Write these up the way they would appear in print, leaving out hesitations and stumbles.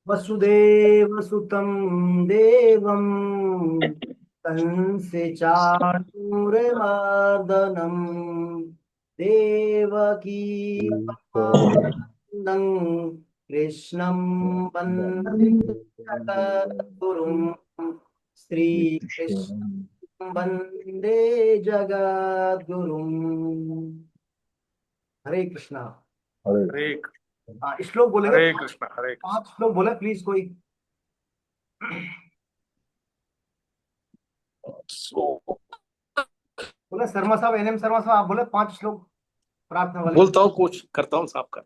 वसुदेव सुतं देवं कंसे चाणूरमर्दनं देवकी परमानन्दं कृष्णं वन्दे जगद्गुरुं श्रीकृष्णं वन्दे जगद्गुरुम्। हरे कृष्णा। हरे हाँ, श्लोक बोलेंगे। हरे कृष्ण हरे कृष्ण। 5 श्लोक बोले प्लीज कोई। बोले शर्मा साहब, एनएम शर्मा साहब, आप बोले 5 श्लोक प्रार्थना वाले। बोलता हूँ, कुछ करता हूँ, साफ कर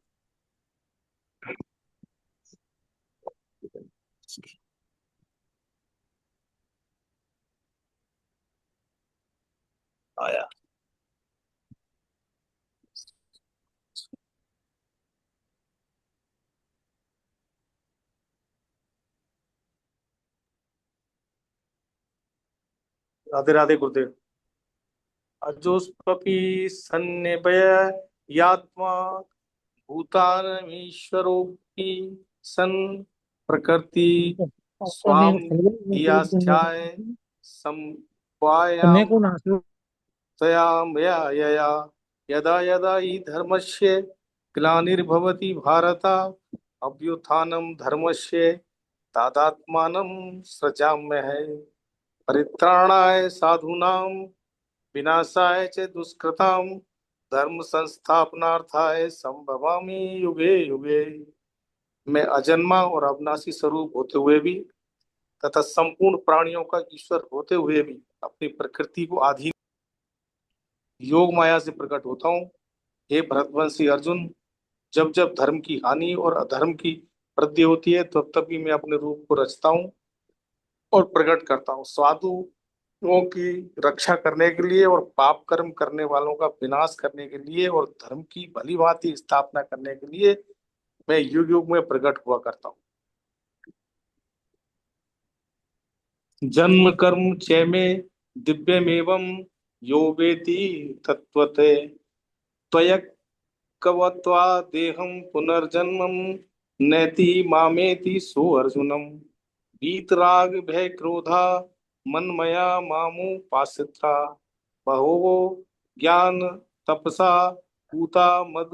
आया। राधे राधे गुरुदेव। अजोस्पपि सन्निभय यात्मा भूतानमीश्वरोऽपि सन् प्रकृति स्वाम धियास्थाय संवायाम तयामया यदा यदा हि धर्मस्य ग्लानिर्भवति भारत अभ्युत्थानं धर्मस्य तादात्मानं सृजाम्यहम्। परित्राणाय साधूनां विनाशाय च दुष्कृतां धर्म संस्थापनार्थाय संभवामि युगे युगे। मैं अजन्मा और अविनाशी स्वरूप होते हुए भी तथा संपूर्ण प्राणियों का ईश्वर होते हुए भी अपनी प्रकृति को आधीन योग माया से प्रकट होता हूँ। हे भरतवंशी अर्जुन, जब जब धर्म की हानि और अधर्म की वृद्धि होती है तब तब भी मैं अपने रूप को रचता हूँ और प्रकट करता हूँ। साधुओं की रक्षा करने के लिए और पाप कर्म करने वालों का विनाश करने के लिए और धर्म की भली भांति स्थापना करने के लिए मैं युग युग में प्रकट हुआ करता हूँ। जन्म कर्म चै में दिव्यमेवं यो वेति तत्वते त्वयक्कवत्वा देहं पुनर्जन्मं नैति मामेति सो अर्जुनम। वीतराग भय क्रोधा मनमया मामुपाश्रिता बहवो ज्ञान तपसा पूता मद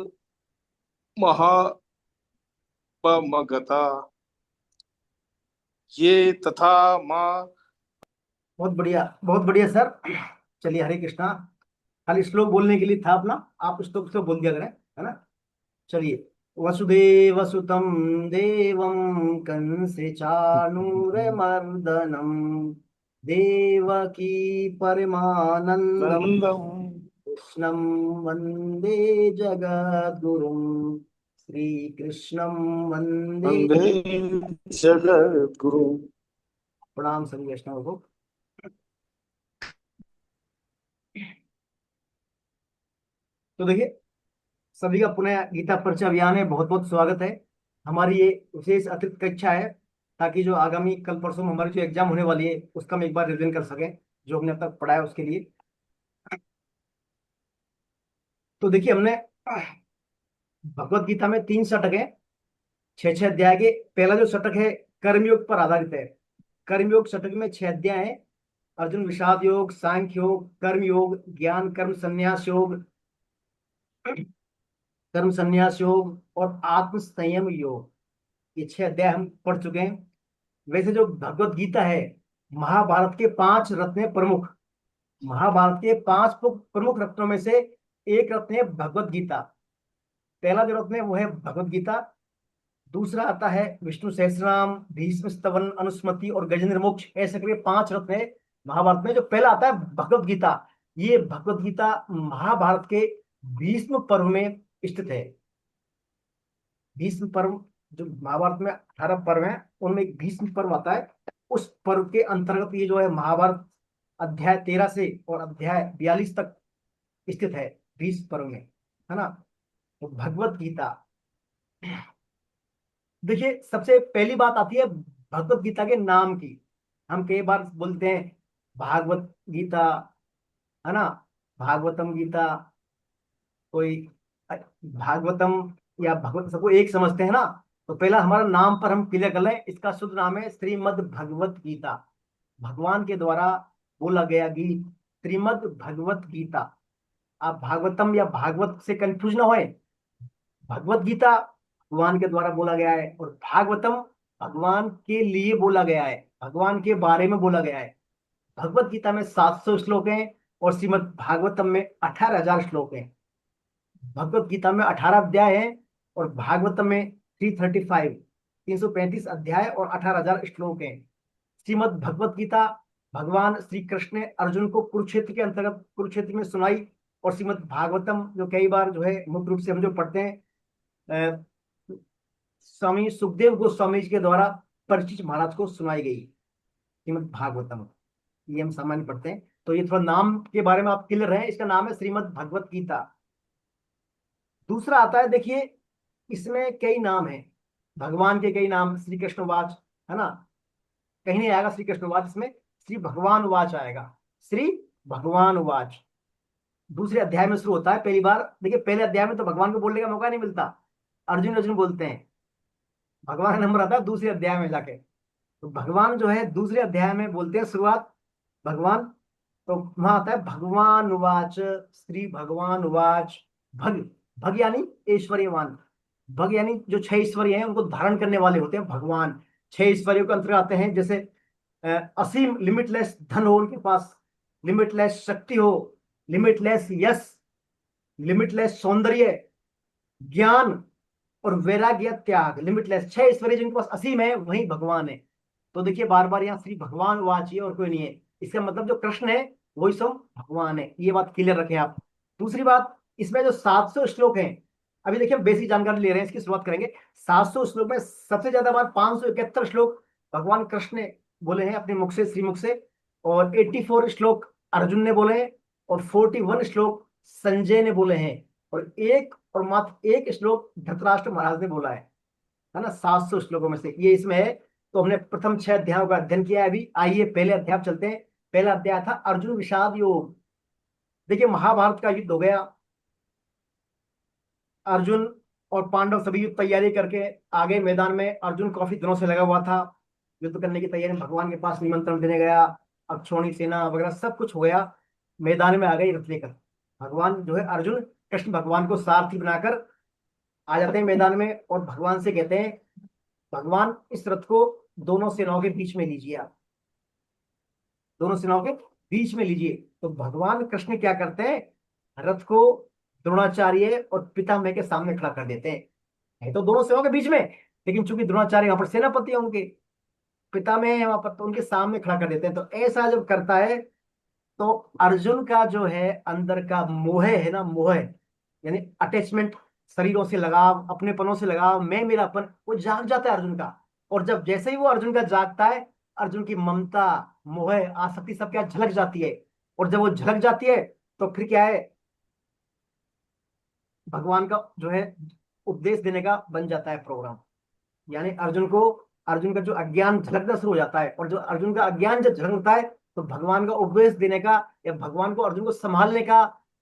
महापमगता ये तथा माँ। बहुत बढ़िया, बहुत बढ़िया सर। चलिए, हरे कृष्णा। खाली श्लोक बोलने के लिए था अपना, आप श्लोक श्लोक बोल दिया करें, है ना। चलिए। वसुदेव सुतं देवं कंसे चाणूरमर्दनं देवकी परमानन्दं कृष्णं वन्दे जगद्गुरुं श्रीकृष्णं वन्दे। वंदे जगत गुरु। प्रणाम सभी वैष्णव को। तो देखिए, सभी का पुनः गीता परिचय अभियान है, बहुत बहुत स्वागत है। हमारी ये विशेष अतिरिक्त कक्षा है ताकि जो आगामी कल परसों में हमारी जो एग्जाम होने वाली है उसका हम एक बार रिवीजन कर सकें, जो हमने अब तक पढ़ा है उसके लिए। तो देखिए, हमने भगवत गीता में 3 षटक है, 6 6 अध्याय के। पहला जो षटक है कर्मयोग पर आधारित है। कर्मयोग षटक में 6 अध्याय है। अर्जुन विषाद योग, सांख्य योग, कर्म योग, ज्ञान कर्म संन्यास योग, कर्म संन्यास योग और आत्म संयम योग, ये 6 अध्याय हम पढ़ चुके हैं। वैसे जो भगवत गीता है, महाभारत के 5 रत्न हैं प्रमुख। महाभारत के 5 प्रमुख रत्नों में से एक रत्न है भगवत गीता। पहला जो रत्न है वो है भगवत गीता। दूसरा आता है विष्णु सहस्त्रनाम, भीष्म स्तवन, अनुस्मृति और गजेंद्र मोक्ष। ऐसे करके 5 रत्न है महाभारत में। जो पहला आता है भगवत गीता, ये भगवत गीता महाभारत के भीष्म पर्व में स्थित है। भीष्म पर्व, जो महाभारत में 18 पर्व हैं उनमें एक भीष्म पर्व आता है। उस पर्व के अंतर्गत ये जो है महाभारत अध्याय 13 से और अध्याय 42 तक स्थित है, भीष्म पर्व में, है ना। तो भगवत गीता, देखिए सबसे पहली बात आती है भगवत गीता के नाम की। हम कई बार बोलते हैं भागवत गीता, है ना, भागवतम गीता। कोई भागवतम या भगवत सबको एक समझते हैं ना। तो पहला हमारा नाम पर हम क्लियर कर लें, इसका शुद्ध नाम है श्रीमद् भगवत गीता। भगवान के द्वारा बोला गया गीत श्रीमद् भगवत गीता। आप भागवतम या भागवत से कंफ्यूज ना होए। भगवत गीता भगवान के द्वारा बोला गया है, और भागवतम भगवान के लिए बोला गया है, भगवान के बारे में बोला गया है। भगवत गीता में 700 श्लोक हैं, और श्रीमद् भागवतम में 18,000 श्लोक हैं। भगवत गीता में 18 अध्याय हैं, और भागवतम में 335 335 अध्याय और 18,000 श्लोक हैं। श्रीमद् भगवत गीता भगवान श्री कृष्ण ने अर्जुन को कुरुक्षेत्र के अंतर्गत कुरुक्षेत्र में सुनाई। और श्रीमद् भागवतम जो कई बार जो है मुख्य रूप से हम जो पढ़ते हैं, अ, स्वामी सुखदेव गोस्वामी जी के द्वारा परीक्षित महाराज को सुनाई गई श्रीमद् भागवतम। ये हम सामान्य पढ़ते हैं, तो ये थोड़ा नाम के बारे में आप क्लियर रहे। इसका नाम है श्रीमद् भगवत गीता। दूसरा आता है, देखिए इसमें कई नाम हैं, भगवान के कई नाम, श्री कृष्ण वाच, है ना। कहीं नहीं आएगा श्री कृष्ण वाच, इसमें श्री भगवान वाच आएगा। श्री भगवान वाच दूसरे अध्याय में शुरू होता है। पहली बार देखिए, पहले अध्याय में तो भगवान को बोलने का मौका नहीं मिलता, अर्जुन अर्जुन बोलते हैं। भगवान का नंबर आता है दूसरे अध्याय में जाके। तो भगवान जो है दूसरे अध्याय में बोलते हैं शुरुआत, भगवान। तो वहां आता है भगवान उवाच, श्री भगवान उवाच। भग, भग यानी ऐश्वर्यवान। भग यानी जो 6 ऐश्वर्य हैं उनको धारण करने वाले होते हैं भगवान। 6 ऐश्वर्यों के अंतर्गत आते हैं, जैसे असीम लिमिटलेस धन हो उनके पास, लिमिटलेस शक्ति हो, लिमिटलेस यश, लिमिटलेस सौंदर्य, ज्ञान और वैराग्य त्याग। लिमिटलेस 6 ऐश्वर्य जिनके पास असीम है वही भगवान है। तो देखिए बार बार यहाँ श्री भगवान वाचिए और कोई नहीं है, इसका मतलब जो कृष्ण है वही सब भगवान है। ये बात क्लियर रखें आप। दूसरी बात, इसमें जो 700 श्लोक हैं, अभी देखिए हम बेसिक जानकारी ले रहे हैं, इसकी शुरुआत करेंगे। 700 श्लोक में सबसे ज्यादा बार 571 श्लोक भगवान कृष्ण ने बोले हैं अपने मुख से, श्रीमुख से। और 84 श्लोक अर्जुन ने बोले हैं, और 41 श्लोक संजय ने बोले हैं, और एक और मात्र एक श्लोक धृतराष्ट्र महाराज ने बोला है ना। 700 श्लोकों में से ये इसमें है। तो हमने प्रथम 6 अध्यायों का अध्ययन किया है अभी। आइए पहले अध्याय चलते हैं। पहला अध्याय था अर्जुन विषाद योग। देखिए महाभारत का युद्ध हो गया, अर्जुन और पांडव सभी युद्ध तैयारी करके आ गए मैदान में। अर्जुन काफी दिनों से लगा हुआ था युद्ध करने की तैयारी में, भगवान के पास निमंत्रण देने गया, अक्षौणी सेना वगैरह सब कुछ हो गया, मैदान में आ गई रथ लेकर। भगवान जो है अर्जुन कृष्ण भगवान को सारथी बनाकर आ जाते हैं मैदान में, और भगवान से कहते हैं भगवान इस रथ को दोनों सेनाओं के बीच में लीजिए, आप दोनों सेनाओं के बीच में लीजिए। तो भगवान कृष्ण क्या करते हैं, रथ को द्रोणाचार्य और पितामह के सामने खड़ा कर देते हैं। है तो दोनों सेनाओं के बीच में, लेकिन चूंकि द्रोणाचार्य वहां पर सेनापति है उनके, पितामह है वहां पर, तो उनके सामने खड़ा कर देते हैं। तो ऐसा जब करता है तो अर्जुन का जो है अंदर का मोह है ना, मोह यानी अटैचमेंट, शरीरों से लगाव, अपनेपनों से लगाव, मैं मेरापन, वो जाग जाता है अर्जुन का। और जब जैसे ही वो अर्जुन का जागता है, अर्जुन की ममता, मोह, आसक्ति सब क्या झलक जाती है। और जब वो झलक जाती है तो फिर क्या है, भगवान का जो है उपदेश देने का बन जाता है प्रोग्राम। यानी अर्जुन का जो अज्ञान झलकना शुरू हो जाता है, और जो अर्जुन का अज्ञान जब झलकता है तो भगवान का उपदेश देने का या भगवान को अर्जुन को संभालने का,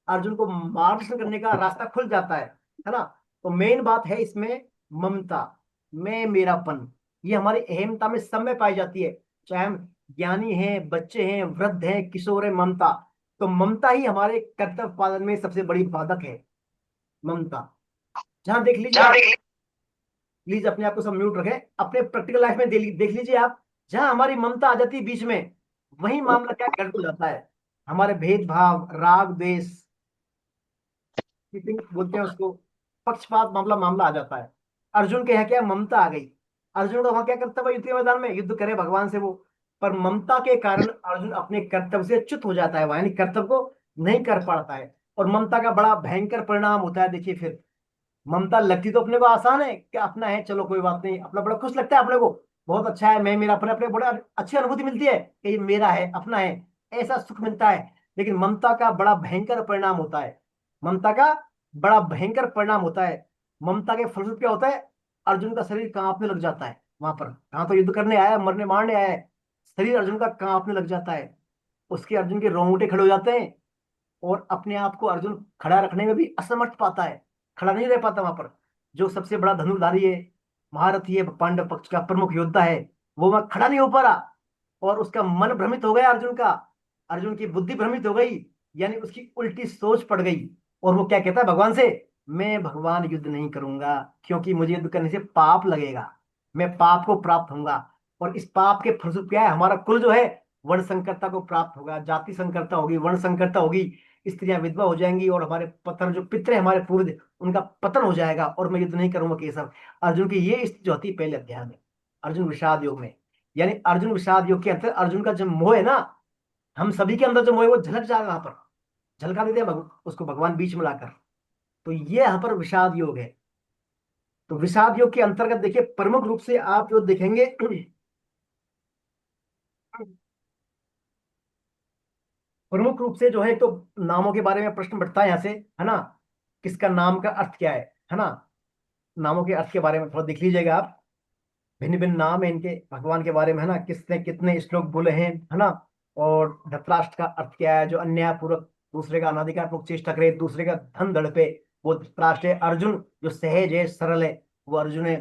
अर्जुन को मार्गदर्शन करने का रास्ता खुल जाता है ना। तो मेन बात है इसमें ममता, मैं मेरापन। ये हमारी अहमता में सब में पाई जाती है, चाहे हम ज्ञानी हैं, बच्चे हैं, वृद्ध हैं, किशोर हैं, ममता। तो ममता ही हमारे कर्तव्य पालन में सबसे बड़ी बाधक है, ममता। जहां देख लीजिए आप, प्लीज अपने आप को सब म्यूट रखें, अपने प्रैक्टिकल लाइफ में देख लीजिए आप, जहां हमारी ममता आ जाती है बीच में, वही मामला क्या गड़बड़ हो जाता है। हमारे भेदभाव, राग द्वेष, बोलते हैं उसको, पक्षपात मामला मामला आ जाता है। अर्जुन के यहाँ क्या ममता आ गई। अर्जुन का वहां क्या कर्तव्य, युद्ध के मैदान में युद्ध करे भगवान से वो, पर ममता के कारण अर्जुन अपने कर्तव्य से च्युत हो जाता है वहां, यानी कर्तव्य को नहीं कर पाता है। और ममता का बड़ा भयंकर परिणाम होता है। देखिए फिर ममता लगती तो अपने को आसान है कि अपना है, चलो कोई बात नहीं, अपना बड़ा खुश लगता है, अपने को बहुत अच्छा है, मैं मेरा, अपने अपने बड़ा अच्छी अनुभूति मिलती है कि ये मेरा है, अपना है, ऐसा सुख मिलता है। लेकिन ममता का बड़ा भयंकर परिणाम होता है, ममता का बड़ा भयंकर परिणाम होता है। ममता के फलस्वरूप क्या होता है, अर्जुन का शरीर कांपने लग जाता है। वहां पर कहाँ तो युद्ध करने आया है, मरने मारने आया है, शरीर अर्जुन का कांपने लग जाता है, उसके अर्जुन के रोंगटे खड़े हो जाते हैं, और अपने आप को अर्जुन खड़ा रखने में भी असमर्थ पाता है, खड़ा नहीं रह पाता वहां पर। जो सबसे बड़ा धनुर्धारी है, महारथी है, पांडव पक्ष का प्रमुख योद्धा है, वो वहां खड़ा नहीं हो पा रहा, और उसका मन भ्रमित हो गया अर्जुन का, अर्जुन की बुद्धि भ्रमित हो गई, यानी उसकी उल्टी सोच पड़ गई। और वो क्या कहता है भगवान से, मैं भगवान युद्ध नहीं करूंगा, क्योंकि मुझे युद्ध करने से पाप लगेगा, मैं पाप को प्राप्त होऊंगा, और इस पाप के फलस्वरूप क्या है, हमारा कुल जो है वर्ण संकरता को प्राप्त होगा, जाति संकरता होगी, वर्ण संकरता होगी, स्त्रियां विधवा हो जाएंगी, और हमारे पतन जो पितर है हमारे पूर्व, उनका पतन हो जाएगा, और मैं युद्ध नहीं करूंगा केशव। अर्जुन की ये स्थिति जो होती है पहले अध्याय में, अर्जुन विषाद योग में, यानी अर्जुन विषाद योग के अंतर अर्जुन का जो मोह है ना, हम सभी के अंदर जो मोह है वो झलक जाएगा वहां पर, झलका देते हैं उसको भगवान बीच में लाकर। तो ये यहाँ पर विषाद योग है। तो विषाद योग के अंतर्गत देखिए प्रमुख रूप से आप जो देखेंगे प्रमुख रूप से जो है, तो नामों के बारे में प्रश्न बढ़ता है यहाँ से, है ना, किसका नाम का अर्थ क्या है ना, नामों के अर्थ के बारे में थोड़ा देख लीजिएगा आप, भिन्न भिन्न नाम है इनके भगवान के बारे में, है ना, किसने कितने श्लोक बोले हैं, है ना। और धृतराष्ट्र का अर्थ क्या है, जो अन्याय पूर्वक दूसरे का अनाधिकार पूर्वक चेष्टा करे, दूसरे का धन धड़पे, वो धृतराष्ट्र है। अर्जुन जो सहज है, सरल है, वो अर्जुन है।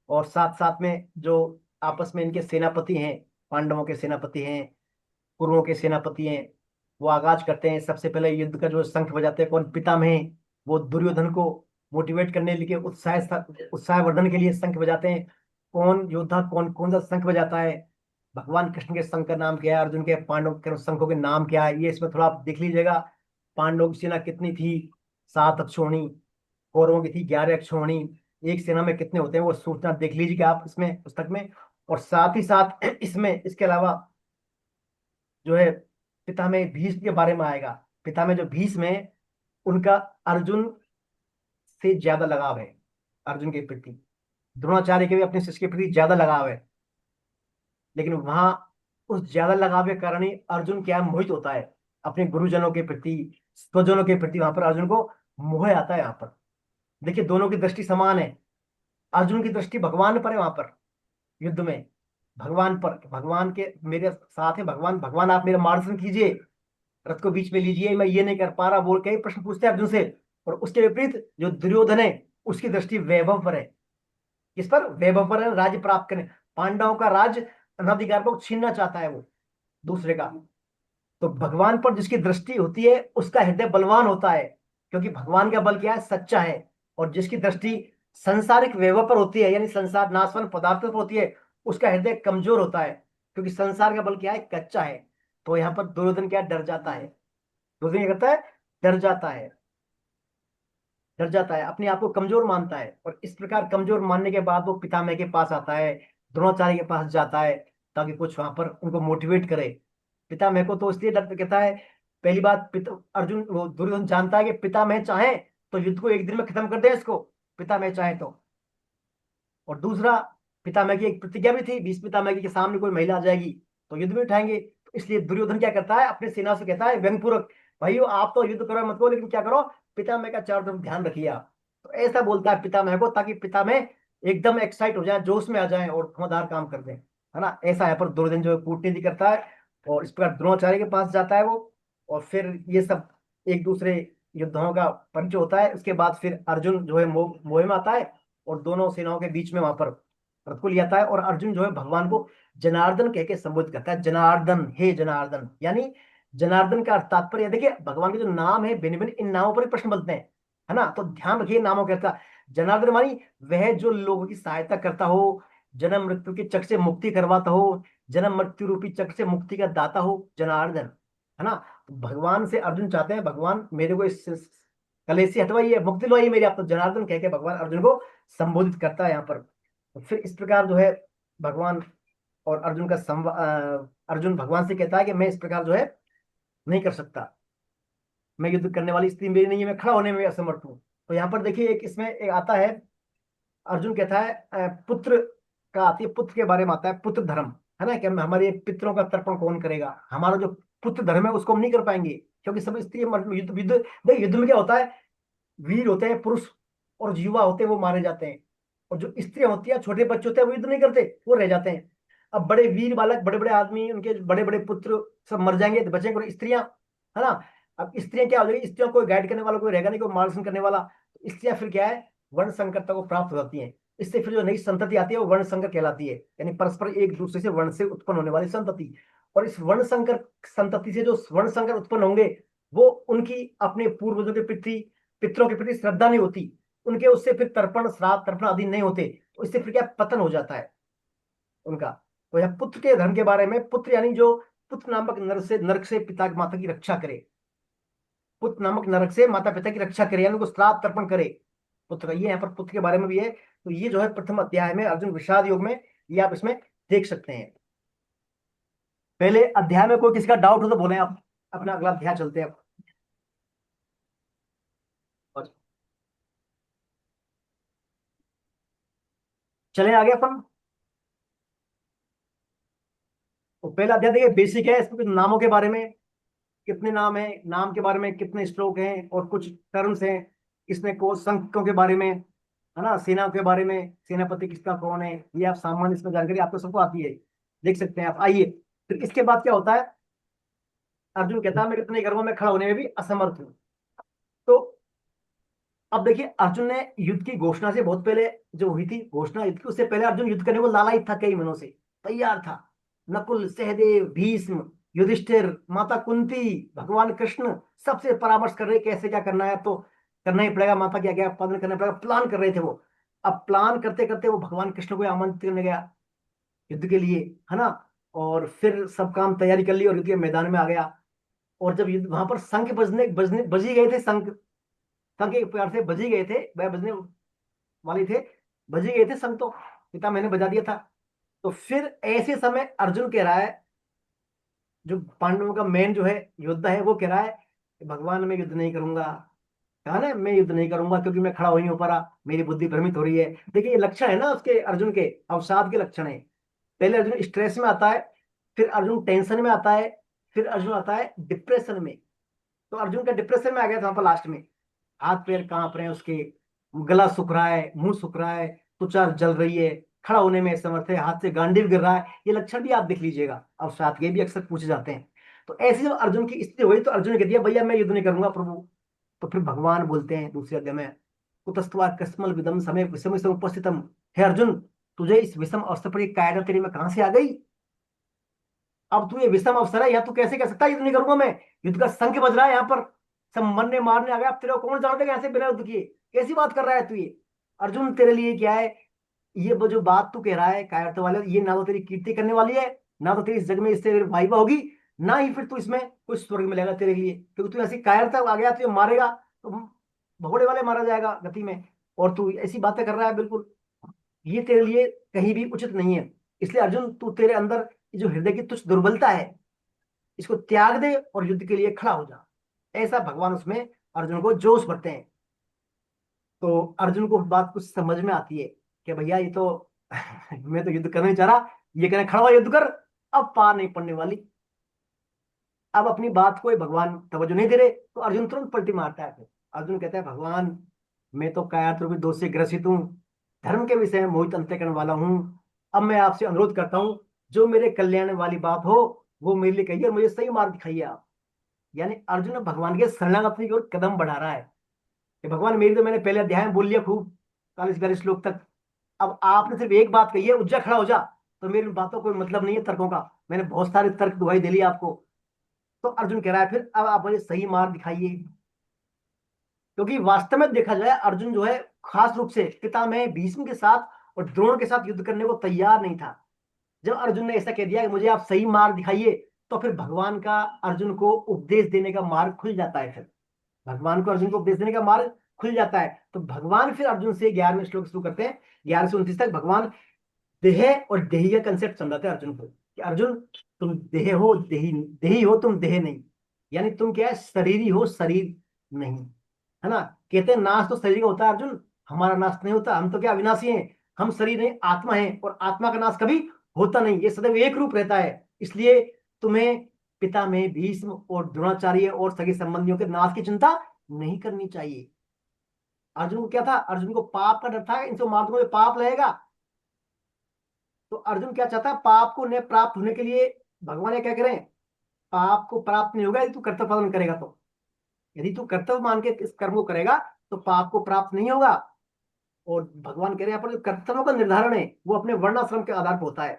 और साथ साथ में जो आपस में इनके सेनापति हैं, पांडवों के सेनापति हैं, कुरुओं के सेनापति हैं, वो आगाज करते हैं सबसे पहले युद्ध का, जो शंख बजाते हैं कौन, पितामह हैं, वो दुर्योधन को मोटिवेट करने के लिए, उत्साह वर्धन के लिए शंख बजाते हैं। कौन योद्धा कौन कौन सा शंख बजाता है, भगवान कृष्ण के शंख का नाम क्या है, अर्जुन के पांडव के शंखों के नाम क्या है, ये इसमें थोड़ा आप देख लीजिएगा। पांडवों की सेना कितनी थी, 7 अक्षौहिणी, कौरवों की थी 11 अक्षौहिणी, एक सेना में कितने होते हैं वो सूचना देख लीजिएगा आप इसमें पुस्तक में। और साथ ही साथ इसमें इसके अलावा जो है पितामह भीष्म के बारे में आएगा। पितामह जो भीष्म है, उनका अर्जुन से ज्यादा लगाव है, अर्जुन के प्रति, द्रोणाचार्य के भी अपने शिष्य के प्रति ज्यादा लगाव है, लेकिन वहां उस ज्यादा लगाव के कारण ही अर्जुन क्या है, मोहित होता है अपने गुरुजनों के प्रति, स्वजनों के प्रति, वहां पर अर्जुन को मोह आता है यहाँ पर। देखिए दोनों की दृष्टि समान है, अर्जुन की दृष्टि भगवान पर है वहां पर युद्ध में, भगवान पर, भगवान के मेरे साथ है, भगवान भगवान आप मेरा मार्गदर्शन कीजिए, रथ को बीच में लीजिए, मैं ये नहीं कर पा रहा बोल के ही प्रश्न पूछते हैं अर्जुन से। और उसके विपरीत जो दुर्योधन है, उसकी दृष्टि वैभव पर है, किस पर, वैभव पर है, राज्य प्राप्त करने, पांडवों का राज्य अनाधिकार को छीनना चाहता है वो दूसरे का। तो भगवान पर जिसकी दृष्टि होती है उसका हृदय बलवान होता है, क्योंकि भगवान का बल क्या है, सच्चा है। और जिसकी दृष्टि संसारिक वैभव पर होती है, यानी संसार नाशवान पदार्थों पर होती है, उसका हृदय कमजोर होता है, क्योंकि संसार का बल क्या है, कच्चा है। तो यहाँ पर दुर्योधन क्या डर जाता है, दुर्योधन क्या करता है, डर जाता है, डर जाता है, अपने आप को कमजोर मानता है, और इस प्रकार कमजोर मानने के बाद वो पितामह के पास आता है, द्रोणाचार्य के पास जाता है, ताकि कुछ वहां पर उनको मोटिवेट करे। पितामह को तो इसलिए डर कहता है, पहली बात पिता अर्जुन वो दुर्योधन जानता है कि पितामह चाहे तो युद्ध को एक दिन में खत्म कर दे इसको, पितामह चाहे तो। और दूसरा, पितामह की एक प्रतिज्ञा भी थी, भीष्म पितामह की, कि सामने कोई महिला आ जाएगी तो युद्ध में उठाएंगे। तो इसलिए दुर्योधन क्या करता है, अपने सेना से कहता है व्यंगपूर्वक, भाइयों आप तो युद्ध करो मत करो, लेकिन क्या करो, पितामह का चारों तरफ ध्यान रखिए आप। तो ऐसा बोलता है पितामह को, ताकि पितामह एकदम एक्साइट हो जाए, जोश में आ जाए, और धुआंधार काम कर दें, है ना। ऐसा यहाँ पर दुर्योधन जो है कूटनीति करता है, और इस प्रकार द्रोणाचार्य के पास जाता है वो। और फिर ये सब एक दूसरे योद्धाओं का परिचय होता है। उसके बाद फिर अर्जुन जो है मोह में आता है, और दोनों सेनाओं के बीच में वहां पर रथ को ले आता है, और अर्जुन जो है भगवान को जनार्दन कह के संबोधित करता है, जनार्दन, हे जनार्दन, यानी जनार्दन का अर्थ तात्पर्य है, देखिए भगवान के जो नाम है भिन्न भिन्न, इन नामों पर ही प्रश्न बनते हैं, है ना, तो ध्यान रखिए नामों के अर्थ। जनार्दन मानी वह जो लोगों की सहायता करता हो, जन्म मृत्यु के चक्र से मुक्ति करवाता हो, जन्म मृत्यु रूपी चक्र से मुक्ति का दाता हो, जनार्दन, है ना। तो भगवान से अर्जुन चाहते हैं, भगवान मेरे को इस कलेश से हटवाइए, मुक्ति दिलवाइए मेरी, आप तो जनार्दन कह के भगवान अर्जुन को संबोधित करता है यहाँ पर। तो फिर इस प्रकार जो है भगवान और अर्जुन का अर्जुन भगवान से कहता है कि मैं इस प्रकार जो है नहीं कर सकता, मैं युद्ध करने वाली स्थिति मेरी नहीं है, मैं खड़ा होने में असमर्थ हूँ। तो यहाँ पर देखिए एक इसमें एक आता है, अर्जुन कहता है पुत्र का आती है, पुत्र के बारे में आता है, पुत्र धर्म, है ना, कि हमारे पितरों का तर्पण कौन करेगा, हमारा जो पुत्र धर्म है उसको हम नहीं कर पाएंगे, क्योंकि सब स्त्री युद्ध युद्ध देख, युद्ध में क्या होता है, वीर होते हैं पुरुष, और युवा होते हैं वो मारे जाते हैं, और जो स्त्रियां होती है, छोटे बच्चे होते हैं, वो युद्ध नहीं करते, वो रह जाते हैं। अब बड़े वीर बालक, बड़े बड़े आदमी, उनके बड़े बड़े पुत्र सब मर जाएंगे, तो बचेंगे और स्त्रियां, है ना। अब स्त्रियां क्या हो जाएगी, स्त्रियों को गाइड करने वाला कोई रहेगा नहीं, कोई मार्गदर्शन करने वाला, तो स्त्रियां फिर क्या है, वर्ण संकरता को प्राप्त हो जाती हैं। इससे फिर जो नई संतति आती है वो वर्ण संकर कहलाती है, यानी परस्पर एक दूसरे से वर्ण से उत्पन्न होने वाली संतति। और इस वर्ण संकर संतति से जो वर्ण संकर उत्पन्न होंगे, वो उनकी अपने पूर्वजों के प्रति, पितरों के प्रति श्रद्धा नहीं होती, उनके उससे फिर तर्पण श्राद्ध तर्पण आदि नहीं होते, तो इससे फिर क्या पतन हो जाता है उनका। तो यह पुत्र के धर्म के बारे में, पुत्र यानी जो पुत्र नामक नरक से पिता माता की रक्षा करे, पुत्र नामक नरक से माता पिता की रक्षा करे, यानी उनको श्राद्ध तर्पण करे पुत्र का, ये यहाँ पर पुत्र के बारे में भी है। तो ये जो है प्रथम अध्याय में अर्जुन विषाद योग में, ये आप इसमें देख सकते हैं। पहले अध्याय में कोई किसी का डाउट हो तो बोले आप, अपना अगला अध्याय चलते हैं अब। और चले आगे अपन। तो पहला अध्याय देखिए बेसिक है, इसमें कुछ नामों के बारे में, कितने नाम है, नाम के बारे में कितने श्लोक हैं, और कुछ टर्म्स हैं इसमें, को संख्यों के बारे में, है ना, सेना के बारे में, सेनापति किसका कौन है, ये आप सामान्य इसमें जानकारी आपको सबको आती है, देख सकते हैं आप। आइए फिर इसके बाद क्या होता है, अर्जुन कहता है मैं कितने गर्वों में खड़ा होने में भी असमर्थ हूँ। तो अब देखिए अर्जुन ने युद्ध की घोषणा से बहुत पहले, जो हुई थी घोषणा युद्ध की, उससे पहले अर्जुन युद्ध करने को लालायित था, कई महीनों से तैयार था। नकुल, सहदेव, भीष्म, युधिष्ठिर, माता कुंती, भगवान कृष्ण सबसे परामर्श कर रहे कैसे क्या करना है, अब तो करना ही पड़ेगा, माता क्या क्या पालन करना पड़ेगा, प्लान कर रहे थे वो। अब प्लान करते करते वो भगवान कृष्ण को आमंत्रित करने गया युद्ध के लिए, है ना। और फिर सब काम तैयारी कर ली और युद्ध के मैदान में आ गया। और जब युद्ध वहां पर शंख बजने बजने बजी गए थे, शंख शंख एक प्रकार से बजी गए थे, वह बजने वाले थे, बजी गए थे शंख, तो पिता मैंने बजा दिया था। तो फिर ऐसे समय अर्जुन कह रहा है, जो पांडवों का मेन जो है योद्धा है, वो कह रहा है कि भगवान मैं युद्ध नहीं करूंगा, कहा ना मैं युद्ध नहीं करूंगा क्योंकि मैं खड़ा हो ही नहीं पा रहा, मेरी बुद्धि भ्रमित हो रही है। देखिए ये लक्षण है ना उसके, अर्जुन के अवसाद के लक्षण है। पहले अर्जुन स्ट्रेस में आता है, फिर अर्जुन टेंशन में आता है, फिर अर्जुन आता है डिप्रेशन में। तो अर्जुन का डिप्रेशन में आ गया था वहां पर लास्ट में, हाथ पैर कांप रहे हैं उसके, गला सूख रहा है, मुंह सूख रहा है, त्वचा जल रही है, खड़ा होने में असमर्थ है, हाथ से गांडीव गिर रहा है, ये लक्षण भी आप देख लीजिएगा। अवसाद के भी अक्सर पूछे जाते हैं। तो ऐसी जब अर्जुन की स्थिति हुई तो अर्जुन ने कह दिया भैया मैं युद्ध नहीं करूंगा प्रभु। तो फिर भगवान बोलते हैं दूसरे अध्याय में, कुतस्त्वा कस्मल विदम समय विषम विषम उपस्थितम, हे अर्जुन तुझे इस विषम अवसर पर ये कायरता तेरी में कहां से आ गई। अब तू ये विषम अवसर है, या तू कैसे कह सकता है युद्ध नहीं करूंगा मैं, युद्ध का शंख बज रहा है यहाँ पर, सब मरने मारने आ गया, अब तेरे को कौन जान देगा ऐसे बिना युद्ध किए, कैसी बात कर रहा है तू ये। अर्जुन तेरे लिए क्या है, ये वो जो बात तू कह रहा है कायरता वाले, ये ना तो तेरी कीर्ति करने वाली है, ना तो तेरी इस जग में इससे वाइवा होगी, ना ही फिर तू इसमें कुछ स्वर्ग मिलेगा तेरे लिए, क्योंकि तू ऐसी कायरता आ गया तो ये मारेगा तो भगोड़े वाले मारा जाएगा गति में, और तू ऐसी बातें कर रहा है, बिल्कुल ये तेरे लिए कहीं भी उचित नहीं है। इसलिए अर्जुन तू, तेरे अंदर ये जो हृदय की तुच्छ दुर्बलता है, इसको त्याग दे और युद्ध के लिए खड़ा हो जा, ऐसा भगवान उसमें अर्जुन को जोश भरते हैं। तो अर्जुन को बात कुछ समझ में आती है कि भैया ये तो मैं तो युद्ध करना नहीं चाह रहा, ये कहना खड़ा हुआ युद्ध कर, अब पार नहीं पड़ने वाली। अब अपनी बात को ये भगवान तवज्जो नहीं दे रहे, तो अर्जुन तुरंत पलटी मारता है। फिर अर्जुन कहता है भगवान मैं तो कायर रूपी दोष से ग्रसित हूँ, धर्म के विषय में मोहित अंतःकरण वाला हूँ। अब मैं आपसे अनुरोध करता हूँ, जो मेरे कल्याण वाली बात हो वो मेरे लिए कहिए और मुझे सही मार्ग दिखाइए आप। यानी अर्जुन अब भगवान के शरणागति की ओर कदम बढ़ा रहा है कि भगवान मेरी तो मैंने पहले अध्याय में बोल लिया खूब, 40-42 श्लोक तक, अब आपने सिर्फ एक बात कही है उज्जा खड़ा हो जा, तो मेरी बातों को कोई मतलब नहीं है तर्कों का, मैंने बहुत सारे तर्क दुहाई दे लिया आपको। तो अर्जुन कह रहा है फिर अब आप मुझे सही मार्ग दिखाइए। क्योंकि वास्तव में देखा जाए अर्जुन जो है खास रूप से पितामह भीष्म के साथ और द्रोण के साथ युद्ध करने को तैयार नहीं था। जब अर्जुन ने ऐसा कह दिया कि मुझे आप सही मार्ग दिखाइए, तो फिर भगवान का अर्जुन को उपदेश देने का मार्ग खुल जाता है। फिर भगवान को अर्जुन को उपदेश देने का मार्ग खुल जाता है। तो भगवान फिर अर्जुन से 11वें श्लोक शुरू करते हैं, 11 से 29 तक भगवान देह और देही का कंसेप्ट समझाते हैं अर्जुन को कि अर्जुन तुम देह हो, देही देही हो, तुम देह नहीं, यानी तुम क्या है, शरीरी हो, शरीर नहीं, है ना। कहते हैं नाश तो शरीर का होता है अर्जुन, हमारा नाश नहीं होता, हम तो क्या अविनाशी हैं, हम शरीर नहीं आत्मा है, और आत्मा का नाश कभी होता नहीं, ये सदैव एक रूप रहता है। इसलिए तुम्हें पिता में भीष्म और द्रोणाचार्य और सगे संबंधियों के नाश की चिंता नहीं करनी चाहिए। अर्जुन को क्या था, अर्जुन को पाप का डर था, इनसे मार दूंगा ये पाप लगेगा। तो अर्जुन क्या चाहता है, पाप को न प्राप्त होने के लिए भगवान ये क्या करें, पाप को प्राप्त नहीं होगा यदि तू कर्तव्य पालन करेगा तो, यदि तू कर्तव्य मान के इस कर्म को करेगा तो पाप को प्राप्त नहीं होगा। और भगवान कह रहे हैं यहाँ पर जो कर्तव्यों का निर्धारण है वो अपने वर्णाश्रम के आधार पर होता है।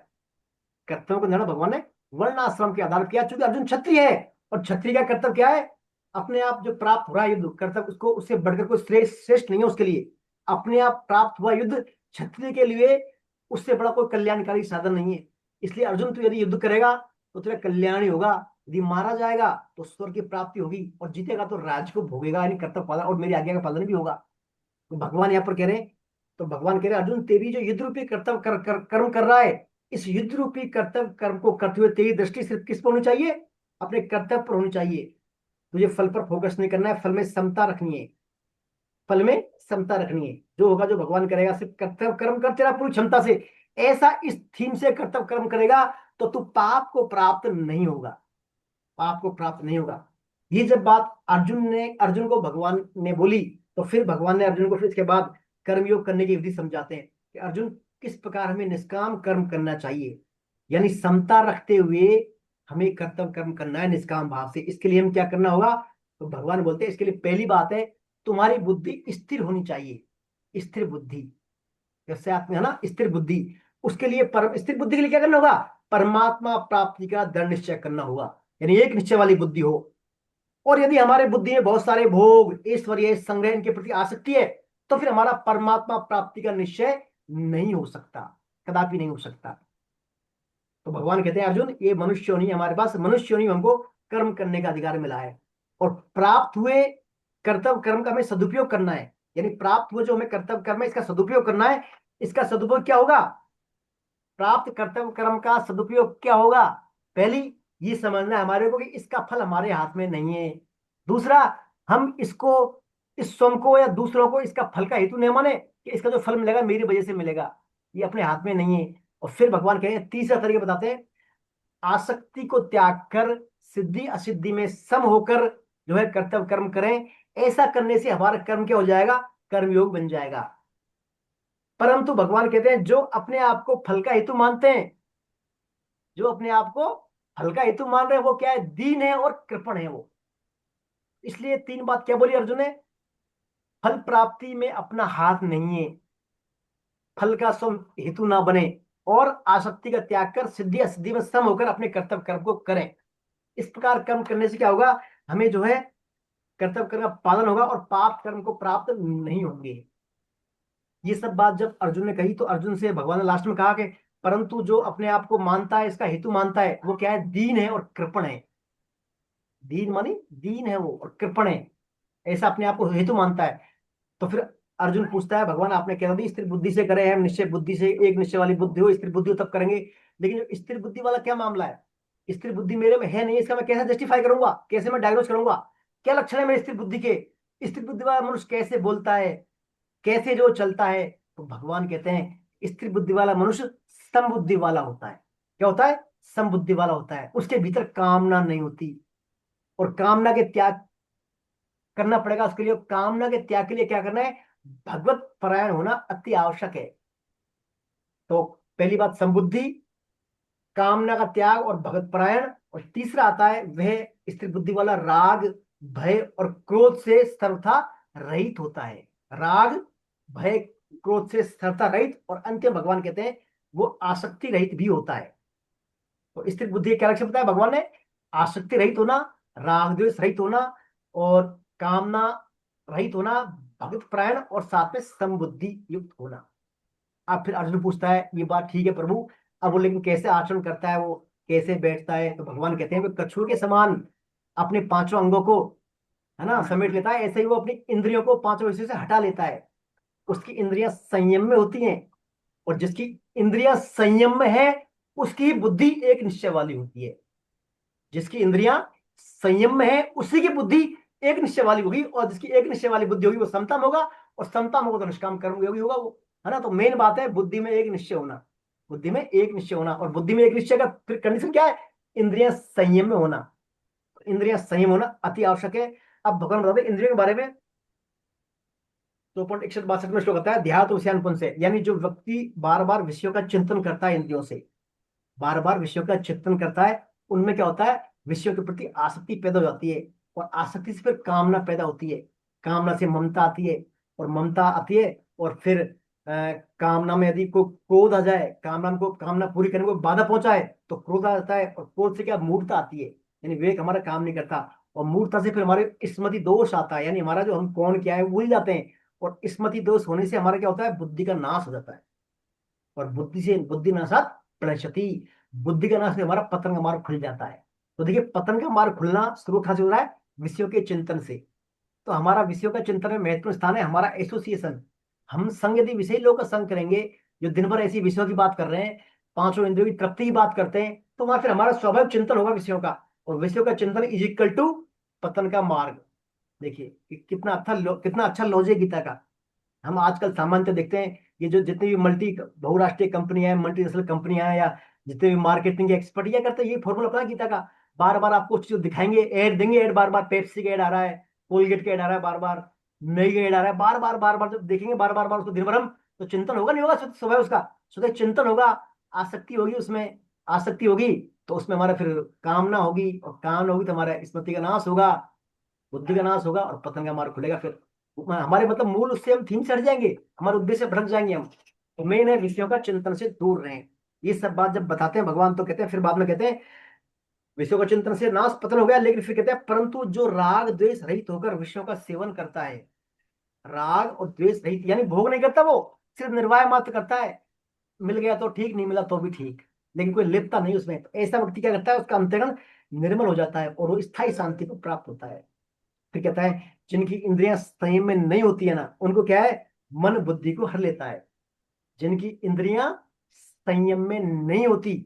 कर्तव्यों का निर्धारण भगवान ने वर्णाश्रम के आधार पर किया, चूंकि अर्जुन क्षत्रिय है। और क्षत्रिय का कर्तव्य क्या है? अपने आप जो प्राप्त हो रहा है युद्ध कर्तव्य, उसको उससे बढ़कर कोई श्रेष्ठ श्रेष्ठ नहीं है उसके लिए। अपने आप प्राप्त हुआ युद्ध क्षत्रिय के लिए उससे बड़ा कोई कल्याणकारी साधन नहीं है। इसलिए अर्जुन, तू यदि युद्ध करेगा तो तेरा कल्याण ही होगा। यदि मारा जाएगा तो स्वर्ग की प्राप्ति होगी, और जीतेगा तो राज्य को भोगेगा, यानी कर्तव्य पालन और मेरी आज्ञा का पालन भी होगा। तो भगवान यहाँ पर कह रहे हैं, तो भगवान कह रहे हैं अर्जुन, तेरी जो युद्ध रूपी कर्तव्य कर्म कर रहा है, इस युद्ध रूपी कर्तव्य कर्म को करते हुए तेरी दृष्टि सिर्फ किस पर होनी चाहिए? अपने कर्तव्य पर होनी चाहिए। तुझे फल पर फोकस नहीं करना है, फल में समता रखनी है। फल में समता रखनी है। जो होगा, जो भगवान करेगा, सिर्फ कर्तव्य कर्म कर तेरा पूरी क्षमता से। ऐसा इस थीम से कर्तव्य कर्म करेगा तो तू पाप को प्राप्त नहीं होगा, पाप को प्राप्त नहीं होगा। ये जब बात अर्जुन को भगवान ने बोली, तो फिर भगवान ने अर्जुन को फिर इसके बाद कर्मयोग करने की विधि समझाते हैं कि अर्जुन, किस प्रकार हमें निष्काम कर्म करना चाहिए, यानी समता रखते हुए हमें कर्तव्य कर्म करना है निष्काम भाव से। इसके लिए हम क्या करना होगा? तो भगवान बोलते हैं इसके लिए पहली बात है, तुम्हारी बुद्धि स्थिर होनी चाहिए। स्थिर बुद्धि, जैसे आप में है ना स्थिर बुद्धि। उसके लिए परम स्थिर बुद्धि के लिए क्या करना होगा? परमात्मा प्राप्ति का दृढ़ निश्चय करना होगा, यानी एक निश्चय वाली बुद्धि हो। और यदि हमारे बुद्धि में बहुत सारे भोग, ऐश्वर्य, संग्रह, इनके प्रति आसक्ति है, तो फिर हमारा परमात्मा प्राप्ति का निश्चय नहीं हो सकता, कदापि नहीं हो सकता। तो भगवान कहते हैं अर्जुन, ये मनुष्य नहीं, हमारे पास मनुष्य नहीं, हमको कर्म करने का अधिकार मिला है। और प्राप्त हुए कर्तव्य कर्म का हमें सदुपयोग करना है, यानी प्राप्त हुए जो हमें कर्तव्य कर्म है इसका सदुपयोग करना है। इसका सदुपयोग क्या होगा? प्राप्त कर्तव्य कर्म का सदुपयोग क्या होगा? पहली, ये समझना है हमारे को कि इसका फल हमारे हाथ में नहीं है। दूसरा, हम इसको, इस स्वयं को या दूसरों को इसका फल का हेतु नहीं माने कि इसका जो फल मिलेगा मेरी वजह से मिलेगा, ये अपने हाथ में नहीं है। और फिर भगवान कहेंगे, तीसरा तरीका बताते हैं, आसक्ति को त्याग कर सिद्धि असिद्धि में सम होकर जो है कर्तव्य कर्म करें। ऐसा करने से हमारा कर्म क्या हो जाएगा? कर्मयोग बन जाएगा। परंतु भगवान कहते हैं जो अपने आप को फल का हेतु मानते हैं, जो अपने आप को फल का हेतु मान रहे हैं, वो क्या है? दीन है और कृपण है वो। इसलिए तीन बात क्या बोली अर्जुन ने? फल प्राप्ति में अपना हाथ नहीं है, फल का स्वयं हेतु ना बने, और आसक्ति का त्याग कर सिद्धि असिद्धि में सम होकर अपने कर्तव्य कर्म को करें। इस प्रकार कर्म करने से क्या होगा? हमें जो है कर्तव्य कर्म का पालन होगा और पाप कर्म को प्राप्त नहीं होंगे। ये सब बात जब अर्जुन ने कही, तो अर्जुन से भगवान ने लास्ट में कहा कि परंतु जो अपने आप को मानता है, इसका हेतु मानता है, वो क्या है? दीन है और कृपण है। दीन मानी दीन है वो, और कृपण है, ऐसा अपने आप को हेतु मानता है। तो फिर अर्जुन पूछता है, भगवान आपने कह दी स्थिर बुद्धि से करें, हम निश्चय बुद्धि से, एक निश्चय वाली बुद्धि हो, स्थिर बुद्धि हो तब करेंगे। लेकिन जो स्थिर बुद्धि वाला क्या मामला है? स्थिर बुद्धि मेरे में है नहीं, इसका मैं कैसे जस्टिफाई करूंगा, कैसे मैं डायग्नोज करूंगा? क्या लक्षण है मेरे स्थिर बुद्धि के? स्थिर बुद्धि वाला मनुष्य कैसे बोलता है, कैसे जो चलता है? तो भगवान कहते हैं स्थिर बुद्धि वाला मनुष्य समबुद्धि वाला होता है। क्या होता है? समबुद्धि वाला होता है। उसके भीतर कामना नहीं होती, और कामना के त्याग करना पड़ेगा उसके लिए। कामना के त्याग के लिए क्या करना है? भगवत परायण होना अति आवश्यक है। तो पहली बात संबुद्धि, कामना का त्याग और भगवत परायण। और तीसरा आता है वह स्थिर बुद्धि वाला राग, भय और क्रोध से सर्वथा रहित होता है। राग, भय, क्रोध से सर्वथा रहित, और अंतिम भगवान कहते हैं वो आसक्ति रहित भी होता है। तो स्थिर बुद्धि क्या लक्षण बताया भगवान ने? आसक्ति रहित होना, राग द्वेष रहित होना, और कामना रहित होना, भगवत परायण, और साथ में समबुद्धि युक्त होना। अब फिर अर्जुन पूछता है, ये बात ठीक है प्रभु, अब वो लेकिन कैसे आचरण करता है, वो कैसे बैठता है? तो भगवान कहते हैं वो कछुए के समान अपने पांचों अंगों को है ना समेट लेता है, ऐसे ही वो अपनी इंद्रियों को पांचों हिस्सों से हटा लेता है। उसकी इंद्रियां संयम में होती हैं, और जिसकी इंद्रियां संयम में है उसकी बुद्धि एक निश्चय वाली होती है। जिसकी इंद्रियां संयम में है उसी की बुद्धि एक निश्चय वाली होगी, और जिसकी एक निश्चय वाली बुद्धि होगी वो समतम होगा, और समतम होगा तो निष्काम कर्म योगी होगा वो, है ना। तो मेन बात है बुद्धि में एक निश्चय होना, बुद्धि में एक निश्चय होना। और बुद्धि में एक निश्चय का फिर कंडीशन क्या है? इंद्रियां संयम में होना। इंद्रियां संयम होना अति आवश्यक है। अब भगवान बताते हैं इंद्रियों के बारे में। 2.61 में श्लोक आता है, ध्यात विषयानुपन से, यानी जो व्यक्ति बार बार विषयों का चिंतन करता है, इंद्रियों से बार बार विषयों का चिंतन करता है, उनमें क्या होता है? विषयों के प्रति आसक्ति पैदा हो जाती है, और आसक्ति से फिर कामना पैदा होती है, कामना से ममता आती है, और ममता आती है, और फिर कामना में यदि को क्रोध आ जाए, कामना पूरी करने को बाधा पहुंचाए तो क्रोध आ जाता है, और क्रोध से क्या मूर्खता आती है, यानी विवेक हमारा काम नहीं करता। और मूर्खता से फिर हमारे स्मृति दोष आता है, यानी हमारा जो हम कौन क्या है वो भूल जाते हैं। और स्मृति दोष होने से हमारा क्या होता है, बुद्धि का नाश हो जाता है। और बुद्धि नाशात प्रणश्यति, बुद्धि का नाश से हमारा पतन का मार्ग खुल जाता है। तो देखिए, पतन का मार्ग खुलना शुरू कहाँ से हो रहा है, विषयों के चिंतन से। तो हमारा विषयों का चिंतन में महत्वपूर्ण स्थान है हमारा एसोसिएशन। हम संग यदि विषयी लोगों का संग करेंगे, जो दिन भर ऐसी विषयों की बात कर रहे हैं, पांचों इंद्रियों की तृप्ति की बात करते हैं, तो वहां फिर हमारा स्वाभाविक चिंतन होगा विषयों का। और विषयों का चिंतन इज इक्वल टू पतन का मार्ग। देखिए कि कितना अच्छा लॉजिक गीता का। हम आजकल सामान्यतः देखते हैं, ये जो जितनी भी बहुराष्ट्रीय कंपनियां हैं, मल्टीनेशनल कंपनियां हैं, या जितने भी मार्केटिंग एक्सपर्ट, ये करते हैं, ये फॉर्मूला अपना गीता का। बार बार आपको चीज दिखाएंगे, ऐड देंगे, ऐड बार बार पेप्सी का ऐड आ रहा है, कोलगेट का ऐड आ रहा है, बार बार नई का ऐड आ रहा है, बार बार जब देखेंगे बार बार बार उसको दिन भर हम, तो चिंतन होगा नहीं होगा, सुबह उसका सुबह चिंतन होगा, आसक्ति होगी उसमें, आसक्ति होगी तो उसमें हमारा फिर कामना होगी, और कामना होगी तो हमारा स्मृति का नाश होगा, बुद्धि का नाश होगा, और पतन का मार्ग खुलेगा फिर। हमारे मतलब मूल उससे हम थीम से हट जाएंगे, हमारे उद्देश्य से भटक जाएंगे हम। तो मेन है विषयों का चिंतन से दूर रहें। ये सब बात जब बताते हैं भगवान तो कहते हैं, फिर बाद में कहते हैं विषयों का चिंतन से नाश पतन हो गया, लेकिन फिर कहते हैं परंतु जो राग द्वेष रहित होकर विषयों का सेवन करता है, राग और द्वेष रहित यानी भोग नहीं करता, वो सिर्फ निर्वाह मात्र करता है, मिल गया तो ठीक, नहीं मिला तो भी ठीक, लेकिन कोई लिप्तता नहीं उसमें, तो ऐसा व्यक्ति क्या करता है, उसका अंतःकरण निर्मल हो जाता है और वो स्थायी शांति को प्राप्त होता है। फिर कहता है जिनकी इंद्रियां संयम में नहीं होती है ना, उनको क्या है, मन बुद्धि को हर लेता है। जिनकी इंद्रियां संयम में नहीं होती,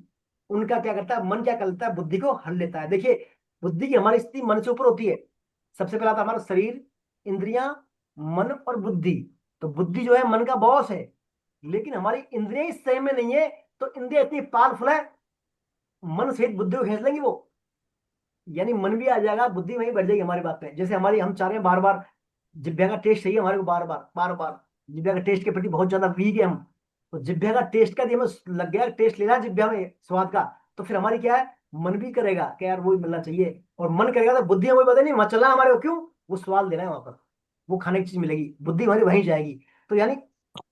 उनका क्या करता है, मन क्या कर लेता है, बुद्धि को हर लेता है। देखिए, बुद्धि की हमारी स्थिति मन से ऊपर होती है। सबसे पहला था हमारा शरीर, इंद्रियां, मन और बुद्धि। तो बुद्धि जो है मन का बॉस है, लेकिन हमारी इंद्रियां इस संयम में नहीं है, तो इंद्रियां इतनी पावरफुल है, मन सहित बुद्धि को खींच लेंगी वो। यानी मन भी आ जाएगा, बुद्धि वहीं बढ़ जाएगी हमारी बात पे। जैसे हमारी हम चाह रहे हैं बार बार जिब्बे का टेस्ट चाहिए हमारे को, बार बार जिब्बे का टेस्ट के प्रति बहुत ज्यादा वीक है हम। तो जिब्बे का टेस्ट का यदि हमें लग गया टेस्ट लेना है जिब्बे में स्वाद का, तो फिर हमारी क्या है, मन भी करेगा कि यार वही मिलना चाहिए, और मन करेगा तो बुद्धि हमें पता नहीं वहां चलना है हमारे को, क्यों, वो स्वाद लेना है वहां पर, वो खाने की चीज मिलेगी, बुद्धि हमारी वहीं जाएगी। तो यानी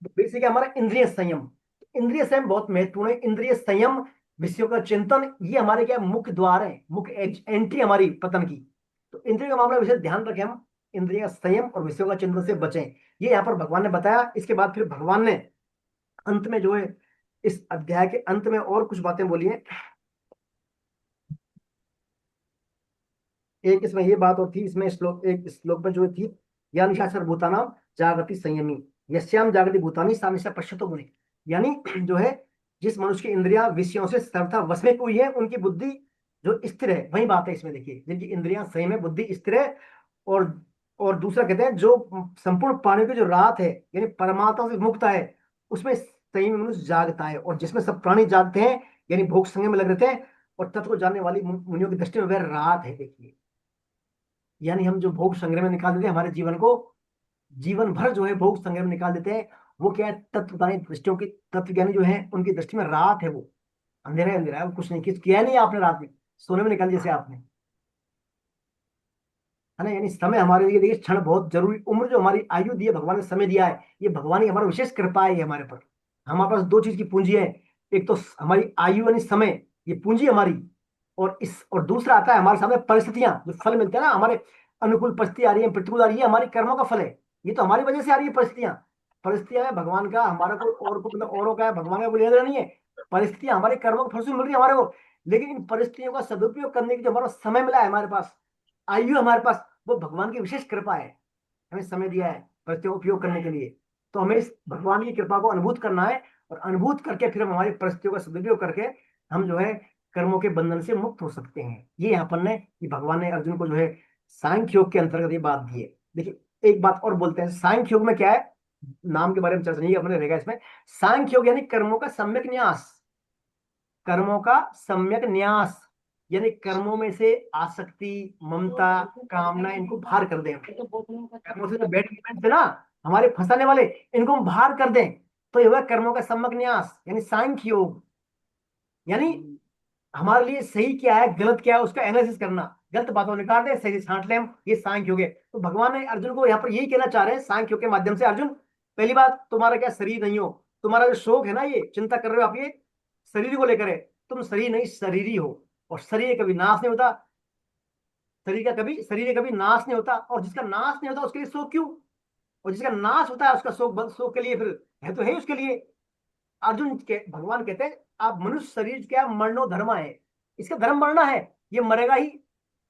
बेसिक हमारा इंद्रिय संयम, इंद्रिय संयम बहुत महत्वपूर्ण है। इंद्रिय संयम, विषयों का चिंतन, ये हमारे क्या मुख्य द्वार है, मुख्य एंट्री हमारी पतन की। तो इंद्रिय का मामला विशेष ध्यान रखें हम, इंद्रिय संयम और विषयों का चिंतन से बचें, ये यहाँ पर भगवान ने बताया। इसके बाद फिर भगवान ने अंत में जो है, इस अध्याय के अंत में और कुछ बातें बोली हैं। एक इसमें ये बात और थी, इसमें श्लोक, एक श्लोक में जो थी, या निशाचर भूतानाम जागृति संयमी, यस्याम जागृति भूतानी सा निशा पश्यतो मुनि। यानी जो है, जिस मनुष्य की इंद्रियां विषयों से सर्वथा वश में हुई है, उनकी बुद्धि जो स्थिर है, वही बात है इसमें। देखिए, जिनकी इंद्रियां सही में, बुद्धि स्थिर है, और और दूसरा कहते हैं जो संपूर्ण प्राणियों की जो रात है, यानी परमात्मा से मुक्त है, उसमें सही में मनुष्य जागता है। और जिसमें सब प्राणी जागते हैं, यानी भोग संग में लग रहते हैं, और तत्व को जानने वाली मुनियों की दृष्टि में वह रात है। देखिए, यानी हम जो भोग संग्रह में निकाल देते हैं हमारे जीवन को, जीवन भर जो है भोग संग्रह में निकाल देते हैं, वो क्या है, तत्वज्ञानी दृष्टियों की, तत्वज्ञानी जो है उनकी दृष्टि में रात है वो, अंधेरा ही अंधेरा है, वो कुछ नहीं किया नहीं आपने रात में, सोने में निकाल दिया, जैसे आपने, है ना। यानी समय हमारे लिए देखिए क्षण बहुत जरूरी, उम्र जो हमारी आयु दी है भगवान ने, समय दिया है, ये भगवान की हमारा विशेष कृपा है ये हमारे पर। हमारे पास दो चीज की पूंजी है, एक तो हमारी आयु यानी समय, ये पूंजी हमारी, और दूसरा आता है हमारे सामने परिस्थितियां, जो फल मिलते हैं ना हमारे, अनुकूल परिस्थिति आ रही है, प्रतिकूल आ रही है, हमारी कर्मों का फल है। ये तो हमारी वजह से आ रही है परिस्थितियां। परिस्थितियां है भगवान का, हमारा कोई और को मतलब औरों का है, भगवान का कोई लेना देना नहीं है। परिस्थितियां हमारे कर्मों के फल से मिल रही है हमारे को, लेकिन इन परिस्थितियों का सदुपयोग करने की जो हमारा समय मिला है हमारे पास, आयु हमारे पास, वो भगवान की विशेष कृपा है। हमें समय दिया है परिस्थितियों का उपयोग करने के लिए, तो हमें इस भगवान की कृपा को अनुभूत करना है, और अनुभूत करके फिर हम हमारी परिस्थितियों का सदुपयोग करके हम जो है कर्मों के बंधन से मुक्त हो सकते हैं। ये यहाँ पर ने, ये भगवान ने अर्जुन को जो है सांख्य योग के अंतर्गत ये बात दी है। देखिए, एक बात और बोलते हैं, सांख्य योग में क्या है, नाम के बारे में चर्चा नहीं अपने रहेगा इसमें। सांख्य योग यानी कर्मों का सम्यक न्यास, कर्मों का सम्यक न्यास, यानी कर्मों में से आसक्ति, ममता, कामना, इनको बाहर कर दें। कर्मों से जो बैठ थे ना हमारे फंसाने वाले, इनको हम बाहर कर दें, तो ये हुआ कर्मों का सम्यक न्यास, यानी सांख्य योग। यानी हमारे लिए सही क्या है, गलत क्या है, उसका एनालिसिस करना, गलत बातों को निकाल दे, सही छांट ले हम, ये सांख्य योग है। तो भगवान ने अर्जुन को यहाँ पर यही कहना चाह रहे हैं सांख्य योग के माध्यम से, अर्जुन पहली बात, तुम्हारा क्या शरीर नहीं हो, तुम्हारा जो शोक है ना, ये चिंता कर रहे हो आप, ये शरीर को लेकर है। तुम शरीर नहीं, शरीरी हो। और शरीर कभी नाश नहीं होता, शरीर का कभी नाश नहीं होता। और जिसका नाश नहीं होता उसके लिए शोक क्यों? और जिसका नाश होता है उसका शोक, शोक के लिए फिर है तो है उसके लिए। भगवान कहते हैं आप मनुष्य शरीर क्या मरणो धर्म है, इसका धर्म मरना है, ये मरेगा ही।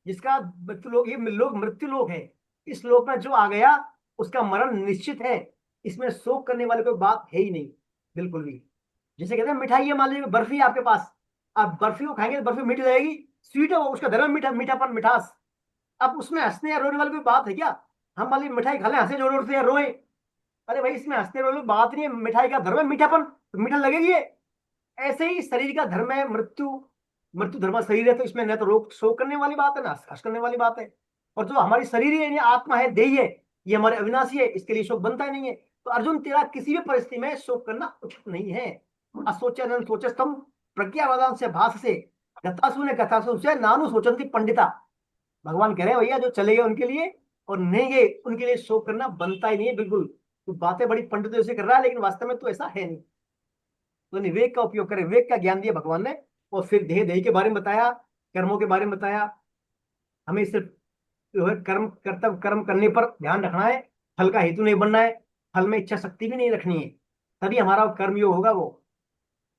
जिसका मृत्यु लोक, ये लोग मृत्यु लोक है, इस लोक में जो आ गया उसका मरण निश्चित है। इसमें शोक करने वाली कोई बात है ही नहीं, बिल्कुल भी। जैसे कहते हैं मिठाई है, मान लीजिए बर्फी है आपके पास, आप बर्फी को खाएंगे तो बर्फी मीठी लगेगी, स्वीट है वो, उसका धर्म मीठा, मीठापन, मिठास। अब उसमें हंसने या रोने वाली कोई बात है क्या? हम मान लीजिए मिठाई खा लें, हंसे जोर जोर से या रोए, अरे भाई इसमें हंसने रोने वाली बात नहीं है, मिठाई का धर्म है मीठापन, तो मीठा लगेगी ये। ऐसे ही शरीर का धर्म है मृत्यु, मृत्यु धर्म शरीर है, तो इसमें न तो रोक शोक करने वाली बात है ना हर्ष करने वाली बात है। और जो हमारी शरीर है, यानी आत्मा है, देही है, ये हमारे अविनाशी है, इसके लिए शोक बनता ही नहीं है। तो अर्जुन, तेरा किसी भी परिस्थिति में शोक करना उचित नहीं है। असोचन सोचस्तम प्रज्ञावादान से भाष से गतासु ने कथासु से नानु सोचंती पंडिता। भगवान कह रहे हैं भैया, जो चले गए उनके लिए और नहीं गए उनके लिए शोक करना बनता ही नहीं है, बिल्कुल। तो बातें बड़ी पंडितों से कर रहा है, लेकिन वास्तव में तो ऐसा है नहीं। तो विवेक का उपयोग करें, विवेक का ज्ञान दिया भगवान ने। और फिर देह देही के बारे में बताया, कर्मों के बारे में बताया। हमें सिर्फ जो है कर्म, कर्तव्य कर्म करने पर ध्यान रखना है, फल का हेतु नहीं बनना है, फल में इच्छा शक्ति भी नहीं रखनी है, तभी हमारा कर्म योग होगा वो।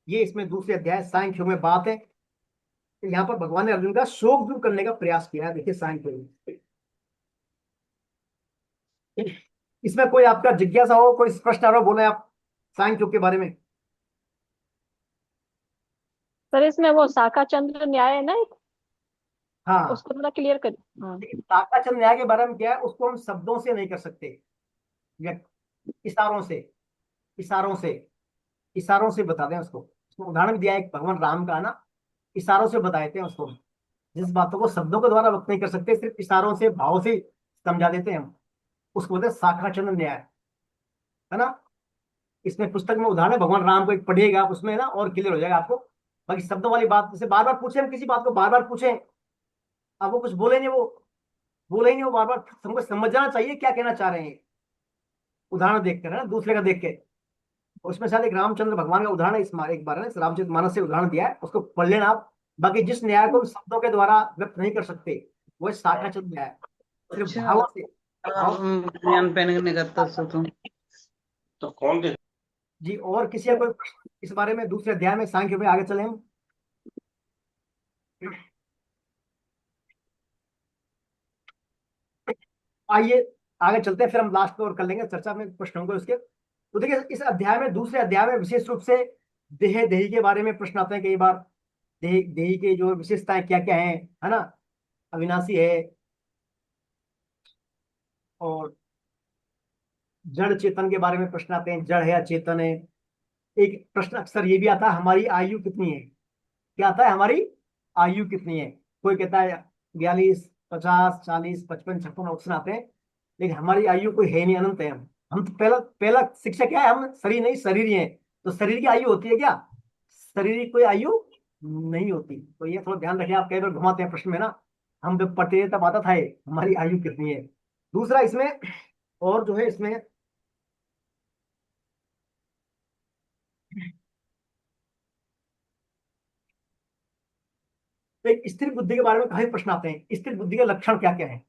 ये इसमें दूसरे अध्याय सांख्य योग में बात है। तो यहाँ पर भगवान ने अर्जुन का शोक दूर करने का प्रयास किया है, देखिए सांख्य योग में। इसमें कोई आपका जिज्ञासा हो, कोई प्रश्न आ रहा हो, बोले आप सांख्य योग के बारे में। सर इसमें वो शाखा चंद्र न्याय है ना एक, हाँ, उसको थोड़ा क्लियर कर। हाँ। लेकिन ताकाचंद न्याय के बारे में क्या है, उसको हम शब्दों से नहीं कर सकते, इशारों से, इशारों से, इशारों से बता दें उसको। उसको उदाहरण भी दिया है एक, भगवान राम का ना, इशारों से बता देते हैं उसको। जिस बातों को शब्दों के द्वारा व्यक्त नहीं कर सकते, सिर्फ इशारों से, भाव से समझा देते हैं हम, उसको बोलते हैं शाखाचंद्र न्याय, है ना। इसमें पुस्तक में उदाहरण है, भगवान राम को एक पढ़िएगा आप, उसमें ना और क्लियर हो जाएगा आपको। बाकी शब्दों वाली बात, जैसे बार बार पूछे, हम किसी बात को बार बार पूछें, अब वो कुछ बोले नहीं, वो बोले ही नहीं, वो बार बार हमको समझ जाना चाहिए क्या कहना चाह रहे हैं। उदाहरण देखकर, है ना, दूसरे का देख के। उसमें शायद एक रामचंद्र भगवान का उदाहरण है, एक बार है ना, रामचरित मानस से उदाहरण दिया है, उसको पढ़ लेना आप। बाकी जिस न्याय को हम शब्दों के द्वारा व्यक्त नहीं कर सकते, वो शाखा चंद्र न्याय है, सिर्फ अच्छा, भावों से, भाव। ज्ञान पेन करता तुम तो कौन दे। जी, और किसी का कोई प्रश्न इस बारे में, दूसरे अध्याय में सांख्य में आगे चले हम। आइए आगे चलते हैं, फिर हम लास्ट में और कर लेंगे चर्चा में प्रश्न होंगे उसके। तो देखिए, इस अध्याय में, दूसरे अध्याय में विशेष रूप से देह देही के बारे में प्रश्न आते हैं कई बार। देही देही के जो विशेषताएं क्या क्या है ना, अविनाशी है, और जड़ चेतन के बारे में प्रश्न आते हैं, जड़ है या चेतन है। एक प्रश्न अक्सर ये भी आता है, हमारी आयु कितनी है। क्या आता है, हमारी आयु कितनी है। कोई कहता है 42, 50, 40, 55, 56 ऑप्शन आते हैं, लेकिन हमारी आयु कोई है नहीं, अनंत है हम तो पहला पहला शिक्षा क्या है, हम शरीर नहीं, शरीर ही है। तो शरीर की आयु होती है क्या? शरीर की कोई आयु नहीं होती। तो ये थोड़ा ध्यान रखें, आप कई बार घुमाते हैं प्रश्न में ना, हम जब पढ़ते थे तब आता था ये, हमारी आयु कितनी है। दूसरा इसमें, और जो है इसमें, तो एक स्थिर बुद्धि के बारे में काफी प्रश्न आते हैं, स्थिर बुद्धि के लक्षण क्या क्या है,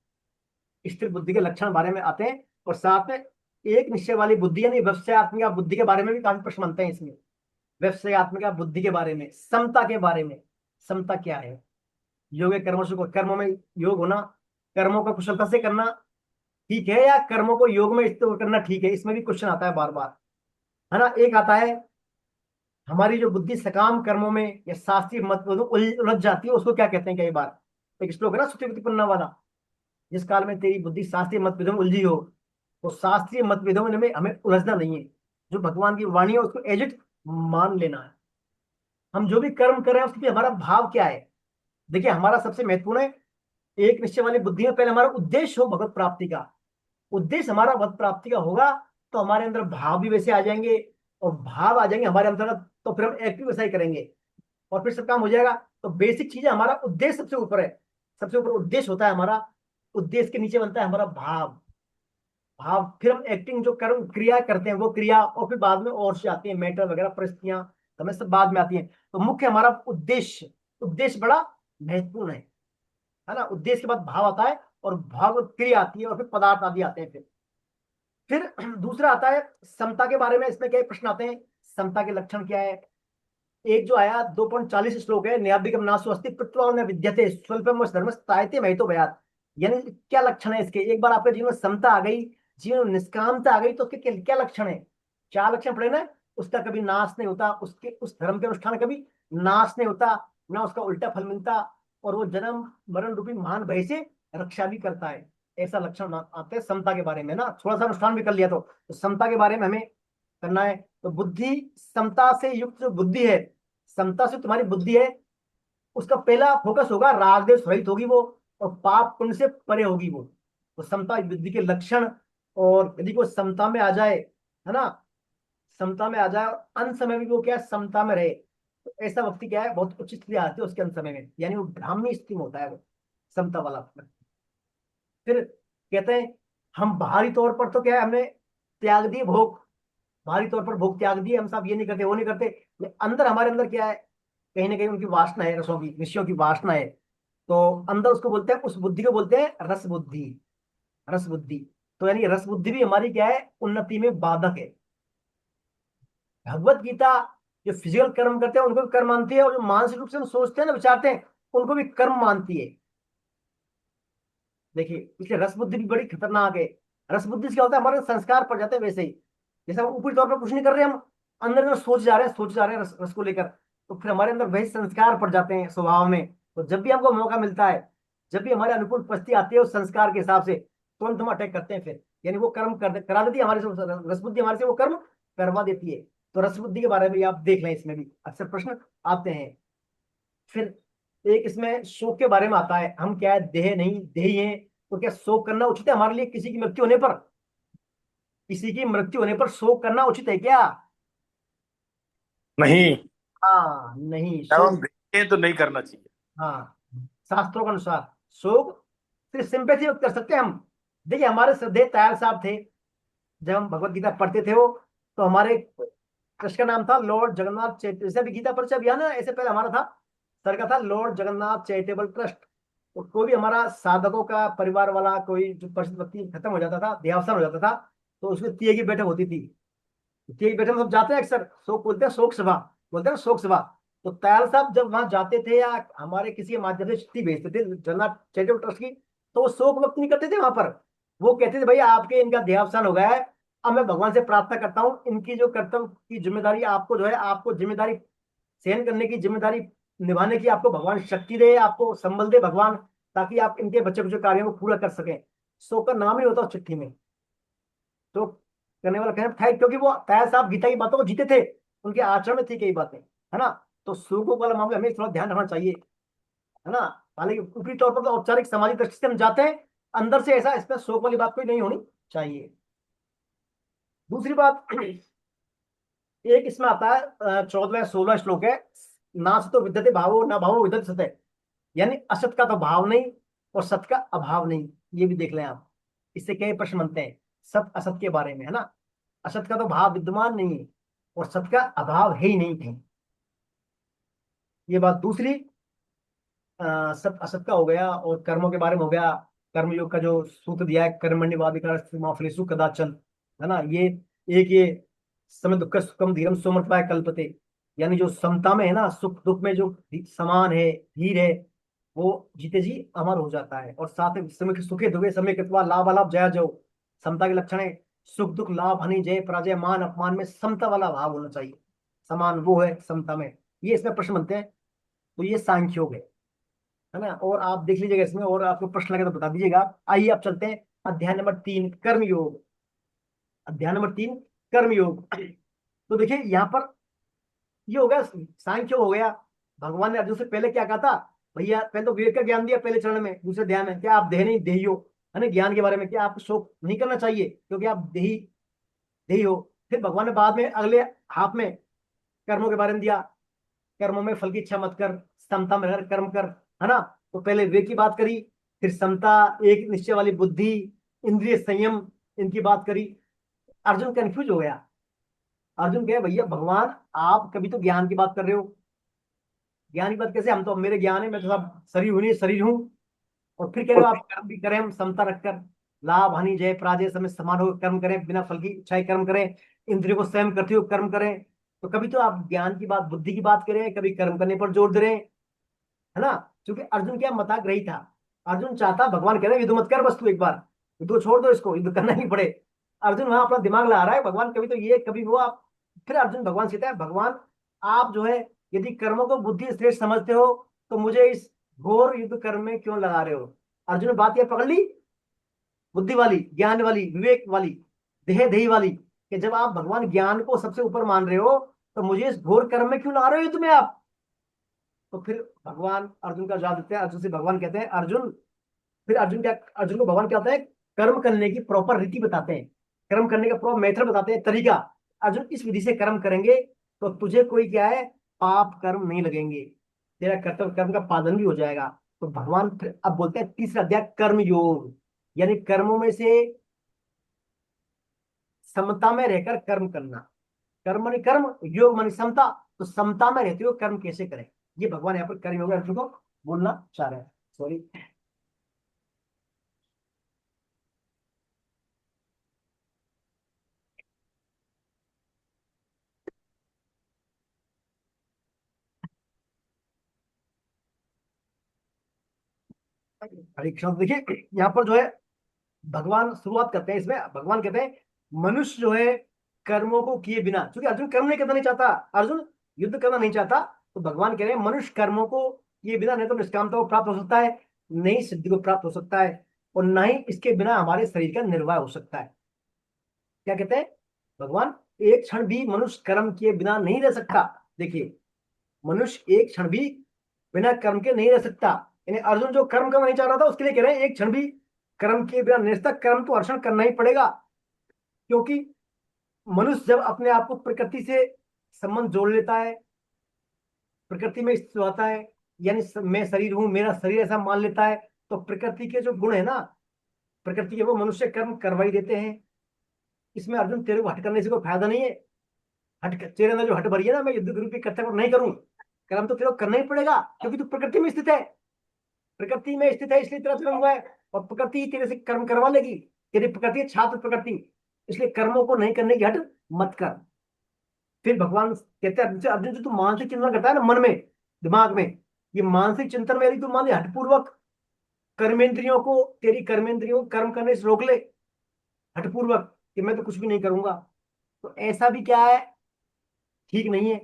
स्थिर बुद्धि के लक्षण बारे में आते हैं। और साथ में एक निश्चय वाली बुद्धि यानी व्यवसायत्मिका बुद्धि के बारे में भी काफी प्रश्न बनते हैं इसमें। व्यवसायत्मिका बुद्धि के बारे में, समता के बारे में, समता क्या है, योग कर्मों से, कर्मों में योग होना, कर्मों को कुशलता से करना ठीक है, या कर्मों को योग में इस्तेमाल करना ठीक है, इसमें भी क्वेश्चन आता है बार बार, है ना। एक आता है, हमारी जो बुद्धि सकाम कर्मों में या शास्त्रीय मतभेदों उलझ जाती है, उसको क्या कहते हैं कई बार। एक श्लोक है ना, श्रुति वाला, जिस काल में तेरी बुद्धि शास्त्रीय मतभेदों में उलझी हो। तो शास्त्रीय मतभेदों में हमें उलझना नहीं है, जो भगवान की वाणी है उसको एजिट मान लेना है। हम जो भी कर्म कर रहे हैं उसके हमारा भाव क्या है। देखिए, हमारा सबसे महत्वपूर्ण है, एक निश्चय वाली बुद्धि में पहले हमारा उद्देश्य हो भगवत प्राप्ति का। उद्देश्य हमारा भगवत प्राप्ति का होगा, तो हमारे अंदर भाव भी वैसे आ जाएंगे, और भाव आ जाएंगे हमारे अंदर, तो फिर हम एक्टिव वैसा ही करेंगे, और फिर सब काम हो जाएगा। तो बेसिक चीज है, हमारा उद्देश्य सबसे ऊपर है, सबसे ऊपर उद्देश्य होता है हमारा। उद्देश्य के नीचे बनता है हमारा भाव। भाव, फिर हम एक्टिंग जो कर्म क्रिया करते हैं वो क्रिया, और फिर बाद में और से आती है मैटर वगैरह, परिस्थितियां समय सब बाद में आती हैं। तो मुख्य हमारा उद्देश्य, उद्देश्य बड़ा महत्वपूर्ण है ना। उद्देश्य के बाद भाव आता है, और भाव क्रिया आती है, और फिर पदार्थ आदि आते हैं। फिर दूसरा आता है समता के बारे में। इसमें क्या प्रश्न आते हैं, समता के लक्षण क्या है। एक जो आया 2.40 श्लोक है, न्याभिकम नासु अस्ति पितृ न विद्यते स्वल्पम धर्म स्थायते महितो भयात्। यानी क्या लक्षण है इसके। एक बार आपके जीवन में समता आ गई, जीवन में निष्कामता आ गई, तो उसके क्या क्या लक्षण है, क्या लक्षण पड़े ना। उसका कभी नाश नहीं होता, उसके उस धर्म के अनुष्ठान का कभी नाश नहीं होता, ना उसका उल्टा फल मिलता, और वो जन्म मरण रूपी महान भय से रक्षा भी करता है। ऐसा लक्षण आते हैं समता के बारे में ना। थोड़ा सा अनुष्ठान भी कर लिया तो समता के बारे में हमें करना है। तो बुद्धि, समता से युक्त जो बुद्धि है, समता से तुम्हारी बुद्धि है, उसका पहला फोकस होगा राग द्वेष रहित होगी वो, और पाप पुण्य से परे होगी वो। तो समता बुद्धि के लक्षण। और यदि कोई समता में आ जाए, है ना, समता में आ जाए, और अंत समय में वो क्या है, समता में रहे, तो ऐसा व्यक्ति क्या है, बहुत उच्च स्थिति आती है उसके अंत समय में, यानी वो ब्राह्मी स्थिति में होता है वो, समता वाला। फिर कहते हैं हम बाहरी तौर पर तो क्या है, हमने त्याग दिए भोग, बाहरी तौर पर भोग त्याग दिए, हम सब ये नहीं करते वो नहीं करते, लेकिन अंदर हमारे अंदर क्या है, कहीं ना कहीं उनकी वासना है, रसों की विषयों की वासना है। तो अंदर उसको बोलते हैं, उस बुद्धि को बोलते हैं रस बुद्धि, रस बुद्धि। तो यानी रस बुद्धि भी हमारी क्या है, उन्नति में बाधक है। भगवत गीता जो फिजिकल कर्म करते हैं उनको भी कर्म मानती है, और जो मानसिक रूप से हम सोचते हैं ना, विचारते हैं, उनको भी कर्म मानती है। देखिए, इसलिए रस बुद्धि भी बड़ी खतरनाक है। रस बुद्धि से क्या होता है, हमारे संस्कार पड़ जाते हैं वैसे ही। जैसे हम ऊपरी तौर पर कुछ नहीं कर रहे, हम अंदर में सोच जा रहे हैं, सोच जा रहे हैं रस को लेकर, तो फिर हमारे अंदर वही संस्कार पड़ जाते हैं स्वभाव में। तो जब भी हमको मौका मिलता है, जब भी हमारे अनुकूल परिस्थिति आती है उस संस्कार के हिसाब से, तुरंत हम अटैक करते हैं फिर, यानी वो कर्म करा देती है हमारे से, रस बुद्धि हमारे से वो कर्म करवा देती है। तो रस बुद्धि के बारे में आप देख लें, इसमें भी अक्सर प्रश्न आते हैं। फिर एक इसमें शोक के बारे में आता है, हम क्या है, देह नहीं देही हैं, तो क्या शोक करना उचित है हमारे लिए, किसी की मृत्यु होने पर, किसी की मृत्यु होने पर शोक करना उचित है क्या। नहीं, हाँ नहीं, जब हम शोक, देखें तो नहीं करना चाहिए। हाँ, शास्त्रों के अनुसार शोक सिर्फ सिंपैथी व्यक्त कर सकते हैं हम। देखिए हमारे श्रद्धेय तायल साहब थे, जब हम भगवत गीता पढ़ते थे वो, तो हमारे कृष्ण का नाम था लॉर्ड जगन्नाथ चैरिटेबल, जैसे भी गीता परिचय अभियान है ना, ऐसे पहले हमारा था, सर का था लॉर्ड जगन्नाथ चैरिटेबल ट्रस्ट। तो कोई भी हमारा साधकों का परिवार वाला कोई जो परिचित व्यक्ति खत्म हो जाता था, देहावसान हो जाता था, तो उसमें तीये की बैठक होती थी। तीये की बैठक में सब जाते हैं अक्सर, शोक बोलते हैं, शोक सभा बोलते हैं ना, शोक सभा। तो तयाल साहब जब वहां जाते थे, या हमारे किसी के माध्यम से चिट्ठी भेजते थे जगन्नाथ चैरिटेबल ट्रस्ट की, तो वो शोक व्यक्त नहीं करते थे वहां पर। वो कहते थे भैया आपके इनका देहावसान हो गया है, अब मैं भगवान से प्रार्थना करता हूँ, इनकी जो कर्तव्य की जिम्मेदारी आपको जो है, आपको जिम्मेदारी सहन करने की, जिम्मेदारी निभाने की आपको भगवान शक्ति दे, आपको संबल दे भगवान, ताकि आप इनके बच्चे बच्चे कार्यों को पूरा कर सकें। शो का नाम ही होता उस चिट्ठी में। तो करने वाला कहना था, क्योंकि वो ताया साहब गीता की बातों को जीते थे, उनके आचरण में थी कई बातें, है ना। तो शोकों वाला मामला हमें थोड़ा ध्यान रखना चाहिए, है ना। हालांकि ऊपरी तौर पर तो औपचारिक सामाजिक दृष्टि से हम जाते हैं, अंदर से ऐसा इसमें शोक वाली बात कोई नहीं होनी चाहिए। दूसरी बात, एक इसमें आता है 14 16 श्लोक है, ना तो विद्यते भावो ना भावो विद्यते सत्य, यानी असत का तो भाव नहीं, और सत का अभाव नहीं। ये भी देख लें आप, इससे कई प्रश्न बनते हैं सत असत के बारे में, है ना। असत का तो भाव विद्यमान नहीं है, और सत का अभाव है ही नहीं कहीं। ये बात दूसरी। सत असत का हो गया, और कर्मों के बारे में हो गया। कर्मयोग का जो सूत्र दिया है, कर्मण्यवाधिकार फलेषु कदाचन, है ना। ये समय दुख सुखम धीरम सोमर्थवाय कल्पते, यानी जो समता में है ना, सुख दुख में जो समान है, धीर है, वो जीते जी अमर हो जाता है। और साथ में समय सुखे दुखे समय कृत्वा लाभ अलाभ जया जो, समता के लक्षण है सुख दुख लाभ हानि जय पराजय मान अपमान में समता वाला भाव होना चाहिए, समान वो है समता में। ये इसमें प्रश्न बनते हैं। तो ये सांख्य हो गए, है ना। और आप देख लीजिएगा इसमें, और आपको प्रश्न लगे तो बता दीजिएगा। आइए आप चलते हैं अध्याय नंबर 3 कर्मयोग। अध्याय नंबर 3 कर्मयोग। तो देखिए यहाँ पर ये हो गया, सांख्य हो गया। भगवान ने अर्जुन से पहले क्या कहा था, भैया पहले तो विवेक का ज्ञान दिया पहले चरण में, दूसरे ध्यान में क्या आप देह नहीं देही हो, है ना, ज्ञान के बारे में क्या आपको शोक नहीं करना चाहिए क्योंकि आप देही देही हो। फिर भगवान ने बाद में अगले हाथ में कर्मों के बारे में दिया, कर्मों में फल की इच्छा मत कर, समता में रहकर कर्म कर, है ना। तो पहले विवेक की बात करी, फिर समता, एक निश्चय वाली बुद्धि, इंद्रिय संयम, इनकी बात करी। अर्जुन कंफ्यूज हो गया। अर्जुन कहे भैया भगवान, आप कभी तो ज्ञान की बात कर रहे हो, ज्ञान की बात कैसे, हम तो, मेरे ज्ञान है, मैं तो सब शरीर हूं, नहीं शरीर हूँ। और फिर कह रहे हो आप कर्म भी करें, हम समता रखकर, लाभ हानि जय पराजय समय समान हो कर्म करें, बिना फल की इच्छाएं कर्म करें, इंद्रियों को स्वयं करते हुए कर्म करें। तो कभी तो आप ज्ञान की बात, बुद्धि की बात करें, कभी कर्म करने पर जोर दे रहे हैं, है ना। क्योंकि अर्जुन क्या मताग्रही था। अर्जुन चाहता, भगवान कह रहे हैं युद्ध मत कर, बस तू एक बार युद्ध को छोड़ दो, इसको युद्ध करना ही पड़े। अर्जुन वहां अपना दिमाग लगा रहा है, भगवान कभी तो ये कभी वो आप। फिर अर्जुन भगवान से कहता है, भगवान आप जो है, यदि कर्मों को बुद्धि श्रेष्ठ समझते हो, तो मुझे इस घोर युद्ध कर्म में क्यों लगा रहे हो। अर्जुन ने बात ये पकड़ ली, बुद्धि वाली, ज्ञान वाली, विवेक वाली, देह देही वाली, कि जब आप भगवान ज्ञान को सबसे ऊपर मान रहे हो, तो मुझे इस घोर कर्म में क्यों लगा रहे हो युद्ध में आप। तो फिर भगवान अर्जुन का जवाब देते हैं, अर्जुन से भगवान कहते हैं, अर्जुन, फिर अर्जुन क्या, अर्जुन को भगवान क्या होता है, कर्म करने की प्रॉपर रीति बताते हैं, कर्म करने का प्रॉपर मेथड बताते हैं, तरीका। अर्जुन इस विधि से कर्म करेंगे तो तुझे कोई क्या है, पाप कर्म नहीं लगेंगे, तेरा कर्तव्य कर्म का पालन भी हो जाएगा। तो भगवान फिर अब बोलते हैं तीसरा अध्याय कर्म योग, यानी कर्मों में से समता में रहकर कर्म करना। कर्म मानी कर्म, योग मानी समता। तो समता में रहते हुए कर्म कैसे करें, ये भगवान यहाँ पर कर्म योग अर्जुन को बोलना चाह रहे हैं। सॉरी। परीक्षा देखिए, यहाँ पर जो है भगवान शुरुआत करते हैं इसमें, भगवान कहते हैं मनुष्य जो है कर्मों को किए बिना, क्योंकि अर्जुन कर्म नहीं करना नहीं चाहता, अर्जुन युद्ध करना नहीं चाहता, तो भगवान कह रहे हैं मनुष्य कर्मों को किए बिना नहीं तो निष्कामता को प्राप्त हो सकता है, नई सिद्धि को प्राप्त हो सकता है, और न ही इसके बिना हमारे शरीर का निर्वाह हो सकता है। क्या कहते हैं भगवान, एक क्षण भी मनुष्य कर्म किए बिना नहीं रह सकता। देखिए, मनुष्य एक क्षण भी बिना कर्म के नहीं रह सकता। यानी अर्जुन जो कर्म करना नहीं चाह रहा था, उसके लिए कह रहे हैं एक क्षण भी कर्म किए बिना नहीं रह सकता, कर्म तो अर्षण करना ही पड़ेगा। क्योंकि मनुष्य जब अपने आप को प्रकृति से संबंध जोड़ लेता है, प्रकृति में स्थित होता है, यानी मैं शरीर हूं, मेरा शरीर ऐसा मान लेता है, तो प्रकृति के जो गुण है ना, प्रकृति के वो मनुष्य कर्म करवा ही देते हैं। इसमें अर्जुन तेरे को हट करने से कोई फायदा नहीं है। तेरे अंदर जो हट भरी है ना, मैं युद्ध रूपी कर्तव्य नहीं करूं, कर्म तो तेरे को करना ही पड़ेगा, क्योंकि तू प्रकृति में स्थित है, प्रकृति में स्थित है, इसलिए तेरा जन्म हुआ है, और प्रकृति ही तेरे से कर्म करवा लेगी। तेरी प्रकृति है छात्र प्रकृति, इसलिए कर्मों को नहीं करने की हट मत कर। फिर भगवान कहते हैं अर्जुन से, अर्जुन जो तू मानसिक चिंतन करता है ना मन में, दिमाग में, ये मानसिक चिंतन में यदि तू मान ले हठपूर्वक कर्मेंद्रियों को, तेरी कर्मेंद्रियों को कर्म करने से रोक ले हठपूर्वक, कि मैं तो कुछ भी नहीं करूंगा, तो ऐसा भी क्या है, ठीक नहीं है।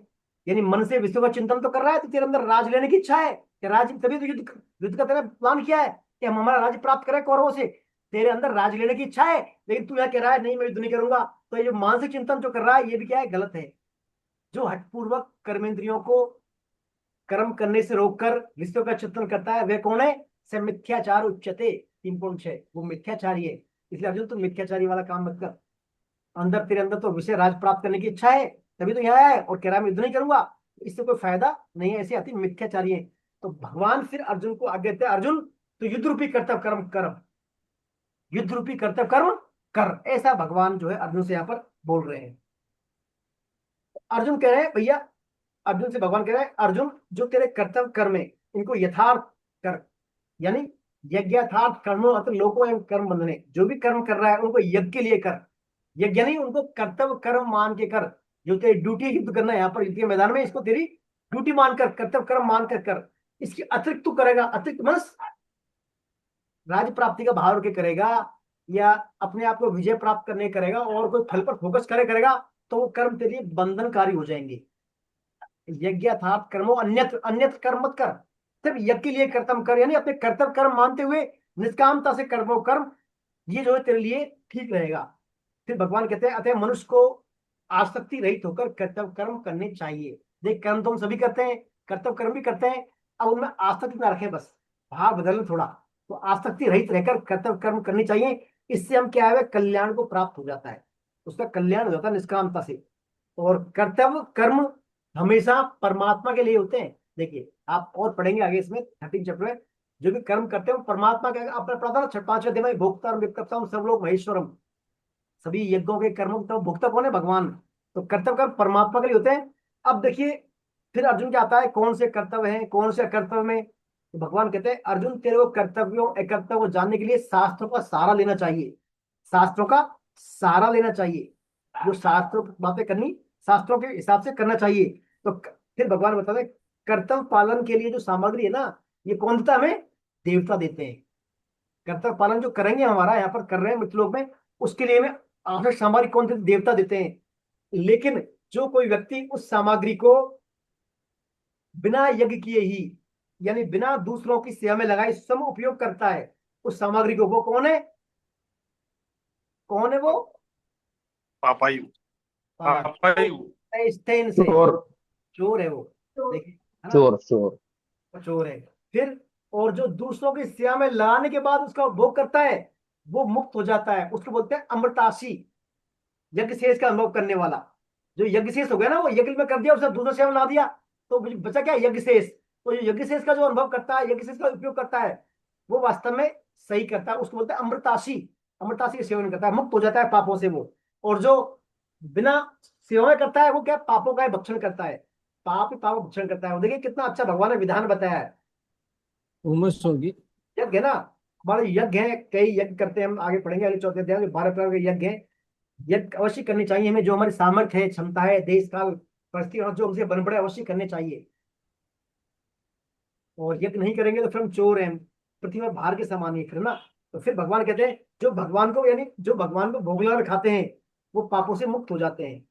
यानी मन से विश्व का चिंतन तो कर रहा है, तो तेरे अंदर राज लेने की इच्छा है कि राज, तभी तो युद्ध युद्ध का तेरा प्लान किया है कि हम हमारा राज्य प्राप्त करें कौरवों से, तेरे अंदर राज लेने की इच्छा है, लेकिन तू यहाँ कह रहा है नहीं मैं युद्ध नहीं करूंगा। तो ये जो मानसिक चिंतन जो कर रहा है, ये भी क्या है, गलत है। जो हठपूर्वक कर्मेंद्रियों को कर्म करने से रोककर विश्व का चिंतन करता है, वह कौन है, से मिथ्याचार उच्चते 3.6, वो मिथ्याचारी है। इसलिए अर्जुन तुम मिथ्याचारी वाला काम मत कर। अंदर तेरे अंदर तो विषय राज प्राप्त करने की इच्छा है, तभी तो यहाँ है, और कह रहा है मैं युद्ध नहीं करूंगा, इससे कोई फायदा नहीं है, ऐसे आती मिथ्याचारी है। तो भगवान फिर अर्जुन को आगे देते हैं, अर्जुन तो युद्ध रूपी कर्तव्य कर्म कर, युद्ध रूपी कर्तव्य कर्म कर, ऐसा भगवान जो है अर्जुन से यहाँ पर बोल रहे हैं। अर्जुन कह रहे हैं भैया, अर्जुन से भगवान कह रहे हैं अर्जुन जो तेरे कर्तव्य कर्म है इनको यथार्थ कर, यानी यज्ञार्थार्थ कर्मों अत्र लोको एवं कर्म बंधने, जो भी कर्म कर रहा है उनको यज्ञ के लिए कर, यज्ञ नहीं, उनको कर्तव्य कर्म मान के कर। जो तेरी ड्यूटी है युद्ध करना, यहाँ पर युद्ध के मैदान में इसको तेरी ड्यूटी मानकर, कर्तव्य कर्म मानकर कर। इसकी अतिरिक्त तू करेगा, अतिरिक्त मनस राज्य प्राप्ति का भाव के करेगा, या अपने आप को विजय प्राप्त करने करेगा, और कोई फल पर फोकस करेगा, तो वो कर्म तेरे लिए बंधनकारी हो जाएंगे। यज्ञ अर्थात कर्मों, अन्यत्र अन्यत्र कर्म मत कर, सिर्फ यज्ञ के लिए कर्तव्य कर, यानी अपने कर्तव्य कर्म मानते हुए निष्कामता से कर्मों कर्म, ये जो है तेरे लिए ठीक रहेगा। फिर भगवान कहते हैं अतः मनुष्य को आसक्ति रहित होकर कर्तव्य कर्म करने चाहिए। देख, कर्म तो हम सभी करते हैं, कर्तव्य कर्म भी करते हैं, अब उनमें आसक्ति ना रखें, बस भाव बदल थोड़ा, तो आसक्ति रहित रहकर कर्तव्य कर्म करनी चाहिए। इससे हम क्या है, कल्याण को प्राप्त हो जाता है, उसका कल्याण हो जाता है निष्कामता से। और कर्तव्य कर्म हमेशा परमात्मा के लिए होते हैं। देखिए, आप और पढ़ेंगे आगे इसमें 13 चैप्टर में, जो भी कर्म करते हैं वो परमात्मा के, आपने पढ़ा था ना 5वें अध्याय में, भोक्ता विकर्ता सब लोग महेश्वरम, सभी यज्ञों के कर्मों का भोक्ता कौन है? भगवान। तो कर्तव्य कर्म परमात्मा के लिए होते हैं। अब देखिए फिर अर्जुन क्या आता है, कौन से कर्तव्य हैं कौन से अकर्तव्य में। तो भगवान कहते हैं अर्जुन तेरे को कर्तव्यों अकर्तव्यों को जानने के लिए शास्त्रों का सहारा लेना चाहिए। शास्त्रों का सहारा लेना चाहिए। जो शास्त्रों की बातें करनी शास्त्रों के हिसाब से करना चाहिए। तो फिर भगवान बताते हैं कर्तव्य पालन के लिए जो सामग्री है ना, ये कौन देता है हमें? देवता देते हैं। कर्तव्य पालन जो करेंगे हमारा यहाँ पर कर रहे हैं मृत्यु लोक में, उसके लिए हमें आवश्यक सामग्री कौन देते? देवता देते हैं। लेकिन जो कोई व्यक्ति उस सामग्री को बिना यज्ञ किए ही, यानी बिना दूसरों की सेवा में लगाए सम उपयोग करता है उस सामग्री को, वो कौन है? कौन है वो? पापायु। हाँ, पापायु। स्टेन से चोर। चोर है वो। देखिए, है ना? चोर चोर। वो चोर है। फिर और जो दूसरों की सेवा में लगाने के बाद उसका उपभोग करता है, वो मुक्त हो जाता है। उसको बोलते हैं अमृतासी, यज्ञ शेष का अनुभव करने वाला। जो यज्ञ शेष हो गया ना, वो यज्ञ में कर दिया, उसने दूसरा सेवा में ला दिया, तो बचा क्या? यज्ञ शेष। तो जो यज्ञ शेष का जो अनुभव करता है, यज्ञ शेष का उपयोग करता है, वो वास्तव में सही करता है। उसको बोलते हैं अमृतासी। अमृतासी का सेवन करता है, मुक्त हो जाता है पापों से वो। और जो बिना सेवा में करता है, वो क्या? पापों का भक्षण करता है। पाप ही पाप का भक्षण करता है। वो देखिए कितना अच्छा भगवान ने विधान बताया है। उमस होगी। यज्ञ है ना, हमारे यज्ञ है, कई यज्ञ करते हैं, हम आगे पढ़ेंगे अगले चौथे अध्याय में। 12 प्रकार के यज्ञ हैं। यज्ञ अवश्य करनी चाहिए हमें। जो हमारी सामर्थ्य है, क्षमता है, देश काल परिस्थिति और जो हमसे बन पड़े, अवश्य करने चाहिए। और यज्ञ नहीं करेंगे तो फिर हम चोर हैं, पृथ्वी में भार के समान ही फिर ना। तो फिर भगवान कहते हैं जो भगवान को, यानी जो भगवान को भोग लगा खाते हैं, वो पापों से मुक्त हो जाते हैं।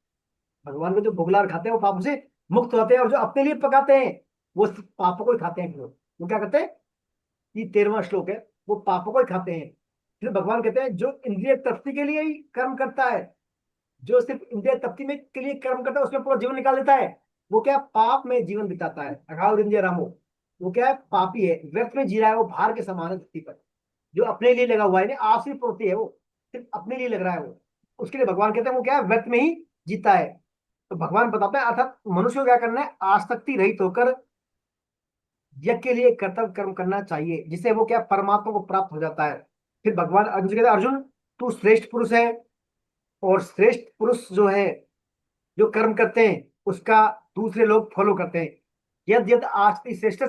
भगवान को जो भोग लगा खाते हैं वो पापों से मुक्त होते हैं। और जो अपने लिए पकाते हैं, वो सिर्फ पापों को ही खाते हैं। फिर वो क्या करते हैं? ये 13वां श्लोक है, वो पापों को ही खाते हैं। फिर भगवान कहते हैं जो इंद्रिय तृप्ति के लिए ही कर्म करता है, जो सिर्फ इंद्रिय तृप्ति में के लिए कर्म करता है, उसमें पूरा जीवन निकाल देता है, वो क्या? पाप में जीवन बिताता है। अघाव इंद्रिय रामो, वो क्या है? पापी है, व्यर्थ में जी रहा है, वो भार के समान है धरती पर। जो अपने लिए लगा हुआ है, आपसी प्रवृत्ति है, वो सिर्फ अपने लिए लग रहा है वो, उसके लिए भगवान कहते हैं वो क्या है? व्यर्थ में ही जीता है। तो भगवान बताते हैं अर्थात मनुष्य को क्या करना है? आसक्ति रहित होकर यज्ञ के लिए कर्तव्य कर्म करना चाहिए, जिससे वो क्या? परमात्मा को प्राप्त हो जाता है। फिर भगवान अर्जुन से कहते हैं अर्जुन तू श्रेष्ठ पुरुष है, और श्रेष्ठ पुरुष जो है, जो कर्म करते हैं उसका दूसरे लोग फॉलो करते हैं। यद यद आस्ति श्रेष्ठ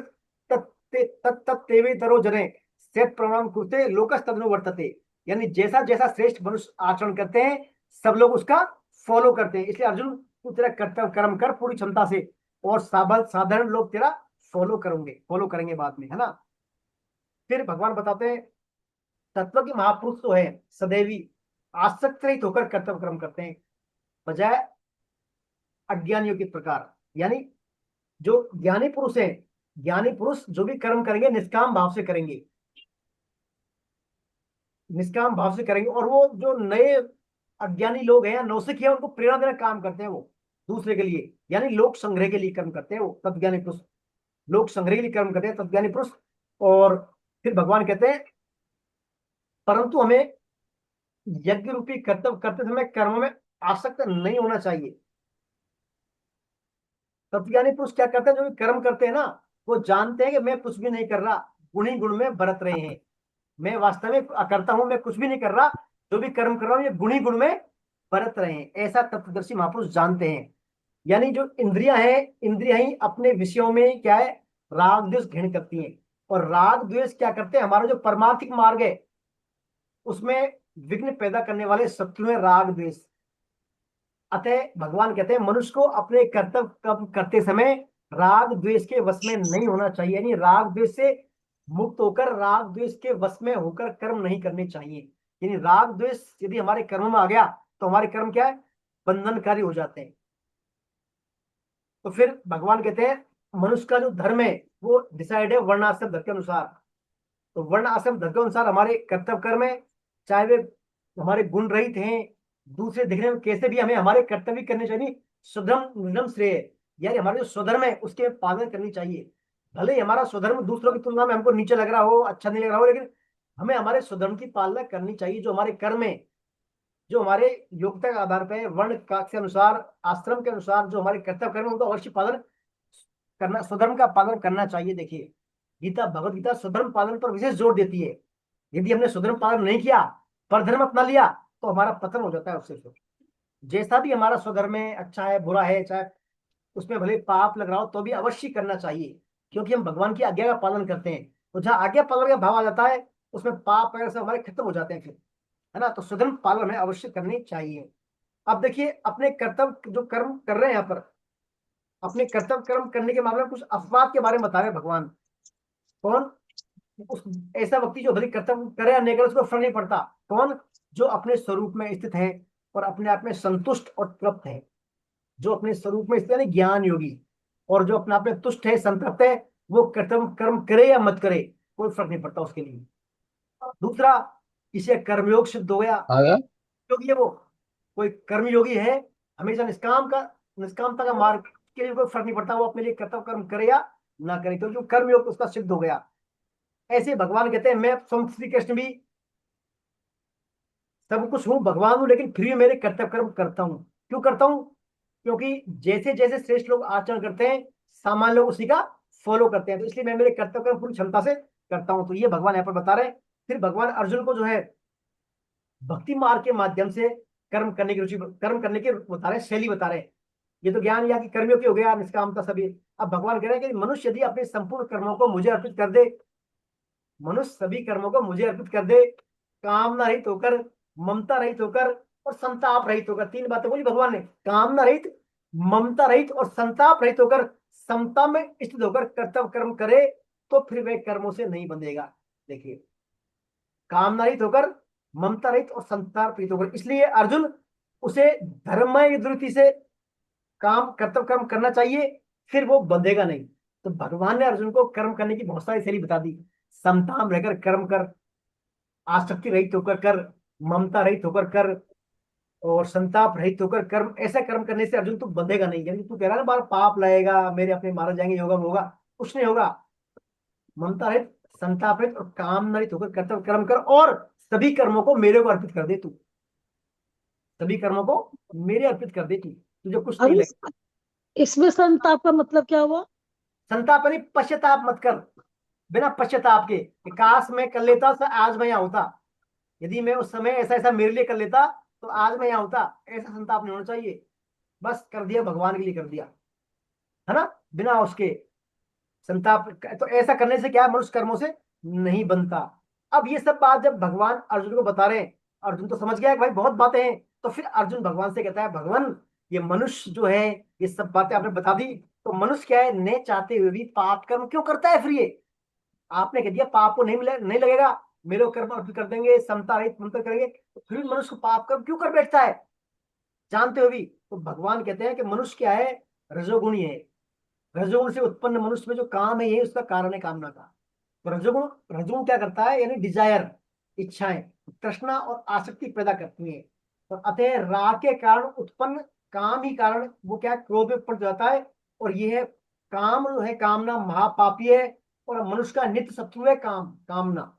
तत्तेवेतरो जने सत प्रणाम कुरुते लोकस तदनु वर्तते। यानी जैसा जैसा श्रेष्ठ मनुष्य आचरण करते हैं, सब लोग उसका फॉलो करते हैं। इसलिए अर्जुन तू तेरा कर्तव्य कर्म कर पूरी क्षमता से, और साधारण लोग तेरा फॉलो करेंगे बाद में, है ना। फिर भगवान बताते हैं तत्व के महापुरुष तो है सदैवी आसक्त रहित होकर कर्तव्य कर्म करते हैं, बजाय अज्ञानियों के प्रकार। यानी जो ज्ञानी पुरुष है, ज्ञानी पुरुष जो भी कर्म करेंगे निष्काम भाव से करेंगे, निष्काम भाव से करेंगे। और वो जो नए अज्ञानी लोग हैं या नौसिख है, उनको प्रेरणा देना काम करते हैं वो दूसरे के लिए, यानी लोक संग्रह के लिए कर्म करते हैं वो तत्ज्ञानी पुरुष। लोक संग्रह के लिए कर्म करते हैं तत्ज्ञानी पुरुष। और फिर भगवान कहते हैं परंतु हमें यज्ञ रूपी कर्तव्य करते समय कर्म में आसक्त नहीं होना चाहिए। तत्वज्ञानी पुरुष क्या करते हैं? जो भी कर्म करते हैं ना, वो जानते हैं कि मैं कुछ भी नहीं कर रहा, गुण ही गुण में बरत रहे हैं, मैं वास्तव में करता हूं, मैं कुछ भी नहीं कर रहा, जो भी कर्म कर रहा हूं ये गुण ही गुण में बरत रहे हैं। ऐसा तत्वदर्शी महापुरुष जानते हैं। यानी जो इंद्रियां हैं, इंद्रियां ही अपने विषयों में क्या है? राग द्वेष घृण करती हैं। और राग द्वेष क्या करते हैं? हमारा जो परमार्थिक मार्ग है उसमें विघ्न पैदा करने वाले शत्रु है राग द्वेष। अतः भगवान कहते हैं मनुष्य को अपने कर्तव्य कर्म करते समय राग द्वेष के वश में नहीं होना चाहिए, यानी राग द्वेष से मुक्त होकर राग द्वेष के वश में होकर कर्म नहीं करने चाहिए। यानी राग द्वेष यदि हमारे कर्म में आ गया तो हमारे कर्म क्या है? बंधनकारी हो जाते हैं। तो फिर भगवान कहते हैं मनुष्य का जो धर्म है वो डिसाइड है वर्णाश्रम धर्म के अनुसार। तो वर्ण आश्रम धर्म के अनुसार हमारे कर्तव्य कर्म है, चाहे वे हमारे गुण रहित हैं, दूसरे दिखने में कैसे भी, हमें हमारे कर्तव्य करने चाहिए। स्वधर्म निधर्म श्रेय, यानी हमारा जो स्वधर्म है उसके पालन करनी चाहिए। भले ही हमारा स्वधर्म दूसरों की तुलना में हमको नीचे लग रहा हो, अच्छा नहीं लग रहा हो, लेकिन हमें हमारे स्वधर्म की पालना करनी चाहिए। जो हमारे कर्म है, जो हमारे योग्यता के आधार पर वर्ण का के अनुसार, आश्रम के अनुसार जो हमारे कर्तव्य कर्म है उनका अवश्य पालन करना, स्वधर्म का पालन करना चाहिए। देखिए गीता, भगवत गीता स्वधर्म पालन पर विशेष जोर देती है। यदि हमने स्वधर्म पालन नहीं किया, परधर्म अपना लिया, तो हमारा पतन हो जाता है उससे। फिर जैसा भी हमारा स्वधर्म है, अच्छा है बुरा है, चाहे उसमें भले पाप लग रहा हो तो भी अवश्य करना चाहिए, क्योंकि हम भगवान की आज्ञा का पालन करते हैं। तो जहाँ आज्ञा पालन का भाव आ जाता है उसमें पाप वगैरह सब हमारे खत्म हो जाते हैं फिर, है ना। तो स्वधर्म पालन हमें अवश्य करनी चाहिए। अब देखिए, अपने कर्तव्य जो कर्म कर रहे हैं यहाँ पर, अपने कर्तव्य कर्म करने के मामले में कुछ अपवाद के बारे में बता रहे हैं भगवान। कौन? उस ऐसा व्यक्ति जो भले कर्तव्य करे या नहीं करे उसको फर्क नहीं पड़ता। कौन? जो अपने स्वरूप में स्थित है और अपने आप में संतुष्ट और तृप्त है। जो अपने स्वरूप में स्थित है ना, ज्ञान योगी, और जो अपने आप में तुष्ट है, संतृप्त है, वो कर्तव्य कर्म करे या मत करे, कोई फर्क नहीं पड़ता उसके लिए। दूसरा, इसे कर्मयोग सिद्ध हो गया। आ गया। योगी है वो, कोई कर्मयोगी है, हमेशा निष्कामता का मार्ग के लिए कोई फर्क नहीं पड़ता वो अपने लिए कर्तव्य कर्म करे या ना करे, तो जो कर्मयोग उसका सिद्ध हो गया। ऐसे भगवान कहते हैं मैं स्वयं श्री कृष्ण भी सब कुछ हूँ, भगवान हूँ, लेकिन फिर भी मेरे कर्तव्य कर्म करता हूँ। क्यों करता हूँ? क्योंकि जैसे जैसे श्रेष्ठ लोग आचरण करते हैं, सामान्य लोग उसी का फॉलो करते हैं, तो इसलिए मैं मेरे कर्तव्य कर्म पूरी क्षमता से करता हूँ। तो ये भगवान यहाँ पर बता रहे हैं। फिर भगवान अर्जुन को जो है भक्ति मार्ग के माध्यम से कर्म करने की बता रहे हैं, शैली बता रहे हैं। ये तो ज्ञान या कि कर्मियों की हो गया, निष्कामता सभी। अब भगवान कह रहे हैं कि मनुष्य यदि अपने संपूर्ण कर्मों को मुझे अर्पित कर दे, मनुष्य सभी कर्मों को मुझे अर्पित कर दे, कामना रहित होकर, ममता रहित होकर और संताप रहित होकर, तीन बातें बोली भगवान ने, कामना रहित, ममता रहित और संताप रहित होकर, समता में स्थित होकर कर्तव्य कर्म करे, तो फिर वे कर्मों से नहीं बंधेगा। देखिए, कामना रहित होकर, ममता रहित और संताप रहित होकर, इसलिए अर्जुन उसे धर्ममय वृत्ति से काम कर्तव्य कर्म करना चाहिए, फिर वो बंधेगा नहीं। तो भगवान ने अर्जुन को कर्म करने की बहुत सारी शैली बता दी। समता में रहकर कर्म कर, आसक्ति रहित होकर कर, ममता रहित होकर कर, और संताप रहित होकर कर्म। ऐसा कर्म करने से अर्जुन तू बंधेगा नहीं। यानी तू कह रहा है ना बार पाप लगेगा, मेरे अपने मारे जाएंगे, योगा होगा, कुछ नहीं होगा। ममता रहित, संताप रहित और काम रहित होकर कर्तव्य कर्म कर, और सभी कर्मों को मेरे को अर्पित कर दे तू। सभी कर्मों को मेरे अर्पित कर दे तू, तुझे कुछ नहीं अभी लगेगा। इसमें संताप का मतलब क्या हुआ? संताप यानी पश्चाताप मत कर, बिना पश्चाताप के कि काश मैं कर लेता तो आज मैं यहाँ होता, यदि मैं उस समय ऐसा ऐसा मेरे लिए कर लेता तो आज मैं यहाँ होता। ऐसा संताप नहीं होना चाहिए। बस कर दिया, भगवान के लिए कर दिया, है ना, बिना उसके संताप। तो ऐसा करने से क्या है, मनुष्य कर्मों से नहीं बनता। अब ये सब बात जब भगवान अर्जुन को बता रहे हैं, अर्जुन तो समझ गया कि भाई बहुत बातें हैं। तो फिर अर्जुन भगवान से कहता है, भगवान ये मनुष्य जो है, ये सब बातें आपने बता दी, तो मनुष्य क्या है, ने चाहते हुए भी पाप कर्म क्यों करता है? फिर ये आपने कह दिया पाप को नहीं लगेगा, मेरे को कर्म अर्पित कर देंगे, समता रहित मंत्र करेंगे, तो फिर भी मनुष्य को पाप कर्म क्यों कर बैठता है जानते हुए भी? तो भगवान कहते हैं कि मनुष्य क्या है, रजोगुणी है। रजोगुण से उत्पन्न मनुष्य में जो काम है, यही उसका कारण है कामना का। तो रजोगुण, रजोगुण क्या करता है, यानी डिजायर, इच्छाएं, तृष्णा और आसक्ति पैदा करती है। तो अतः राग के कारण उत्पन्न काम ही कारण वो क्या है, क्रोध में पड़ जाता है। और ये है काम जो है, कामना महापापी है, और मनुष्य का नित्य शत्रु है कामना।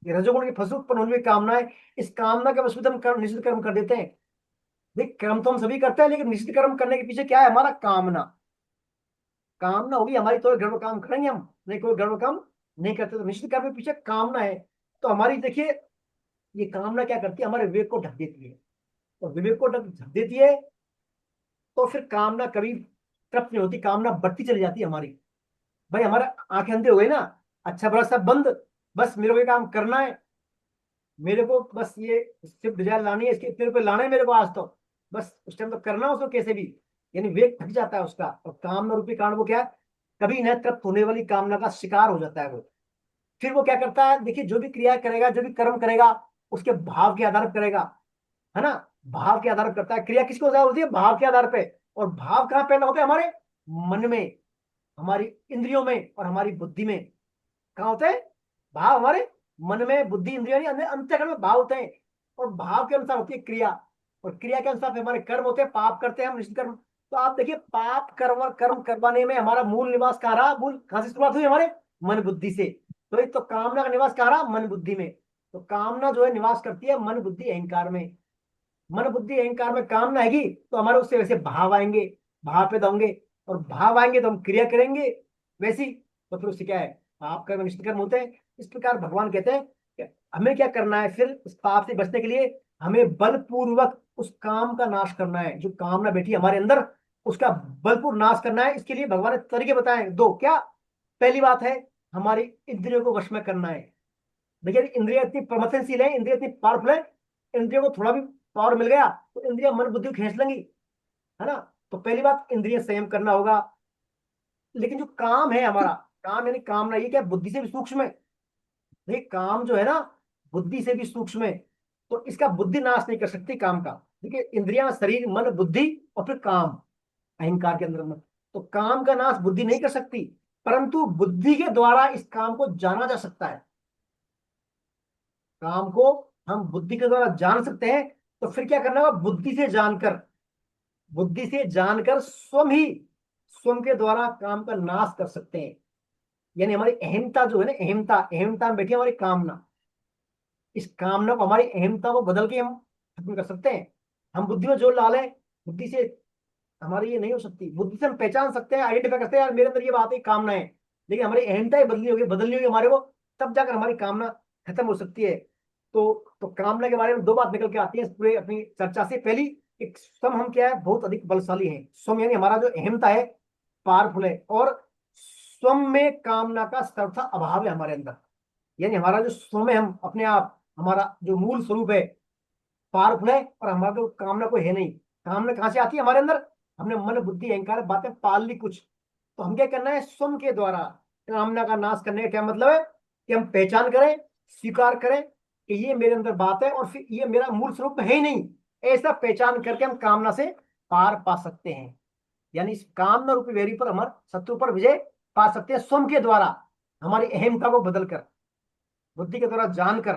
ये रजोगुण की फसल उत्पन्न होने की कामना है। इस कामना के वश में हम कर्म, निश्चित कर्म कर देते हैं। देख, कर्म तो हम सभी करते हैं, लेकिन निश्चित कर्म करने के पीछे क्या है, हमारा कामना। कामना होगी हमारी तो गर्व काम करेंगे हम, नहीं कोई गर्व काम नहीं करते। तो निश्चित कर्म के पीछे कामना है। तो हमारी देखिए, ये कामना क्या करती है, हमारे विवेक को ढक देती है। और विवेक को ढक देती है तो फिर कामना कभी तृप्त नहीं होती, कामना बढ़ती चली जाती है हमारी। भाई हमारे आंखें अंधे हो गई ना, अच्छा बुरा सब बंद, बस मेरे को ये काम करना है, मेरे को बस ये सिर्फ डिजायर लानी है, इसके इतने रुपए लाने हैं मेरे को आज तो, बस उस टाइम तो करना है उसको कैसे भी। यानी विवेक थक जाता है उसका, और कामना रूपी कारण वो क्या है, कभी न तृप्त होने वाली कामना का शिकार हो जाता है वो। फिर वो क्या करता है, देखिए जो भी क्रिया करेगा, जो भी कर्म करेगा, उसके भाव के आधार पर करेगा, है ना। भाव के आधार पर करता है क्रिया, किसको आधार होती है, भाव के आधार पे। और भाव कहाँ पैदा होते हैं, हमारे मन में, हमारी इंद्रियों में और हमारी बुद्धि में। कहाँ होते हैं भाव, हमारे मन में, बुद्धि, इंद्रियों, अंतःकरण में भाव होते हैं। और भाव के अनुसार होती है क्रिया, और क्रिया के अनुसार फिर हमारे कर्म होते हैं, पाप करते हैं हम, निश्चित कर्म। तो आप देखिए, पाप कर्म कर्म करवाने में हमारा मूल निवास कहाँ रहा, मूल कहाँ से शुरुआत हुई, हमारे मन बुद्धि से। तो एक तो कामना का निवास कहाँ रहा, मन बुद्धि में। तो कामना जो है निवास करती है मन बुद्धि अहंकार में। मन बुद्धि अहंकार में कामना आएगी तो हमारे उससे वैसे भाव आएंगे, भाव पैदा होंगे, और भाव आएंगे तो हम क्रिया करेंगे वैसी। तो फिर उससे क्या है, पाप कर्म निश्चित कर्म होते हैं। इस प्रकार भगवान कहते हैं कि हमें क्या करना है फिर, इस पाप से बचने के लिए हमें बलपूर्वक उस काम का नाश करना है, जो कामना बैठी है हमारे अंदर, उसका बलपूर्वक नाश करना है। इसके लिए भगवान ने तरीके बताए दो। क्या? पहली बात है, हमारी इंद्रियों को वश में करना है। देखिए, इंद्रिया इतनी प्रमथनशील है, इंद्रिया इतनी पावरफुल है, इंद्रियों को थोड़ा भी पावर मिल गया तो इंद्रिया मन बुद्धि को खींच लेंगी, है ना। तो पहली बात, इंद्रिय संयम करना होगा। लेकिन जो काम है हमारा, काम यानी कामना, ये क्या बुद्धि से भी सूक्ष्म है। देखिए, काम जो है ना, बुद्धि से भी सूक्ष्म है। तो इसका बुद्धि नाश नहीं कर सकती काम का। देखिए, इंद्रियां, शरीर, मन, बुद्धि और फिर काम, अहंकार के अंदर में। तो काम का नाश बुद्धि नहीं कर सकती, परंतु बुद्धि के द्वारा इस काम को जाना जा सकता है। काम को हम बुद्धि के द्वारा जान सकते हैं। तो फिर क्या करना होगा? बुद्धि से जानकर स्वयं ही, स्वयं के द्वारा काम का नाश कर सकते हैं। यानी हमारी अहमता जो है ना, अहमता, अहमता में बैठी है हमारी कामना। इस कामना को, हमारी अहमता को बदल के हम खत्म कर सकते हैं। हम बुद्धि में जोर डालें, बुद्धि से हमारी ये नहीं हो सकती। बुद्धि से हम पहचान सकते हैं, आइडेंटिफाई करते हैं, यार मेरे अंदर ये बात है, कामना है। लेकिन हमारी अहमता ही बदलनी होगी हमारे को, तब जाकर हमारी कामना खत्म हो सकती है। तो कामना के बारे में दो बात निकल के आती है इस पूरे अपनी चर्चा से। पहली, एक स्वयं हम क्या है, बहुत अधिक बलशाली है। स्वयं यानी हमारा जो अहमता है पावरफुल है, और स्वयं में कामना का सर्वथा अभाव है हमारे अंदर। यानी हमारा जो स्वयं है, हम अपने आप, हमारा जो मूल स्वरूप है पावरफुल है, और हमारा जो कामना कोई है नहीं। कामना कहाँ से आती है हमारे अंदर? हमने मन बुद्धि अहंकार बातें पाल ली कुछ। तो हम क्या करना है? स्वयं के द्वारा कामना का नाश करने का क्या मतलब है? कि हम पहचान करें, स्वीकार करें कि ये मेरे अंदर बात है, और फिर ये मेरा मूल स्वरूप है ही नहीं। ऐसा पहचान करके हम कामना से पार पा सकते हैं। यानी इस कामना रूपी वेरी पर हमारे शत्रु पर विजय पा सकते हैं, स्वयं के द्वारा हमारी अहमता को बदलकर, बुद्धि के द्वारा जानकर,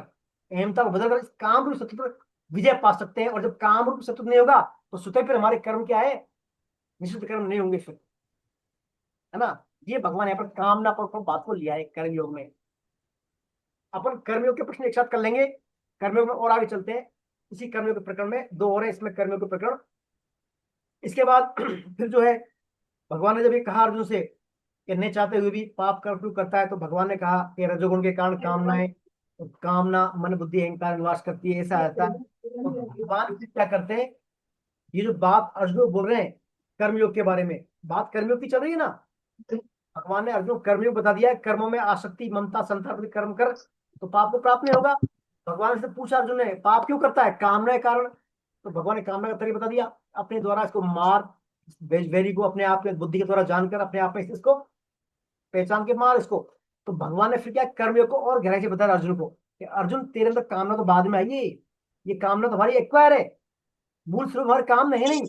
अहमता को बदलकर इस काम रूप शत्रु पर विजय पा सकते हैं। और जब काम रूप शत्रु नहीं होगा तो स्वतः फिर हमारे कर्म क्या है? निश्चित कर्म नहीं होंगे फिर, है ना। ये भगवान यहाँ पर कामना पर बात को लिया है कर्मयोग में। अपन कर्मयोग के प्रश्न एक साथ कर लेंगे, कर्मयोग में और आगे चलते हैं। इसी कर्मयोग के प्रकरण में दो और है इसमें, कर्मयोग के प्रकरण। इसके बाद फिर जो है, भगवान ने जब ये कहा अर्जुन से, करने चाहते हुए भी पाप कर्म करता है, तो भगवान ने कहा कि रजोगुण के कारण कामनाएं, तो कामना मन बुद्धि अहंकार निवास करती है, ऐसा आता है। तो भगवान क्या करते हैं? ये जो बात अर्जुन बोल रहे हैं कर्मयोग के बारे में, बात कर्मयोग की चल रही है ना। भगवान ने अर्जुन को कर्मयोग बता दिया है। कर्मों में आसक्ति, ममता, संताप कर्म कर तो पाप को प्राप्त नहीं होगा। भगवान से पूछा अर्जुन ने, पाप क्यों करता है? कामना के कारण। तो भगवान ने कामना का तरीका बता दिया, अपने द्वारा इसको मार, वेरी को अपने आप के बुद्धि के द्वारा जानकर अपने आप में इसको पहचान के मार इसको। तो भगवान ने फिर क्या, कर्मयोग को और गहराई से बताया अर्जुन को कि अर्जुन, तेरे अंदर कामना तो बाद में आई है, ये कामना तुम्हारी एक्वायर है, मूल स्वरूप हमारे काम नहीं नहीं।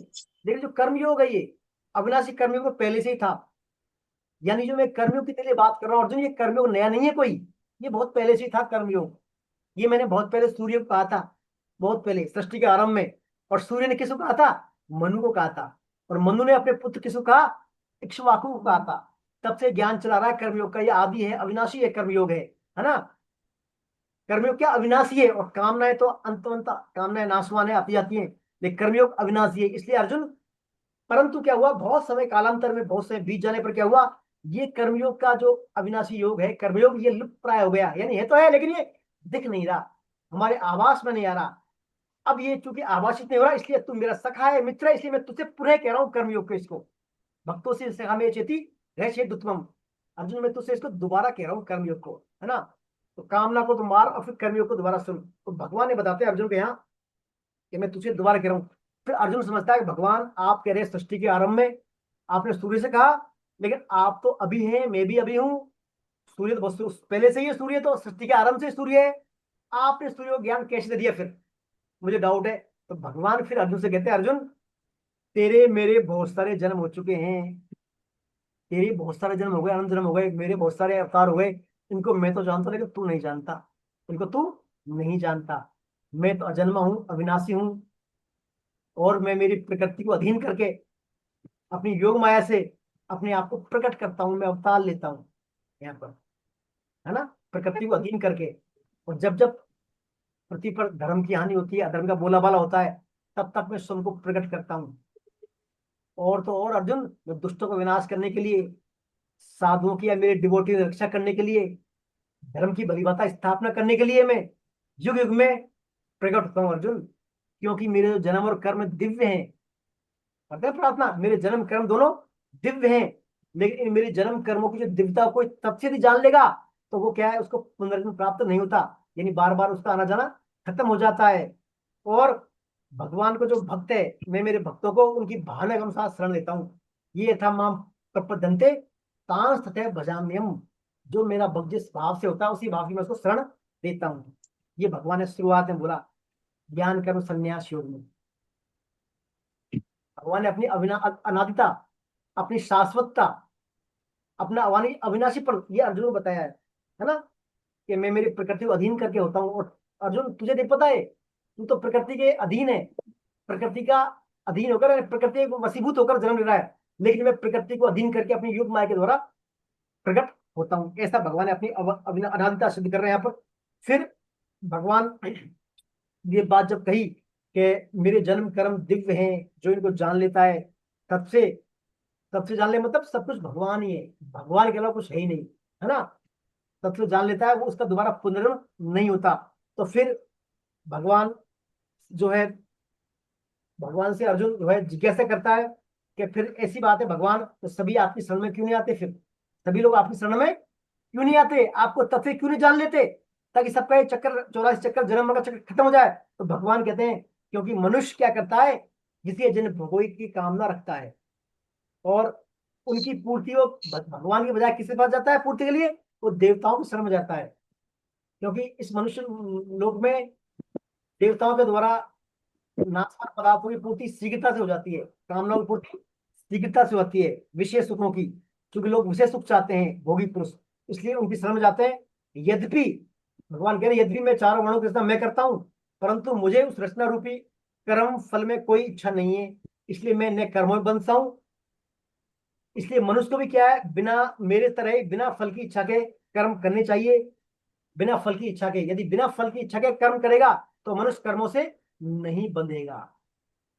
लेकिन जो कर्मयोग है, ये अविनाशी कर्मयोग तो पहले से ही था। यानी जो मैं कर्मयोग की तेरे लिए बात कर रहा हूँ अर्जुन, ये कर्मयोग नया नहीं है कोई, ये बहुत पहले से ही था कर्मयोग। ये मैंने बहुत पहले सूर्य को कहा था, बहुत पहले सृष्टि के आरंभ में। और सूर्य ने किसको कहा था? मनु को कहा था। और मनु ने अपने पुत्र किसको कहा? इक्ष्वाकु को कहा था। तब से ज्ञान चला रहा है कर्मयोग का, ये आदि है, अविनाशी है कर्मयोग है ना। कर्मयोग क्या? अविनाशी है। और कामनाएं तो अंत कामनाएं नाशवान है, आती जाती है। लेकिन कर्मयोग अविनाशी है। इसलिए अर्जुन, परंतु क्या हुआ, बहुत समय कालांतर में, बहुत समय बीत जाने पर क्या हुआ, ये कर्मयोग का जो अविनाशी योग है कर्मयोग, ये लुप्त प्राय हो गया। यानी है तो है, लेकिन ये दिख नहीं रहा, हमारे आवास में नहीं आ रहा। अब ये चूंकि आवासित नहीं हो रहा, इसलिए तू मेरा सखा है, मित्र है, इसलिए मैं तुझसे पुनः कह रहा हूँ कर्मयोग को। इसको भक्तों से सखा में चेती रह दुत्वम। अर्जुन, मैं तुझसे इसको दोबारा कह रहा हूँ कर्मयोग को, है ना। तो कामना को तो मार, और फिर कर्मयोग को दोबारा सुन। तो भगवान ने बताते हैं अर्जुन को यहाँ कि मैं तुझे दोबारा कह रहा हूँ। फिर अर्जुन समझता है कि भगवान आप कह रहे हैं सृष्टि के आरंभ में आपने सूर्य से कहा, लेकिन आप तो अभी हैं, मैं भी अभी हूँ। सूर्य तो पहले से ही है, सूर्य तो सृष्टि के आरंभ से सूर्य है। आपने सूर्य को ज्ञान कैसे दे दिया फिर? मुझे डाउट है। तो भगवान फिर अर्जुन से कहते हैं, अर्जुन तेरे मेरे बहुत सारे जन्म हो चुके हैं, तेरे बहुत सारे जन्म हो गए, अनंत जन्म हो गए, मेरे बहुत सारे अवतार हो गए। इनको मैं तो जानता, लेकिन तू नहीं जानता। इनको तू नहीं जानता। मैं तो अजन्मा हूँ, अविनाशी हूँ, और मैं मेरी प्रकृति को अधीन करके अपनी योग माया से अपने आप को प्रकट करता हूँ, मैं अवतार लेता हूँ यहाँ पर, है ना, प्रकृति को अधीन करके। और जब जब पृथ्वी पर धर्म की हानि होती है, अधर्म का बोलाबाला होता है, तब तक मैं स्वयं को प्रकट करता हूँ। और तो और अर्जुन, मैं दुष्टों को विनाश करने के लिए, साधुओं की या मेरे डिवोटी की रक्षा करने के लिए, धर्म की भलीभांति स्थापना करने के लिए मैं युग युग में प्रकट होता हूँ अर्जुन। क्योंकि मेरे जन्म और कर्म दिव्य हैं। करते हैं प्रार्थना, मेरे जन्म कर्म दोनों दिव्य हैं, लेकिन इन मेरे जन्म कर्मों की जो दिव्यता कोई तब से भी जान लेगा तो वो क्या है, उसको पुनर्जन्म प्राप्त नहीं होता, यानी बार बार उसका आना जाना खत्म हो जाता है। और भगवान को जो भक्त है, मैं मेरे भक्तों को उनकी भावना के अनुसार शरण लेता हूँ। ये था माम प्रपद्यन्ते तांस तथैव भजाम्यहम्। जो मेरा भक्त जिस भाव से होता है उसी भाव की मैं उसको शरण देता हूँ। ये भगवान ने शुरुआत में बोला ज्ञान कर्म संन्यास योग में। भगवान ने अपनी अनादिता, अपनी शाश्वतता, अपना अविनाशी पर ये अर्जुन को बताया है ना, कि मैं मेरी प्रकृति को अधीन करके होता हूँ। और अर्जुन तुझे नहीं पता है, तू तो प्रकृति के अधीन है, प्रकृति का अधीन होकर, प्रकृति को वशीभूत होकर जन्म ले रहा है, लेकिन मैं प्रकृति को अधीन करके अपनी योग माया के द्वारा प्रकट होता हूँ। ऐसा भगवान ने अपनी अनादिता सिद्ध कर रहे हैं यहाँ पर। फिर भगवान ये बात जब कही कि मेरे जन्म कर्म दिव्य हैं, जो इनको जान लेता है तब से, तब से जान ले मतलब सब कुछ भगवान ही है, भगवान के अलावा कुछ है ही नहीं, है ना। तब से जान लेता है वो, उसका दोबारा पुनर्जन्म नहीं होता। तो फिर भगवान जो है, भगवान से अर्जुन जो है जिज्ञासा करता है कि फिर ऐसी बात है भगवान, तो सभी आपकी शरण में क्यों नहीं आते, फिर सभी लोग आपकी शरण में क्यों नहीं आते, आपको तब से क्यों नहीं जान लेते, ताकि सबका ये चक्कर 84 चक्कर जन्म मरण का चक्कर खत्म हो जाए। तो भगवान कहते हैं क्योंकि मनुष्य क्या करता है, जिसे जिन भोगों की कामना रखता है और उनकी पूर्ति वो भगवान के बजाय किसके पास जाता है पूर्ति के लिए, वो देवताओं की शरण में जाता है। क्योंकि इस मनुष्य लोक में देवताओं के द्वारा नाशवान पदार्थों की पूर्ति शीघ्रता से हो जाती है, कामनाओं की पूर्ति शीघ्रता से होती है, विशेष सुखों की, क्योंकि लोग विशेष सुख चाहते हैं भोगी पुरुष, इसलिए उनकी शरण में जाते हैं। यद्यपि भगवान कह रहे हैं, यद्यपि मैं चारों वर्णों की रचना मैं करता हूँ, परंतु मुझे उस रचना रूपी कर्म फल में कोई इच्छा नहीं है, इसलिए मैं न कर्मों में बंधता हूँ। इसलिए मनुष्य को भी क्या है, बिना मेरे तरह ही बिना फल की इच्छा के कर्म करने चाहिए। बिना फल की इच्छा के, यदि बिना फल की इच्छा के कर्म करेगा तो मनुष्य कर्मों से नहीं बंधेगा।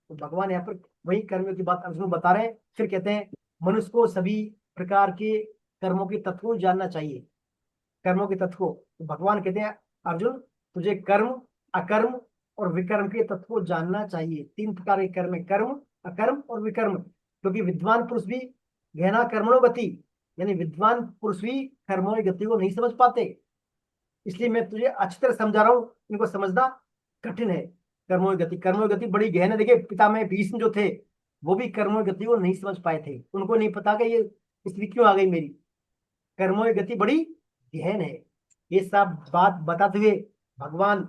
तो भगवान यहाँ पर वही कर्मों की बात अर्जुन को बता रहे हैं। फिर कहते हैं मनुष्य को सभी प्रकार के कर्मों के तत्व को जानना चाहिए, कर्मों के तत्व को। तो भगवान कहते हैं अर्जुन तुझे कर्म, अकर्म और विकर्म के तत्व को जानना चाहिए। 3 प्रकार के कर्म है, कर्म, अकर्म और विकर्म। क्योंकि विद्वान पुरुष भी गहना कर्मणो गति, यानी विद्वान पुरुष भी कर्मों की गति को नहीं समझ पाते। इसलिए मैं तुझे अच्छी तरह समझा रहा हूँ, इनको समझना कठिन है। कर्मों की गति, कर्मों की गति बड़ी गहन है। देखिए पितामह भीष्म जो थे वो भी कर्मों की गति को नहीं समझ पाए थे, उनको नहीं पता कि ये स्थिति क्यों आ गई मेरी, कर्मों की गति बड़ी गहन है। ये सब बात बताते हुए भगवान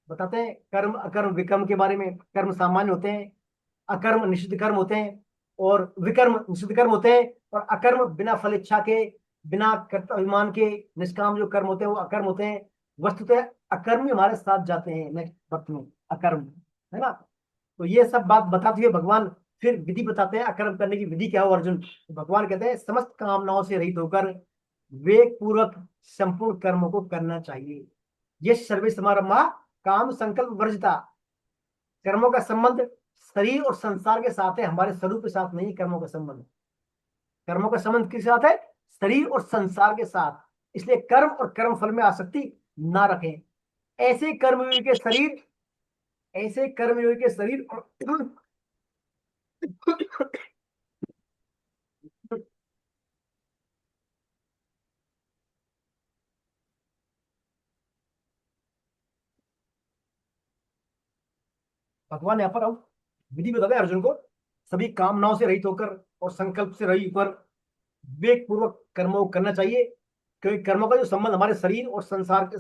बताते हैं कर्म अकर्म विकर्म के बारे में। कर्म सामान्य होते हैं, अकर्म निषिद्ध कर्म होते हैं, और विकर्म निषिद्ध कर्म होते हैं, और अकर्म बिना फल इच्छा के, बिना कर्तव्य अभिमान के निष्काम जो कर्म होते हैं वो अकर्म होते हैं। वस्तुतः अकर्म ही हमारे साथ जाते हैं नेक्स्ट वक्त में, अकर्म, है ना। तो ये सब बात बताते हुए भगवान फिर विधि बताते हैं, अकर्म करने की विधि क्या हो अर्जुन। तो भगवान कहते हैं समस्त कामनाओं से रहित होकर विवेक पूर्वक संपूर्ण कर्मों को करना चाहिए। ये सर्वे समारंभा काम संकल्प वर्जिता। कर्मों का संबंध शरीर और संसार के साथ है, हमारे स्वरूप के साथ नहीं। कर्मों का संबंध, कर्मों का संबंध किसके साथ है, शरीर और संसार के साथ। इसलिए कर्म और कर्म फल में आसक्ति ना रखें। ऐसे कर्मयोगी के शरीर, ऐसे कर्मयोगी के शरीर और भगवान यहाँ पर अब विधि बताते हैं अर्जुन को, सभी कामनाओं से रहित होकर और संकल्प से रहित होकर विवेक पूर्वक कर्मों को करना चाहिए। क्योंकि कर्मों का जो संबंध हमारे शरीर और संसार के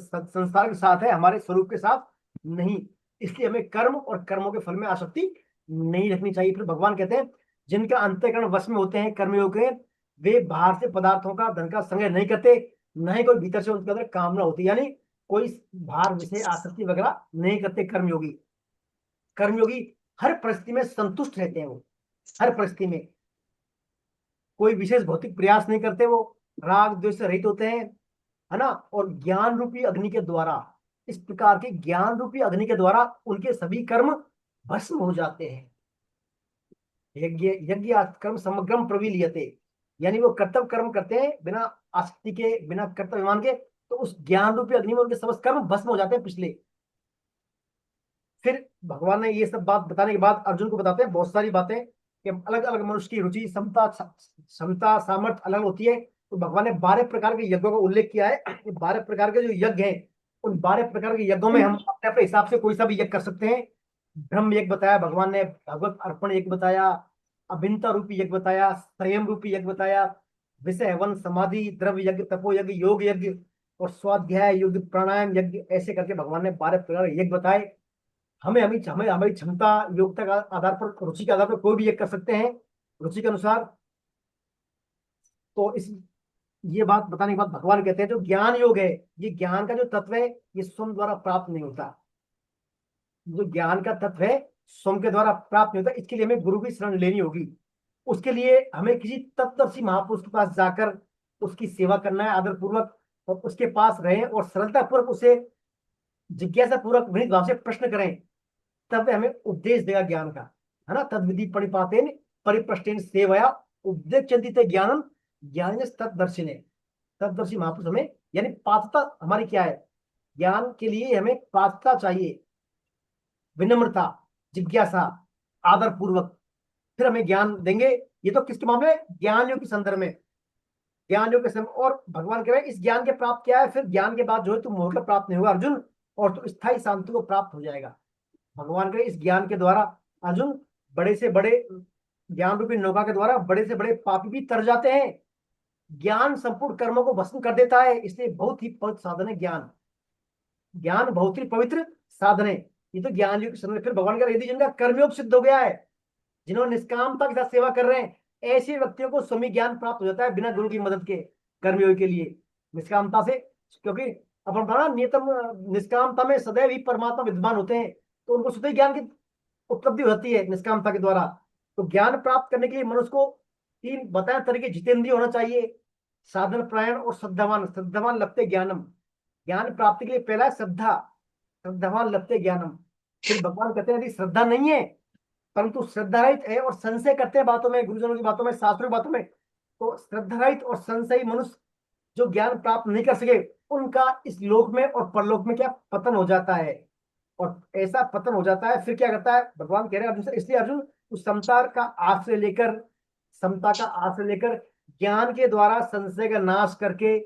साथ है, हमारे स्वरूप के साथ नहीं। इसलिए हमें कर्म और कर्मों के फल में आसक्ति नहीं रखनी चाहिए। फिर भगवान कहते हैं जिनका अंतःकरण वश में होते हैं कर्मयोग के, वे बाहर से पदार्थों का धन का संग्रह नहीं करते, न ही कोई भीतर से उनके अंदर कामना होती, यानी कोई बाहर विषय आसक्ति वगैरह नहीं करते कर्मयोगी। कर्मयोगी हर परिस्थिति में संतुष्ट रहते हैं, वो हर परिस्थिति में कोई विशेष भौतिक प्रयास नहीं करते, वो राग द्वेष से रहित होते हैं, है ना। और ज्ञान रूपी अग्नि के द्वारा, इस प्रकार के ज्ञान रूपी अग्नि के द्वारा उनके सभी कर्म भस्म हो जाते हैं। यज्ञ यज्ञ कर्म समग्रम प्रविलीयते, यानी वो कर्तव्य कर्म करते हैं बिना आसक्ति के, बिना कर्तव्य अभिमान के, तो उस ज्ञान रूपी अग्नि में उनके समस्त कर्म भस्म हो जाते हैं पिछले। फिर भगवान ने ये सब बात बताने के बाद अर्जुन को बताते हैं बहुत सारी बातें कि अलग अलग मनुष्य की रुचि क्षमता सामर्थ्य अलग होती है। तो भगवान ने 12 प्रकार के यज्ञों का उल्लेख किया है। ये 12 प्रकार के जो यज्ञ हैं, उन 12 प्रकार के यज्ञों में हम अपने अपने हिसाब से कोई सा भी यज्ञ कर सकते हैं। ब्रह्म यज्ञ बताया भगवान ने, भगवत अर्पण यज्ञ बताया, अभिन्नता रूपी यज्ञ बताया, संयम रूपी यज्ञ बताया, विषय हवन, समाधि, द्रव्य यज्ञ, तपो यज्ञ, योग यज्ञ और स्वाध्याय यज्ञ, प्राणायाम यज्ञ, ऐसे करके भगवान ने 12 प्रकार के यज्ञ बताए। हमें हमें हमें हमारी क्षमता योग्यता का आधार पर, रुचि के आधार पर कोई भी यज्ञ कर सकते हैं रुचि के अनुसार। तो इस ये बात बताने के बाद भगवान कहते हैं जो ज्ञान योग है, ये ज्ञान का जो तत्व है, ये स्वयं द्वारा प्राप्त नहीं होता। जो ज्ञान का तत्व है स्वयं के द्वारा प्राप्त नहीं होता। इसके लिए हमें गुरु की शरण लेनी होगी। उसके लिए हमें किसी तत्वदर्शी महापुरुष के पास जाकर उसकी सेवा करना है आदर पूर्वक, और उसके पास रहें और सरलता पूर्वक उसे जिज्ञासा पूर्वक विनीत भाव से प्रश्न करें। तब वह हमें उपदेश देगा ज्ञान का, है ना। तद विधि परिपातेन परिप्रश्नेन सेवया उपदेक्षन्ति ज्ञानम ज्ञान तत्दर्शिने। तत्दर्शी महापुरुष हमें, यानी पात्रता हमारी क्या है, ज्ञान के लिए हमें पात्रता चाहिए, विनम्रता, जिज्ञासा, आदर पूर्वक, फिर हमें ज्ञान देंगे। ये तो किसके मामले में, ज्ञान योग के संदर्भ में, ज्ञान योग के संदर्भ। और भगवान कह रहे हैं इस ज्ञान के प्राप्त क्या है, फिर ज्ञान के बाद जो है तुम मोह का प्राप्त नहीं होगा अर्जुन, और तो स्थायी शांति को प्राप्त हो जाएगा। भगवान के इस ज्ञान के द्वारा अर्जुन बड़े से बड़े ज्ञान रूपी नौका के द्वारा बड़े से बड़े पापी भी तर जाते हैं। ज्ञान संपूर्ण कर्मों को भस्म कर देता है, इसलिए बहुत ही पवित्र साधन है ज्ञान। ज्ञान बहुत ही पवित्र साधन है। ये तो ज्ञान योग के, फिर भगवान का यदि जिनका कर्मयोग सिद्ध हो गया है, जिन्होंने निष्कामता के साथ सेवा कर रहे हैं, ऐसे व्यक्तियों को स्वयं ज्ञान प्राप्त हो जाता है बिना गुरु की मदद के, कर्मयोग के लिए निष्कामता से। क्योंकि अपन पढ़ा नियतम निष्कामता में सदैव ही परमात्मा विद्यमान होते हैं, तो उनको स्वतः ज्ञान की उपलब्धि होती है निष्कामता के द्वारा। तो ज्ञान प्राप्त करने के लिए मनुष्य को 3 बताए तरीके जितेंद्रिय होना चाहिए, साधन प्रायण और श्रद्धावान। श्रद्धावान लभते ज्ञानम, ज्ञान प्राप्ति के लिए पहला है श्रद्धा, श्रद्धावान लभते ज्ञानम। फिर भगवान कहते हैं यदि श्रद्धा नहीं है परंतु श्रद्धारहित है और संशय करते हैं बातों में, गुरुजनों की बातों में, शास्त्रों की बातों में, तो श्रद्धारहित और संशयी मनुष्य जो ज्ञान प्राप्त नहीं कर सके, उनका इस लोक में और परलोक में क्या पतन हो जाता है। और ऐसा पतन हो जाता है, फिर क्या करता है भगवान कह रहे हैं अर्जुन से, इसलिए अर्जुन उस समता का आश्रय लेकर, समता का आश्रय लेकर ज्ञान के द्वारा संशय का नाश करके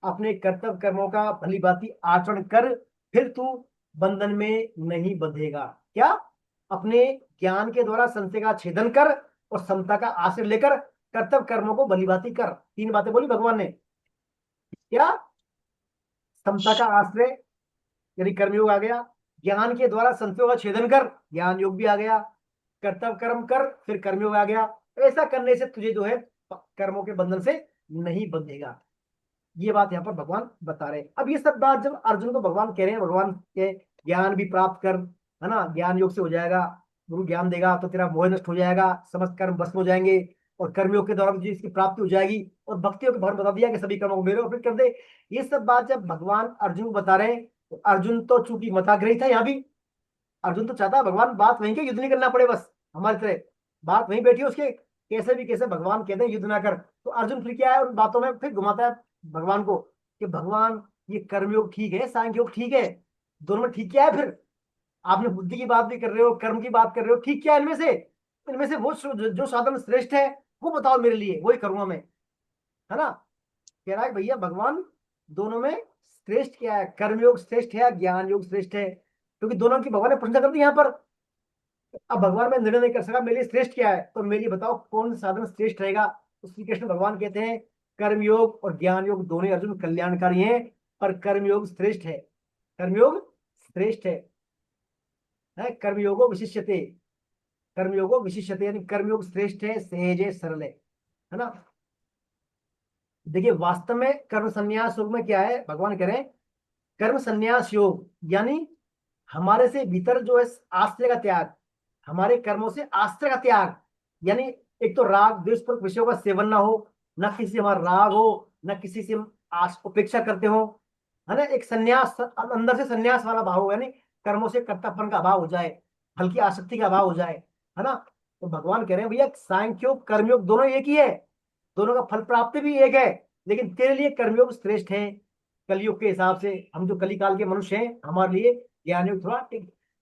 अपने कर्तव्य कर्मों का भली भांति आचरण कर, फिर तू बंधन में नहीं बंधेगा। क्या, अपने ज्ञान के द्वारा संशय का छेदन कर और समता का आश्रय लेकर कर्तव्य कर्मों को भली भांति कर। 3 बातें बोली भगवान ने। क्या, समता का आश्रय यानी कर्मयोग आ गया, ज्ञान के द्वारा संशयों का छेदन कर, ज्ञान योग भी आ गया, कर्तव्य कर्म कर, फिर कर्मयोग आ गया। ऐसा करने से तुझे जो है कर्मों के बंधन से नहीं बंधेगा। ये बात यहाँ पर भगवान बता रहे हैं। अब ये सब बात जब अर्जुन को भगवान कह रहे हैं, भगवान के ज्ञान भी प्राप्त कर, है ना, ज्ञान योग से हो जाएगा, गुरु ज्ञान देगा तो तेरा मोह नष्ट हो जाएगा, समस्त कर्म भस्म हो जाएंगे, और कर्मयोग के द्वारा तुझे इसकी प्राप्ति हो जाएगी, और भक्तियों के भगवान बता दिया कि सभी कर्मों को मेरे ऊपर कर दे। ये सब बात जब भगवान अर्जुन को बता रहे हैं, तो अर्जुन तो चूंकि मताग्रही था, यहाँ भी अर्जुन तो चाहता है भगवान बात वहीं के, युद्ध नहीं करना पड़े, बस हमारी तरह बात वहीं बैठी है उसके, कैसे भी कैसे भगवान कहते हैं युद्ध ना कर। तो अर्जुन फिर क्या है, उन बातों में फिर घुमाता है भगवान को कि भगवान ये कर्मयोग ठीक है, सांख्य योग ठीक है, दोनों में ठीक क्या है। फिर आपने बुद्धि की बात भी कर रहे हो, कर्म की बात कर रहे हो, ठीक क्या है इनमें से वो जो साधन श्रेष्ठ है वो बताओ मेरे लिए, वही करूंगा मैं, है ना। कह रहा है भैया भगवान दोनों में श्रेष्ठ क्या है, कर्मयोग श्रेष्ठ है या ज्ञान योग श्रेष्ठ है, क्योंकि दोनों की भगवान ने प्रश्न कर दी यहाँ पर। अब भगवान मैं निर्णय नहीं कर सका मेरे लिए श्रेष्ठ क्या है, तो मेरे लिए बताओ कौन साधन श्रेष्ठ रहेगा। तो श्री कृष्ण भगवान कहते हैं कर्मयोग और ज्ञान योग दोनों अर्जुन कल्याणकारी हैं, पर कर्मयोग श्रेष्ठ है, कर्मयोग श्रेष्ठ है कर्मयोगो विशिष्यते, कर्मयोगो विशिष्यते, यानी कर्मयोग श्रेष्ठ है, सहज है, सरल है ना। देखिए वास्तव में कर्म संन्यास योग में क्या है, भगवान कह रहे हैं कर्म संन्यास योग यानी हमारे से भीतर जो है आश्रय का त्याग, हमारे कर्मों से आश्रय का त्याग, यानी एक तो राग द्वेष पर विषयों का सेवन ना हो, न किसी से हमारा राग हो, न किसी से हम उपेक्षा करते हो, है ना। एक संन्यास, अंदर से संन्यास वाला भाव हो, यानी कर्मों से कर्तापन का अभाव हो जाए, हल्की आसक्ति का अभाव हो जाए, है ना। तो भगवान कह रहे हैं भैया सांख्योग कर्मयोग दोनों एक ही है, दोनों का फल प्राप्ति भी एक है, लेकिन तेरे लिए कर्मयोग श्रेष्ठ है। कलयुग के हिसाब से हम जो कली काल के मनुष्य हैं, हमारे लिए ज्ञान योग थोड़ा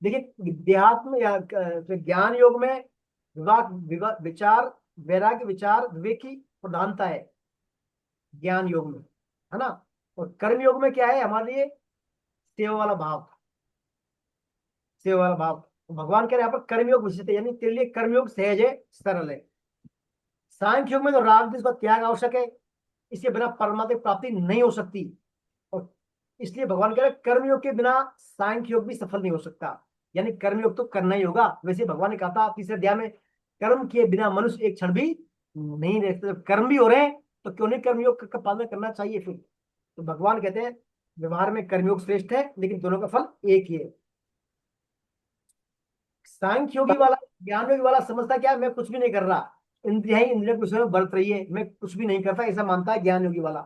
देखिए देहात्म या ज्ञान योग में विचार, वैराग्य, विचार, विवेक की प्रधानता है ज्ञान योग में, है ना। और कर्म योग में क्या है हमारे लिए? सेवा वाला भाव, सेवा वाला भाव। तो भगवान कह रहे हैं यहाँ पर कर्मयोग विशिष्ट है, यानी तेरे लिए कर्मयोग सहज है, सरल है। सांख्य योग में तो राग द्वेष का त्याग आवश्यक है, इसके बिना परमात्मा की प्राप्ति नहीं हो सकती। और इसलिए भगवान कह रहे हैं कर्मयोग के बिना सांख्य योग भी सफल नहीं हो सकता, यानी कर्मयोग तो करना ही होगा। वैसे भगवान ने कहा था तीसरे अध्याय में, कर्म किए बिना मनुष्य एक क्षण भी नहीं रह सकता। जब कर्म भी हो रहे हैं तो क्यों नहीं कर्मयोग का पालन करना चाहिए फिर। तो भगवान कहते हैं व्यवहार में कर्मयोग श्रेष्ठ है, लेकिन दोनों का फल एक ही है। सांख्य योगी वाला, ज्ञान योगी वाला समझता क्या है, मैं कुछ भी नहीं कर रहा, इंद्रिया ही इंद्रियों के विषय में बरत रही है, मैं कुछ भी नहीं करता, ऐसा मानता है ज्ञान योगी वाला।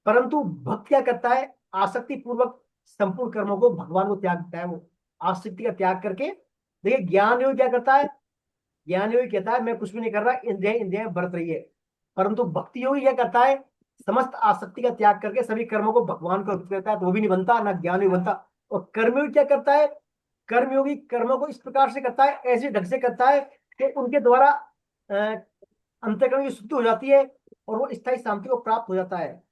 परंतु भक्त क्या करता है? आसक्ति पूर्वक संपूर्ण कर्मों को भगवान को त्याग देता है। वो आसक्ति का त्याग करके, देखिए ज्ञान योगी क्या करता है? ज्ञान योगी कहता है मैं कुछ भी नहीं कर रहा, इंद्रिया इंद्रिया बरत रही है। परंतु भक्ति योगी क्या करता है? समस्त आसक्ति का त्याग करके सभी कर्मों को भगवान को अर्पित करता है, तो वो भी नहीं बनता, ना ज्ञान योगी बनता। और कर्मयोगी क्या करता है? कर्मयोगी कर्मों को इस प्रकार से करता है, ऐसे ढंग से करता है कि उनके द्वारा अंतःकरण की शुद्धि हो जाती है और वो स्थायी शांति को प्राप्त हो जाता है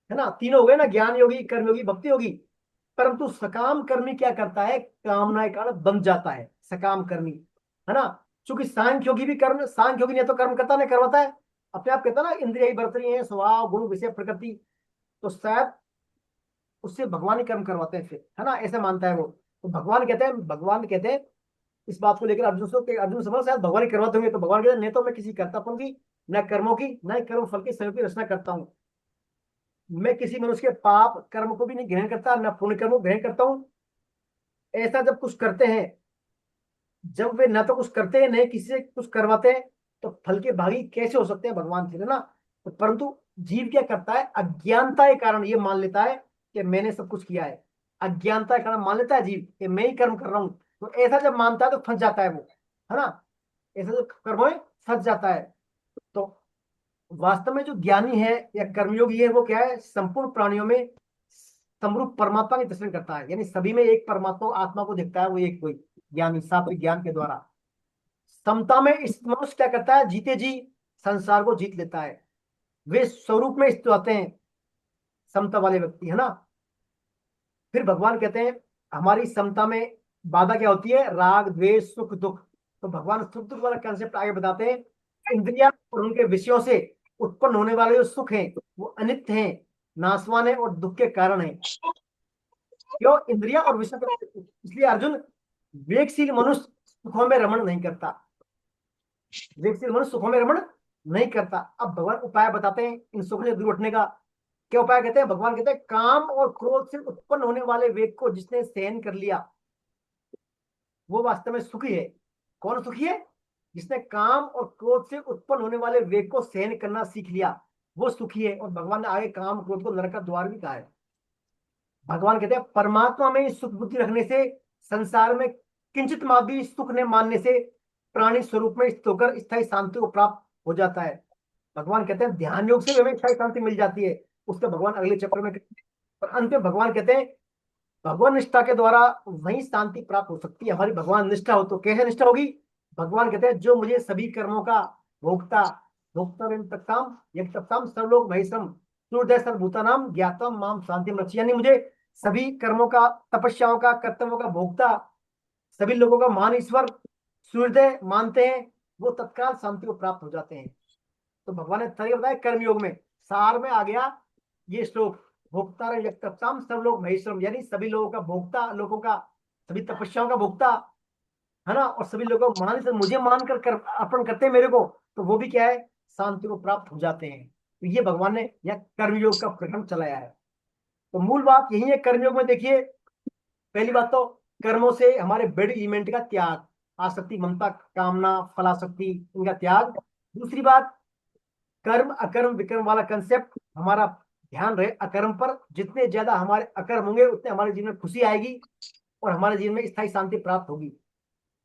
ना। तीनों हो गए ना, ज्ञान योगी, कर्मयोगी, भक्ति योगी। परंतु सकाम कर्मी क्या करता है? कामना के कारण बंध जाता है सकाम कर्मी, है ना। क्योंकि सांख्य योगी भी कर्म, सांख्य योगी ने तो कर्म करता नहीं, करवाता है अपने आप, कहता ना इंद्रिया ही बरत रही है, स्वभाव गुण विषय प्रकृति, तो शायद उससे भगवान ही कर्म करवाते हैं फिर, है ना, ऐसा मानता है वो। तो भगवान कहते हैं इस बात को लेकर अर्जुन से, अर्जुन समझ शायद भगवान ही करवाते होंगे। तो भगवान कहते हैं नहीं तो मैं किसी कर्तापन की, न कर्मों की, न कर्म फल की संयोग की रचना करता हूँ। मैं किसी मनुष्य के पाप कर्म को भी नहीं ग्रहण करता, न पुण्य कर्म को ग्रहण करता हूँ। ऐसा जब कुछ करते हैं, जब वे न तो कुछ करते हैं, नहीं किसी से कुछ करवाते हैं, तो फल के भागी कैसे हो सकते हैं भगवान फिर, है ना। तो परंतु जीव क्या करता है? अज्ञानता के कारण ये मान लेता है कि मैंने सब कुछ किया है। अज्ञानता के कारण मान लेता है जीव कि मैं ही कर्म कर रहा हूँ। तो ऐसा जब मानता है तो फंस जाता है वो, है ना। ऐसा जो कर्म में फंस जाता है। तो वास्तव में जो ज्ञानी है या कर्मयोगी है, वो क्या है? संपूर्ण प्राणियों में समरूप परमात्मा के दर्शन करता है, यानी सभी में एक परमात्मा आत्मा को देखता है, वो एक कोई ज्ञानी सात्विक ज्ञान के द्वारा। समता में इस मनुष्य क्या करता है? जीते जी संसार को जीत लेता है। वे स्वरूप में स्थित होते हैं समता वाले व्यक्ति, है ना। फिर भगवान कहते हैं हमारी समता में बाधा क्या होती है? राग द्वेष सुख दुख। तो भगवान सुख दुख वाला कंसेप्ट आगे बताते हैं। इंद्रिया और उनके विषयों से उत्पन्न होने वाले जो सुख हैं वो अनित्य हैं, नाशवान है और दुख के कारण है। क्यों? इंद्रिया और विषय इसलिए अर्जुन, विवेकशील मनुष्य सुखों में रमण नहीं करता, विवेकशील मनुष्य सुखों में रमण नहीं करता। अब भगवान उपाय बताते हैं इन सुखों से दूर उठने का। क्या उपाय कहते हैं? भगवान कहते हैं काम और क्रोध से उत्पन्न होने वाले वेग को जिसने सहन कर लिया, वो वास्तव में सुखी है। कौन सुखी है? जिसने काम और क्रोध से उत्पन्न होने वाले वेग को सहन करना सीख लिया, वो सुखी है। और भगवान ने आगे काम क्रोध को नरक का द्वार भी कहा है। भगवान कहते हैं परमात्मा में सुख बुद्धि रखने से, संसार में किंचित मात्र भी सुख ने मानने से प्राणी स्वरूप में स्थित होकर स्थायी शांति को प्राप्त हो जाता है। भगवान कहते हैं ध्यान योग से हमें स्थायी शांति मिल जाती है, उसका भगवान अगले चक्र में कहते हैं। और अंत में भगवान कहते हैं भगवान निष्ठा के द्वारा वही शांति प्राप्त हो सकती है। हमारी भगवान निष्ठा हो तो कैसे निष्ठा होगी? भगवान कहते हैं जो मुझे सभी कर्मों का भोक्ता, भोक्ता सर्वलोक महेश्वरम सूर्य सर्वभूतानाम ज्ञातम माम शांति रक्षि, यानी मुझे सभी कर्मों का, तपस्याओं का, कर्तव्यों का भोक्ता, सभी लोगों का महान ईश्वर सूर्योदय मानते हैं, वो तत्काल शांति को प्राप्त हो जाते हैं। तो भगवान ने तरीका बताया कर्मयोग में, सार में आ गया ये श्लोक, भोक्ता यक्तप्ताम सब लोग महेश्वरम, यानी सभी लोगों का भोक्ता, लोगों का सभी तपस्याओं का भोक्ता, है ना। और सभी लोगों को मान से मुझे मानकर कर अर्पण करते हैं मेरे को, तो वो भी क्या है? शांति को प्राप्त हो जाते हैं। तो ये भगवान ने यह कर्मयोग का प्रकरण चलाया है। तो मूल बात यही है कर्मयोग में। देखिए पहली बात तो कर्मों से हमारे बेड इवेंट का त्याग, आसक्ति, ममता, कामना, फलासक्ति, इनका त्याग। दूसरी बात, कर्म अकर्म विकर्म वाला कंसेप्ट, हमारा ध्यान रहे अकर्म पर। जितने ज्यादा हमारे अकर्म होंगे उतने हमारे जीवन में खुशी आएगी और हमारे जीवन में स्थायी शांति प्राप्त होगी।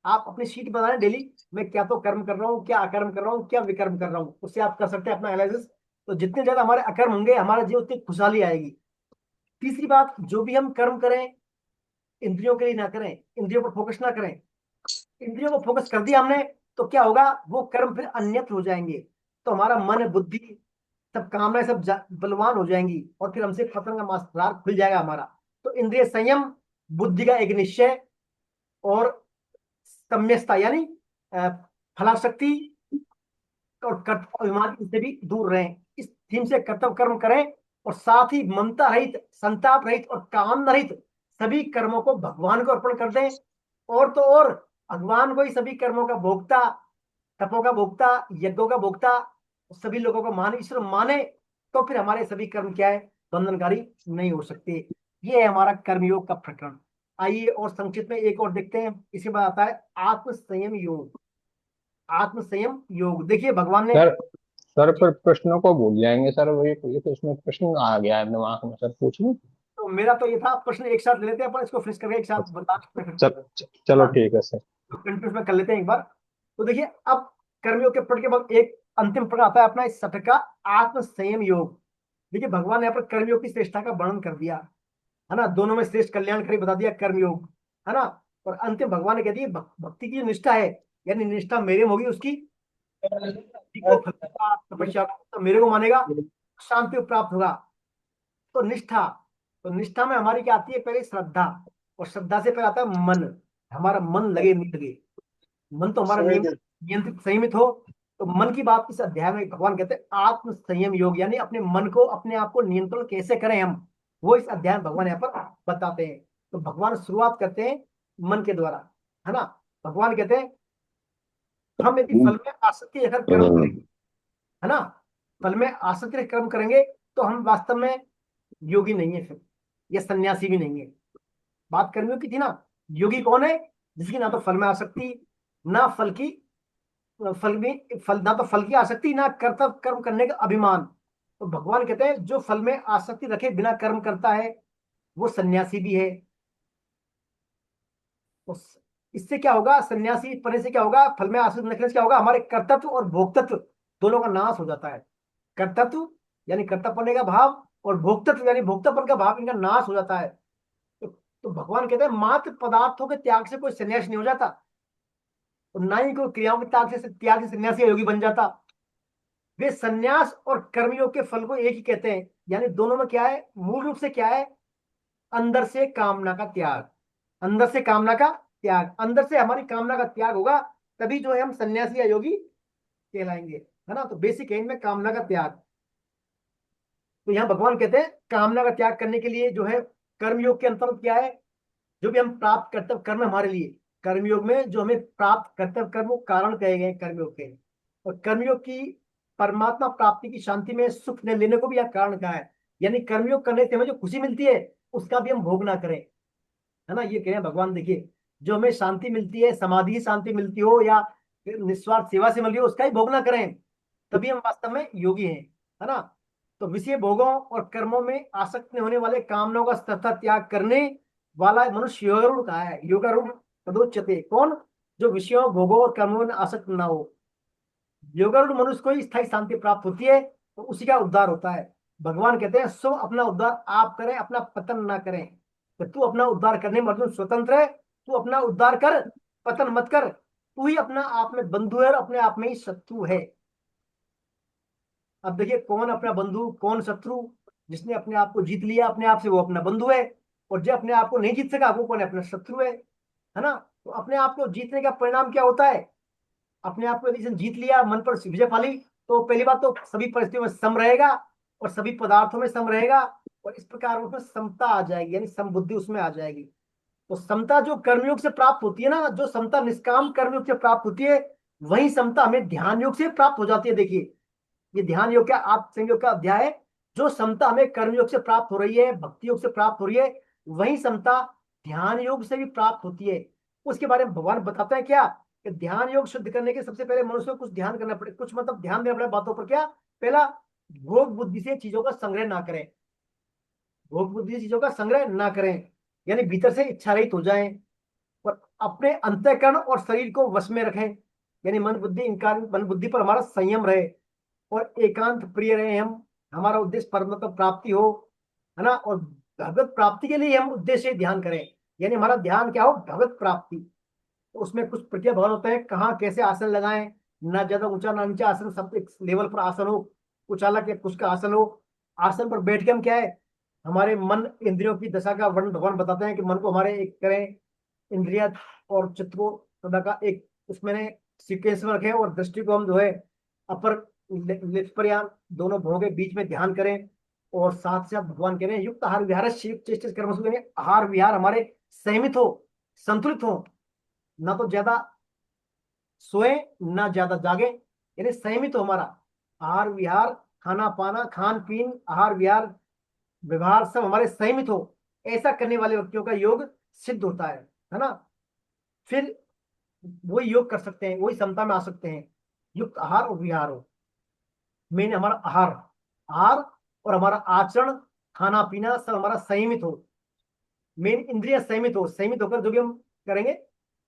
आप अपनी शीट बनाएं डेली, मैं क्या तो कर्म कर रहा हूँ, क्या अकर्म कर रहा हूँ, क्या विकर्म कर रहा हूँ, उससे आप कर सकते हैं अपना एनालिसिस। तो जितने ज्यादा हमारे अकर्म होंगे हमारे जीवन उतनी खुशहाली आएगी। तीसरी बात, जो भी हम कर्म करें इंद्रियों के लिए ना करें, इंद्रियों पर फोकस ना करें। इंद्रियों को फोकस कर दिया हमने तो क्या होगा, वो कर्म फिर अन्यत्र हो जाएंगे। तो हमारा मन बुद्धि सब कामनाएं सब बलवान हो जाएंगी और फिर हमसे पतन का मार्ग खुल जाएगा हमारा। तो इंद्रिय संयम, बुद्धि का एक निश्चय और सम्यस्ता यानी अ, फलाशक्ति और कर्तव्य अभिमान से भी दूर रहें। इस थीम से कर्तव्य कर्म करें और साथ ही ममता रहित, संताप रहित और काम रहित सभी कर्मों को भगवान को अर्पण कर दें। और तो और भगवान को ही सभी कर्मों का भोक्ता, तपों का भोक्ता, यज्ञों का भोक्ता सभी लोगों को मान ईश्वर माने, तो फिर हमारे सभी कर्म क्या है, बंधनकारी नहीं हो सकते। ये है हमारा कर्मयोग का प्रकरण। आइए और संक्षिप्त में एक और देखते हैं। इसके बाद आता है आत्म संयम योग। आत्म संयम योग देखिए भगवान ने, सर सर पर प्रश्नों को भूल जाएंगे सर, वही ये तो इसमें प्रश्न आ गया है दिमाग में सर, पूछ लूं? तो मेरा तो ये था प्रश्न एक साथ ले लेते हैं अपन, इसको फिनिश करके एक साथ बता सकते हैं, चलो ठीक है सर। कंटिन्यूस में कर लेते हैं एक बार। तो देखिए अब कर्मयोग के पढ़ के बाद एक अंतिम प्रकार आता है अपना इस सत्र का आत्म संयम योग। देखिए भगवान ने यहाँ पर कर्मयोग की श्रेष्ठता का वर्णन कर दिया है ना, दोनों में श्रेष्ठ कल्याणकारी बता दिया कर्मयोग, है ना। और अंतिम भगवान ने कह दिया भक्ति की जो निष्ठा है, यानी निष्ठा मेरे में होगी उसकी को फल का, तपस्या का, तो मेरे को मानेगा शांति को प्राप्त होगा। तो निष्ठा, तो निष्ठा में हमारी क्या आती है, पहले श्रद्धा, और श्रद्धा से पहले आता है मन। हमारा मन लगे नहीं लगे, मन तो हमारा नियंत्रित संयमित हो। तो मन की बात इस अध्याय में भगवान कहते हैं आत्म संयम योग, यानी अपने मन को, अपने आप को नियंत्रण कैसे करें हम, वो इस अध्याय में भगवान यहाँ पर बताते हैं। तो भगवान शुरुआत करते हैं मन के द्वारा, है ना। भगवान कहते हैं हम यदि फल में आसक्ति रखकर कर्म करेंगे, है ना, फल में आसक्ति रखकर कर्म करेंगे तो हम वास्तव में योगी नहीं है फिर, या सन्यासी भी नहीं है। बात कर्मियों की थी ना, योगी कौन है, जिसकी ना तो फल में आसक्ति, ना फल की, फल में फल, ना तो फल की आसक्ति, ना कर्तव्य कर्म करने का अभिमान। तो भगवान कहते हैं जो फल में आसक्ति रखे बिना कर्म करता है वो सन्यासी भी है। तो इससे क्या होगा, सन्यासी पने से क्या होगा, फल में आसक्ति रखने से क्या होगा, हमारे कर्तव्य और भोक्तत्व दोनों का नाश हो जाता है। कर्तव्य यानी कर्तव्य का भाव, और भोक्तत्व यानी भोक्तापन का भाव, इनका नाश हो जाता है। तो भगवान कहते हैं मात्र पदार्थों के त्याग से कोई सन्यासी नहीं हो जाता, और ना ही कोई क्रियाओं के त्याग से सन्यासी योगी बन जाता। वे सन्यास और कर्मयोग के फल को एक ही कहते हैं, यानी दोनों में क्या है, मूल रूप से क्या है, अंदर से कामना का त्याग, अंदर से कामना का त्याग, अंदर से हमारी कामना का त्याग होगा तभी जो है हम सन्यासी या योगी कहलाएंगे, है ना। तो बेसिक है इनमें कामना का त्याग। तो यहाँ भगवान कहते हैं कामना का त्याग करने के लिए जो है कर्मयोग के अंतर्गत क्या है, जो भी हम प्राप्त कर्तव्य कर्म हमारे लिए, कर्मयोग में जो हमें प्राप्त कर्तव्य कर्म वो कारण कहे गए कर्मयोग के। और कर्मयोग की परमात्मा प्राप्ति की शांति में सुख न लेने को भी यह कारण कहा है, यानी कर्मयोग करने से हमें जो खुशी मिलती है उसका भी हम भोग ना करें, है ना। ये कह रहे हैं भगवान, देखिए जो हमें शांति मिलती है, समाधि शांति मिलती हो या निस्वार्थ सेवा से मिलती हो, उसका ही भोग ना करें, तभी हम वास्तव में योगी हैं, है ना। तो विषय भोगों और कर्मों में आसक्त होने वाले कामनाओं का सतत त्याग करने वाला मनुष्य योगारूढ़ कहा है। योगारूढ़ तदोच्यते, कौन, जो विषयों भोगों और कर्मों में आसक्त ना हो। योगारूढ़ मनुष्य को ही स्थायी शांति प्राप्त होती है, तो उसी का उद्धार होता है। भगवान कहते हैं सो अपना उद्धार आप करें, अपना पतन ना करें। तो तू अपना उद्धार करने में अर्जुन स्वतंत्र है, तू अपना उद्धार कर, पतन मत कर। तू ही अपना आप में बंधु है और अपने आप में ही शत्रु है। अब देखिए कौन अपना बंधु कौन शत्रु, जिसने अपने आप को जीत लिया अपने आप से वो अपना बंधु है, और जो अपने आप को नहीं जीत सका वो कौन है, अपना शत्रु है ना। तो अपने आप को जीतने का परिणाम क्या होता है, अपने आप को यदि इसने जीत लिया, मन पर विजय पा ली, तो पहली बात तो सभी परिस्थितियों में सम रहेगा और सभी पदार्थों में सम रहेगा, और इस प्रकार उसमें समता आ जाएगी, यानी समबुद्धि उसमें आ जाएगी। तो समता जो कर्मयोग से प्राप्त होती है ना, जो समता निष्काम कर्मयोग से प्राप्त होती है, वही समता हमें ध्यान योग से प्राप्त हो जाती है। देखिए ये ध्यान योग का आत्म संयोग का अध्याय है। जो समता हमें कर्मयोग से प्राप्त हो रही है, भक्ति योग से प्राप्त हो रही है, वही समता ध्यान योग से भी प्राप्त होती है। उसके बारे में भगवान बताते हैं क्या, कि ध्यान योग शुद्ध करने के सबसे पहले मनुष्य को कुछ ध्यान करना पड़े, कुछ मतलब ध्यान देना पड़े बातों पर। क्या, पहला, भोग बुद्धि से चीजों का संग्रह ना करें, भोग बुद्धि से चीजों का संग्रह ना करें, यानी भीतर से इच्छा रहित हो जाएं, और अपने अंतःकरण और शरीर को वश में रखें, यानी मन बुद्धि इनकार, मन बुद्धि पर हमारा संयम रहे, और एकांत प्रिय रहे हम, हमारा उद्देश्य परमात्मा प्राप्ति हो, है ना। और भगवत प्राप्ति के लिए हम उद्देश्य ध्यान करें, यानी हमारा ध्यान क्या हो, भगवत प्राप्ति। तो उसमें कुछ प्रक्रिया भवन होते हैं, कहाँ कैसे आसन लगाएं, ना ज्यादा ऊंचा ना नीचा आसन, सब एक लेवल पर आसन हो, कुछ अलग या कुछ का आसन हो। आसन पर बैठ के हम क्या है, हमारे मन इंद्रियों की दशा का वर्णन भगवान बताते हैं कि मन को हमारे एक करें, इंद्रिया और चित्त को सदा का एक उसमें सीक्वेंस में रखें, और दृष्टि को हम जो है अपर लिप्स पर या दोनों भुवों के बीच में ध्यान करें। और साथ साथ भगवान कह रहे हैं युक्त आहार विहार चेष्टित कर्मसु, यानी आहार विहार हमारे संयमित हो, संतुलित हो, ना तो ज्यादा सोए ना ज्यादा जागे, यानी संयमित हो हमारा आहार विहार, खाना पाना, खान पीन, आहार विहार, व्यवहार सब हमारे संयमित हो। ऐसा करने वाले व्यक्तियों का योग सिद्ध होता है ना। फिर वही योग कर सकते हैं, वही समता में आ सकते हैं, युक्त आहार और विहार हो। मेन हमारा आहार, आहार और हमारा आचरण, खाना पीना सब हमारा संयमित हो, मेन इंद्रिय संयमित हो, संयमित होकर जो भी हम करेंगे,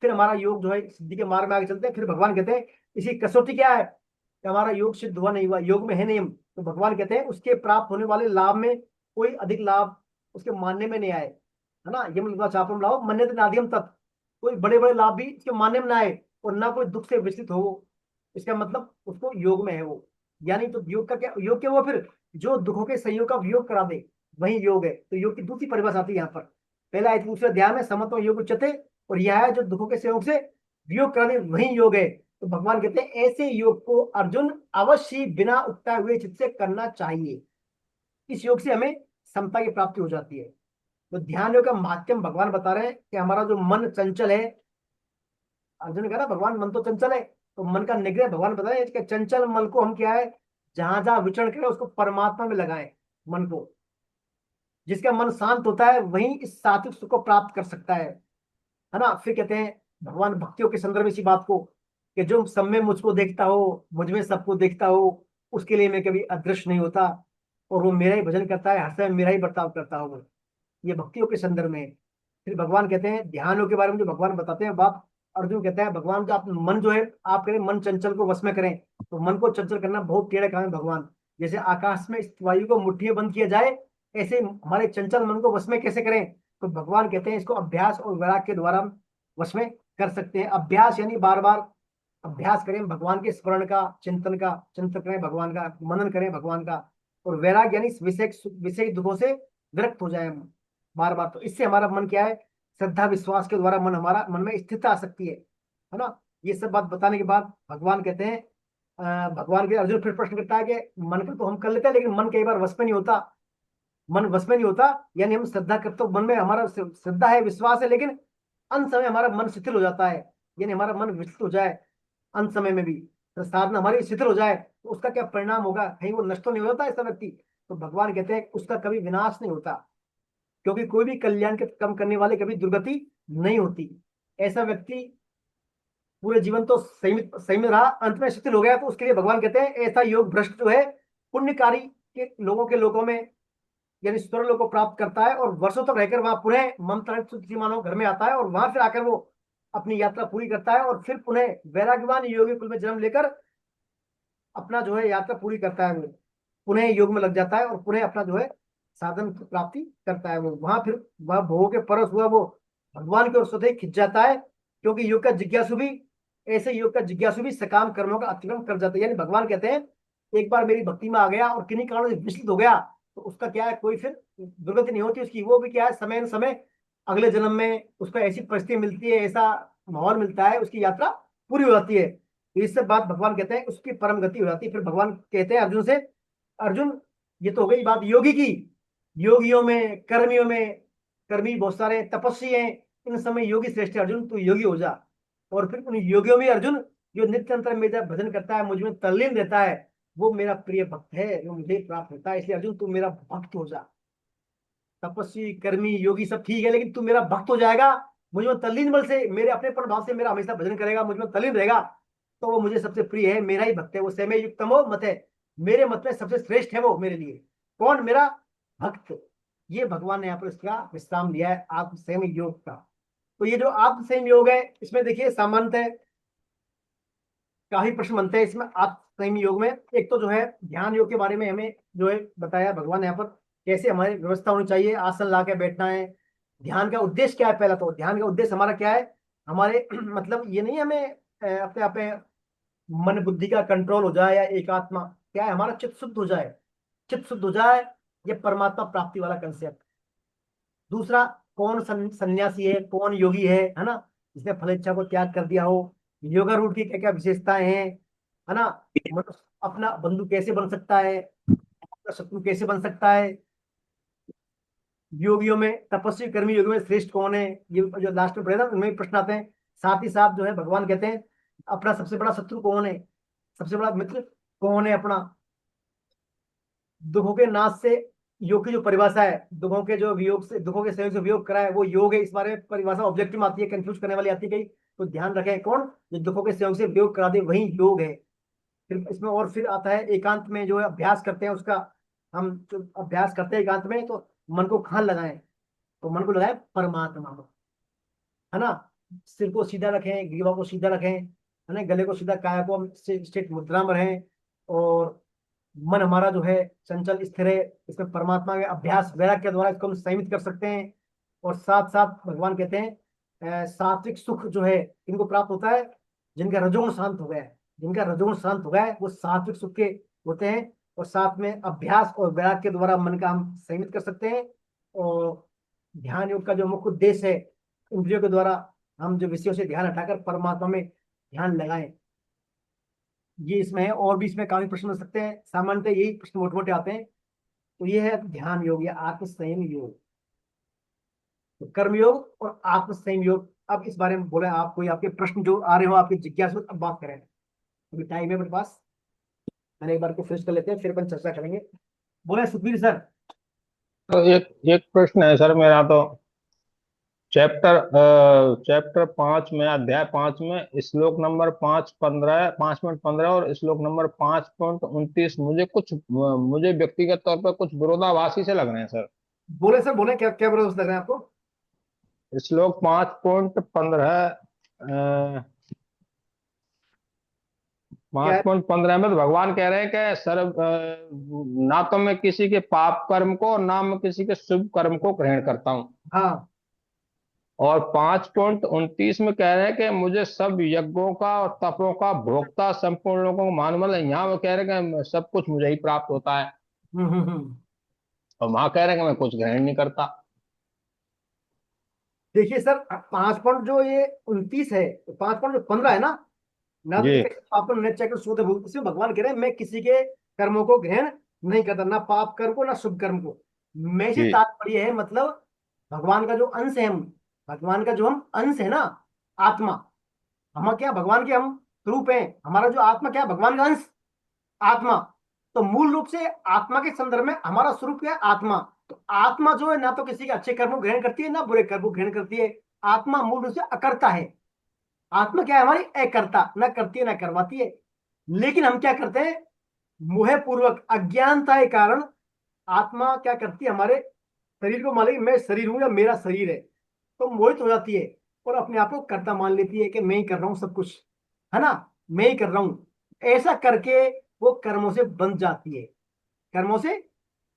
फिर हमारा योग जो है सिद्धि के मार्ग में आगे चलते हैं। फिर भगवान कहते हैं इसकी कसौटी क्या है कि हमारा योग सिद्ध हुआ नहीं हुआ, योग में है नियम, तो भगवान कहते हैं उसके प्राप्त होने वाले लाभ में कोई अधिक लाभ उसके मानने में नहीं आए, है ना। यम लुका चापम लाभ मन्यते नाधियम तत्, कोई बड़े बड़े लाभ भी इसके मानने में ना आए, और ना कोई दुख से विचलित हो वो। इसका मतलब उसको योग में है वो। यानी तो योग का क्या, योग क्या हुआ फिर, जो दुखों के संयोग का वियोग करा दे वही योग है। तो योग की दूसरी परिभाषा आती है यहाँ पर। पहला है दूसरे अध्याय में समत्व योग उच्यते, और यह है जो दुखों के संयोग से वियोग करा दे वही योग है। तो भगवान कहते हैं ऐसे योग को अर्जुन अवश्य बिना उगता हुए चित्त से करना चाहिए। इस योग से हमें समता की प्राप्ति हो जाती है। तो ध्यान योग का माध्यम भगवान बता रहे हैं कि हमारा जो मन चंचल है, अर्जुन ने कहा ना भगवान मन तो चंचल है, तो मन का निग्रह भगवान बता रहे हैं कि चंचल मन को हम क्या है, जहां जहां विचरण करें उसको परमात्मा में लगाएं मन को। जिसका मन शांत होता है वही इस सात्विक सुख को प्राप्त कर सकता है ना। फिर कहते हैं भगवान भक्तियों के संदर्भ में इसी बात को, कि जो सब में मुझको देखता हो, मुझ में सबको देखता हो, उसके लिए मैं कभी अदृश्य नहीं होता, और वो मेरा ही भजन करता है, हर समय मेरा ही बर्ताव करता हो। ये भक्तियों के संदर्भ में है। फिर भगवान कहते हैं ध्यानों के बारे में जो भगवान बताते हैं बात, अर्जुन कहता है भगवान का आप मन जो है आप करें, मन चंचल को वश में करें। तो मन को चंचल करना बहुत टेढ़ा काम है भगवान। जैसे आकाश में स्थित वायु को मुट्ठी में बंद किया जाए, ऐसे हमारे चंचल मन को वश में कैसे करें। तो भगवान कहते हैं इसको अभ्यास और वैराग्य के द्वारा हम वश में कर सकते हैं। अभ्यास यानी बार बार अभ्यास करें भगवान के स्मरण का, चिंतन का, चिंतन करें भगवान का, मनन करें भगवान का। और वैराग्य यानी विषय विषय दुखों से विरक्त हो जाए हम बार बार। तो इससे हमारा मन क्या है, श्रद्धा विश्वास के द्वारा मन हमारा मन में स्थिरता आ सकती है ना। ये सब बात बताने के बाद भगवान कहते हैं भगवान के अर्जुन फिर प्रश्न करता है कि मन का तो हम कर लेते हैं, लेकिन मन कई बार वश में नहीं होता, मन वश में नहीं होता। यानी हम श्रद्धा करते तो मन में हमारा श्रद्धा है, विश्वास है, लेकिन अंत समय हमारा मन शिथिल हो जाता है, यानी हमारा मन विचलित हो जाए अंत समय में भी, तो साधना हमारी शिथिल हो जाए, तो उसका क्या परिणाम होगा, कहीं वो नष्ट तो नहीं हो जाता ऐसा व्यक्ति। तो भगवान कहते हैं उसका कभी विनाश नहीं होता, क्योंकि कोई भी कल्याण के कम करने वाले कभी दुर्गति नहीं होती। ऐसा व्यक्ति पूरे जीवन तो संयमित संयमित रहा, अंत में शिथिल हो गया, तो उसके लिए भगवान कहते हैं ऐसा योग भ्रष्ट जो है पुण्यकारी के लोगों में यानी स्वर्ग लोग को प्राप्त करता है, और वर्षों तक रहकर वहां पुनः ममता किसी मानव घर में आता है, और वहां फिर आकर वो अपनी यात्रा पूरी करता है, और फिर पुनः वैराग्यवान योगी कुल में जन्म लेकर अपना जो है यात्रा पूरी करता है। वो पुनः योग में लग जाता है, और पुनः अपना जो है साधन की प्राप्ति करता है। वो वहां फिर वह भोग के परस हुआ वो भगवान की ओर स्वतः ही खिंच जाता है, क्योंकि योग का जिज्ञासु भी ऐसे योग का जिज्ञासु भी सकाम कर्मों का अतिक्रम कर जाता है। यानी भगवान कहते हैं एक बार मेरी भक्ति में आ गया और किन्हीं कारणों से विचलित हो गया, तो उसका क्या है, कोई फिर दुर्गति नहीं होती उसकी। वो भी क्या है, समय न समय अगले जन्म में उसको ऐसी परिस्थिति मिलती है, ऐसा माहौल मिलता है, उसकी यात्रा पूरी हो जाती है। तो इससे बात भगवान कहते हैं उसकी परम गति हो जाती है। फिर भगवान कहते हैं अर्जुन से, अर्जुन ये तो हो गई बात योगी की, योगियों में कर्मियों में, कर्मी बहुत सारे तपस्वी हैं, इन समय योगी श्रेष्ठ है, अर्जुन तू योगी हो जा। और फिर उन योगियों में अर्जुन जो नित्य अंतर मेरा भजन करता है, मुझ में तल्लीन रहता है, वो मेरा प्रिय भक्त है, वो मुझे प्राप्त होता है। इसलिए अर्जुन तू मेरा भक्त हो जा। तपस्वी कर्मी योगी सब ठीक है, लेकिन तू मेरा भक्त हो जाएगा, मुझ में तल्लीन बल से, मेरे अपनेपन भाव से मेरा हमेशा भजन करेगा, मुझ में तल्लीन रहेगा, तो वो मुझे सबसे प्रिय है, मेरा ही भक्त है। वो समय युक्तमो मत है, मेरे मत में सबसे श्रेष्ठ है वो मेरे लिए। कौन, मेरा भक्त। ये भगवान ने यहाँ पर इसका विश्राम लिया है आत्म संयम योग का। तो ये जो आत्म संयम योग है, इसमें देखिए सामान्यतः काफी प्रश्न बनते हैं इसमें आत्म संयम योग में। एक तो जो है ध्यान योग के बारे में हमें जो है बताया भगवान यहाँ पर, कैसे हमारी व्यवस्था होनी चाहिए, आसन ला के बैठना है, ध्यान का उद्देश्य क्या है? पहला तो ध्यान का उद्देश्य हमारा क्या है? हमारे मतलब ये नहीं हमें अपने आप पे मन बुद्धि का कंट्रोल हो जाए या एकात्मा, क्या है हमारा चित्त शुद्ध हो जाए, चित्त शुद्ध हो जाए, ये परमात्मा प्राप्ति वाला कंसेप्ट। दूसरा, कौन सन्यासी है, कौन योगी है ना, जिसने फल इच्छा को त्याग कर दिया हो। योगा रूट की क्या क्या विशेषताएं हैं, है ना। मनुष्य अपना बंधु कैसे बन सकता है, अपना शत्रु कैसे बन सकता है, योगियों में, तपस्वी कर्मी योगियों में श्रेष्ठ कौन है, ये जो लास्ट में पढ़े ना उनमें भी प्रश्न आते हैं। साथ ही साथ जो है भगवान कहते हैं अपना सबसे बड़ा शत्रु कौन है, सबसे बड़ा मित्र कौन है अपना। दुखों के नाश से योग की जो परिभाषा है, दुखों के जो वियोग से, दुखों के संयोग से वियोग कराए वो योग है। इस बारे में परिभाषा ऑब्जेक्टिव आती है, कंफ्यूज करने वाली आती है कहीं, तो ध्यान रखें कौन जो दुखों के संयोग से वियोग करा दे वही योग है। फिर इसमें और फिर आता है एकांत में जो है अभ्यास करते हैं उसका, हम जो अभ्यास करते हैं एकांत में तो मन को कहाँ लगाएं, तो मन को लगाएं परमात्मा में, है ना। सिर को सीधा रखें, ग्रीवा को सीधा रखें, है ना, गले को सीधा, काया को हम स्थित मुद्रा में रहें, और मन हमारा जो है चंचल स्थिर है। इसमें परमात्मा के अभ्यास वैराग्य के द्वारा इसको हम संयमित कर सकते हैं। और साथ साथ भगवान कहते हैं सात्विक सुख जो है इनको प्राप्त होता है जिनका रजोगुण शांत हो गया है, जिनका रजोगुण शांत हो गया है वो सात्विक सुख के होते हैं। और साथ में अभ्यास और वैराग्य के द्वारा मन का हम संयमित कर सकते हैं। और ध्यान योग का जो मुख्य उद्देश्य है, इंद्रियों के द्वारा हम जो विषयों से ध्यान हटाकर परमात्मा में ध्यान लगाएं, ये इसमें है। और भी इसमें काफी प्रश्न हो सकते हैं, सामान्यतः यही प्रश्न मोटे मोटे आते हैं। तो ये है ध्यान योग या आत्म संयम योग, तो कर्म योग और आत्म संयम योग। अब इस बारे में बोले आप, कोई आपके प्रश्न जो आ रहे हो, आपकी जिज्ञासा, अब बात करें। अभी टाइम है मेरे पास, मैंने एक बार को फिनिश कर लेते हैं फिर अपन चर्चा करेंगे। बोले सुखबीर सर। तो एक एक प्रश्न है सर मेरा, तो चैप्टर 5 में, अध्याय 5 में श्लोक नंबर 5.15, 5.15 और श्लोक नंबर 5.29 मुझे व्यक्तिगत तौर पर कुछ विरोधाभासी से लग रहे हैं सर। बोले सर, बोले क्या क्या विरोध लग रहा है आपको? श्लोक 5.15, क्या है? 5.15 में तो भगवान कह रहे हैं कि सर, ना तो मैं किसी के पाप कर्म को और ना मैं किसी के शुभ कर्म को ग्रहण करता हूँ। हाँ और 5.29 में कह रहे हैं कि मुझे सब यज्ञों का और तपों का भोक्ता संपूर्ण लोगों को मालूम है। यहाँ वो कह रहे हैं कि सब कुछ मुझे ही प्राप्त होता है, हम्म। और वहां कह रहे हैं कि मैं कुछ ग्रहण नहीं करता। देखिए सर, 5 पॉइंट जो ये 29 है, 5 पॉइंट जो 15 है ना तो जी पापन न चक्र सूद भूत, इसमें भगवान कह रहे हैं मैं किसी के कर्मों को ग्रहण नहीं करता, ना पाप कर्म को ना शुभ कर्म को। मैं से जी तात्पर्य है मतलब भगवान का जो अंश है, हम भगवान का जो हम अंश है ना, आत्मा, हम क्या भगवान के हम स्वरूप हैं, हमारा जो आत्मा क्या है भगवान का अंश, आत्मा। तो मूल रूप से आत्मा के संदर्भ में हमारा स्वरूप क्या है, आत्मा। तो आत्मा जो है ना तो किसी के अच्छे कर्म को ग्रहण करती है ना बुरे कर्म को ग्रहण करती है। आत्मा मूल रूप से अकर्ता है। आत्मा क्या है हमारी, अकर्ता, ना करती है ना करवाती है। लेकिन हम क्या करते हैं, मोह पूर्वक अज्ञानता के कारण आत्मा क्या करती है, हमारे शरीर को मान ली मैं शरीर हूं या मेरा शरीर है, तो मोहित हो जाती है और अपने आप को कर्ता मान लेती है कि मैं ही कर रहा हूं सब कुछ, है ना, मैं ही कर रहा हूं। ऐसा करके वो कर्मों से बंध जाती है, कर्मों से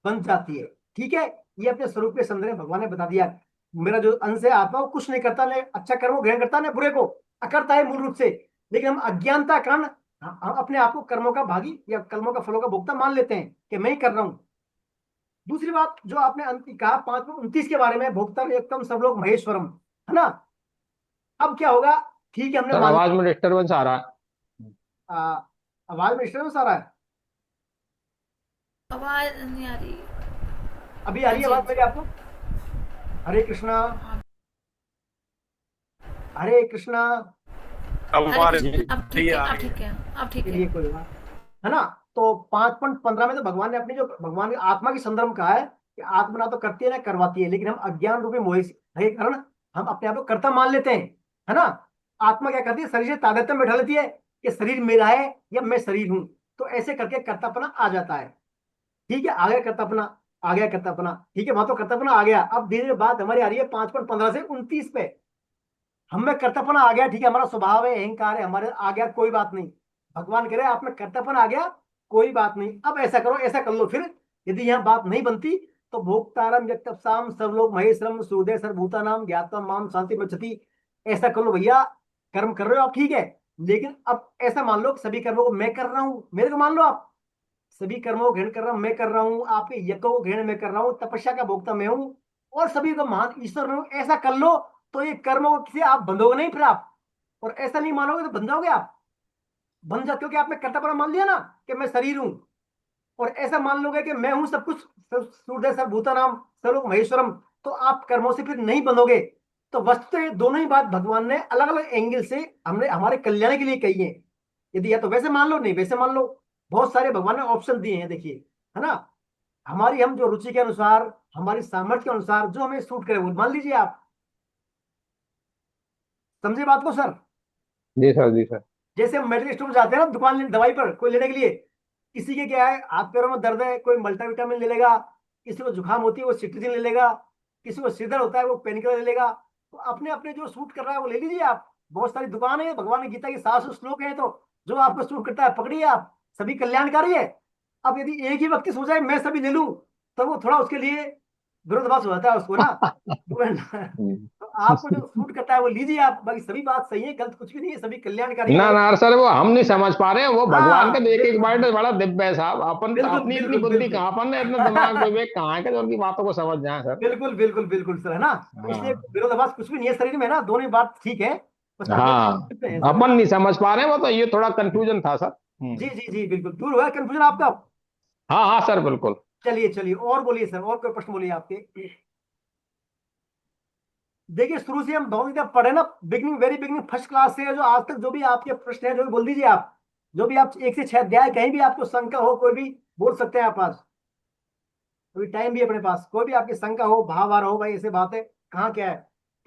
बंध जाती है। ठीक है, ये अपने स्वरूप के संदर्भ में भगवान ने बता दिया। मेरा जो अंश है आत्मा वो कुछ नहीं करता, ना अच्छा कर्म को ग्रहण करता ना बुरे को, अकर्ता है मूल रूप से। लेकिन हम अज्ञानता कारण हम अपने आप को कर्मों का भागी या कर्मों का फलों का भोक्ता मान लेते हैं कि मैं ही कर रहा हूं। दूसरी बात जो आपने अंत कहा 5.29 के बारे में, भोक्ता एकदम सब लोग महेश्वरम, है ना। अब क्या होगा, ठीक है हमने सर, मान आवाज में डिस्टरबेंस आ रहा है। आ, आवाज में डिस्टर्बेंस आ रहा है? आवाज नहीं आ रही। अभी आ हाँ रही है जी, हाँ आवाज मेरी जी। आपको? हरे कृष्णा, हाँ, हरे कृष्णा। हरे हमारे कृष्ण। अब ठीक लिए है, आ अब रही ठीक है। है, अब ठीक है। चलिए कोई बात, है ना। तो 5.15 में तो भगवान ने अपनी जो भगवान की आत्मा की संदर्भ में कहा है कि आत्मा ना तो करती है ना करवाती है, लेकिन हम अज्ञान रूपी मोह के कारण हम अपने आप को कर्ता मान लेते हैं, है ना। आत्मा क्या करती है, शरीर से तादात्म्य में बैठा लेती है कि शरीर मेरा है या मैं शरीर हूं, तो ऐसे करके कर्तापना आ जाता है। ठीक है, आ गया कर्तापना, आ गया कर्तापना, ठीक है, वहां तो कर्तापना आ गया। अब धीरे धीरे बात हमारी आ रही है 5.15 से 29 पे। हमें कर्तापना आ गया, ठीक है, हमारा स्वभाव है, अहंकार है हमारे, आ गया कोई बात नहीं। भगवान कह रहे आप में कर्तापना आ गया, कोई बात नहीं, अब ऐसा करो, ऐसा कर लो। फिर यदि यहाँ बात नहीं बनती तो भोक्तारम यत्तपसाम सर्वलोक महेश्वरम सूदे सर्वभूतानाम ज्ञातम माम शांति मच्छति, ऐसा कर लो भैया। कर्म कर रहे हो आप, ठीक है, लेकिन अब ऐसा मान लो सभी कर्मों को मैं कर रहा हूं, मेरे को मान लो आप सभी कर्मों को ग्रहण कर रहा हूं, मैं कर रहा हूं, आपके यज्ञों को ग्रहण मैं कर रहा हूं, तपस्या का भोक्ता मैं हूं, और सभी को महान ईश्वर में हूं, ऐसा कर लो तो ये कर्मों से आप बंधोगे नहीं फिर आप। और ऐसा नहीं मानोगे तो बंध जाओगे आप, बन जाते हो कि आपने कर्तापना मान लिया ना कि मैं शरीर हूं, और ऐसा मान लोगे कि मैं हूं सब कुछ, सूर्य सर्वभूतानाम सर्वलोक महेश्वरम, तो आप कर्मों से फिर नहीं बंधोगे। तो वस्तु तो ये दोनों ही बात भगवान ने अलग अलग एंगल से हमने हमारे कल्याण के लिए कही है। यदि या तो वैसे मान लो, नहीं वैसे मान लो, बहुत सारे भगवान ने ऑप्शन दिए हैं, देखिए, है ना। हमारी हम जो रुचि के अनुसार, हमारी सामर्थ्य के अनुसार जो हमें सूट करे वो मान लीजिए आप। समझे बात को सर? जी सर, जी सर। जैसे हम मेडिकल स्टोर जाते हैं ना, दुकान दवाई पर कोई लेने के लिए, किसी के क्या है हाथ पैरों में दर्द है, कोई मल्टीविटामिन ले लेगा, किसी को जुकाम होती है वो सिट्रीजिन ले लेगा, किसी को सिर दर्द होता है वो पेन किलर ले लेगा। तो अपने अपने जो सूट कर रहा है वो ले लीजिए आप। बहुत सारी दुकान है, भगवान की गीता के 700 श्लोक है, तो जो आपको सूट करता है पकड़िए आप, सभी कल्याणकारी है। अब यदि एक ही व्यक्ति सोचा है मैं सभी ले लूं, तो वो थोड़ा उसके लिए विरोधाभास हो जाता है उसको ना। तो आपको जो सूट करता है वो लीजिए आप, बाकी सभी बात सही है, गलत कुछ भी नहीं है, सभी कल्याणकारी ना है। ना सर, वो हम नहीं समझ पा रहे हैं, वो भगवान हाँ का एक एक बिल्कुल वर्ड बड़ा दिव्य है साहब। अपन बिल्कुल अपनी इतनी बिल्कुल बुद्धि बिल्कुल कहाँ, अपन ने इतना दिमाग विवेक कहाँ है कि जो उनकी बातों को समझ जाए सर। बिल्कुल बिल्कुल बिल्कुल सर, है ना। तो इसलिए हाँ विरोधाभास कुछ भी नहीं है शरीर में ना, दोनों ही बात ठीक है, बस अपने हाँ, हैं सर, है अपन ना। नहीं समझ पा रहे हैं, वो तो ये थोड़ा कंफ्यूजन था सर। जी जी जी बिल्कुल, दूर हुआ कंफ्यूजन आपका। हाँ हाँ सर, बिल्कुल। चलिए चलिए, और बोलिए सर, और कोई प्रश्न बोलिए आपके। देखिए शुरू से हम बहुत गीता पढ़े ना, beginning very beginning first class से जो आज तक जो भी आपके प्रश्न है जो भी बोल दीजिए आप, जो भी आप 1 से 6 अध्याय कहीं भी आपको शंका हो कोई भी बोल सकते हैं आप आज, अभी टाइम भी है अपने पास, कोई भी आपकी शंका हो भाव आ रहा हो भाई ऐसे बात है कहाँ क्या है,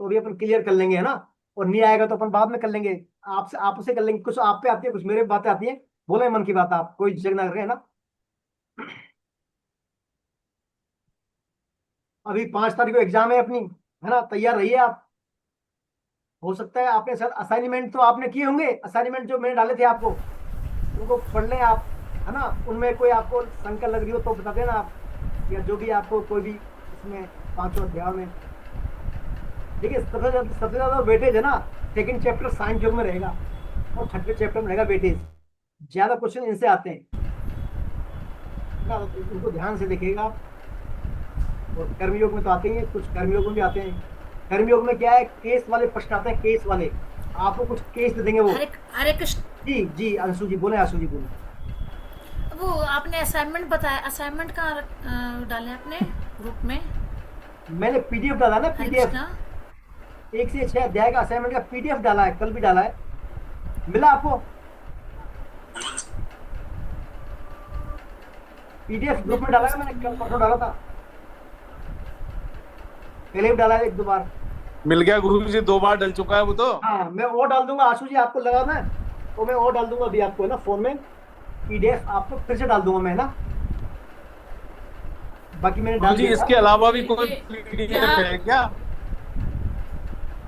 तो अभी अपन क्लियर कर लेंगे, है ना। और नहीं आएगा तो अपन बाद में कर लेंगे, आपसे आपसे कर लेंगे, कुछ आप पे आती है कुछ मेरे पे बातें आती है, बोले मन की बात, आप कोई झिझक ना करें, है ना। अभी 5 तारीख को एग्जाम है अपनी, है ना, तैयार रहिए आप। हो सकता है आपने सर असाइनमेंट तो आपने किए होंगे, असाइनमेंट जो मैंने डाले थे आपको उनको पढ़ लें आप, है ना। उनमें कोई आपको शंका लग रही हो तो बता देना आप, या जो भी आपको कोई भी इसमें 5 अध्याय में। देखिए सबसे ज्यादा वेटेज है ना सेकंड चैप्टर साइंस योग में रहेगा, और 6वें चैप्टर में रहेगा वेटेज, ज्यादा क्वेश्चन इनसे आते हैं ना, तो इनको ध्यान से देखिएगा आप। और कर्मयोग में तो आते ही हैं, कुछ कर्मयोग में भी आते हैं। कर्मयोग में क्या है, केस वाले प्रश्न आते हैं, केस वाले, आपको कुछ केस दे देंगे वो। हरे हरे कृष्ण। जी जी अंशु जी बोले, आशु जी बोले। वो आपने असाइनमेंट बताया, असाइनमेंट कहाँ डाले आपने ग्रुप में? मैंने पीडीएफ डाला ना, हरे पीडीएफ कृष्णा। 1 से 6 अध्याय का असाइनमेंट का पीडीएफ डाला है, कल भी डाला है, मिला आपको? पीडीएफ ग्रुप में डाला है मैंने, कल परसों डाला था, पहले भी डाला है 1-2 बार। मिल गया गुरु जी, 2 बार डल चुका है वो तो। हाँ मैं और डाल दूंगा आशु जी, आपको लगा ना, तो मैं और डाल दूंगा अभी आपको, है ना, फोन में पीडीएफ आपको फिर से डाल दूंगा मैं, ना। बाकी मैंने गुरु डाल जी दिया इसके था। अलावा भी कोई पीडीएफ है क्या?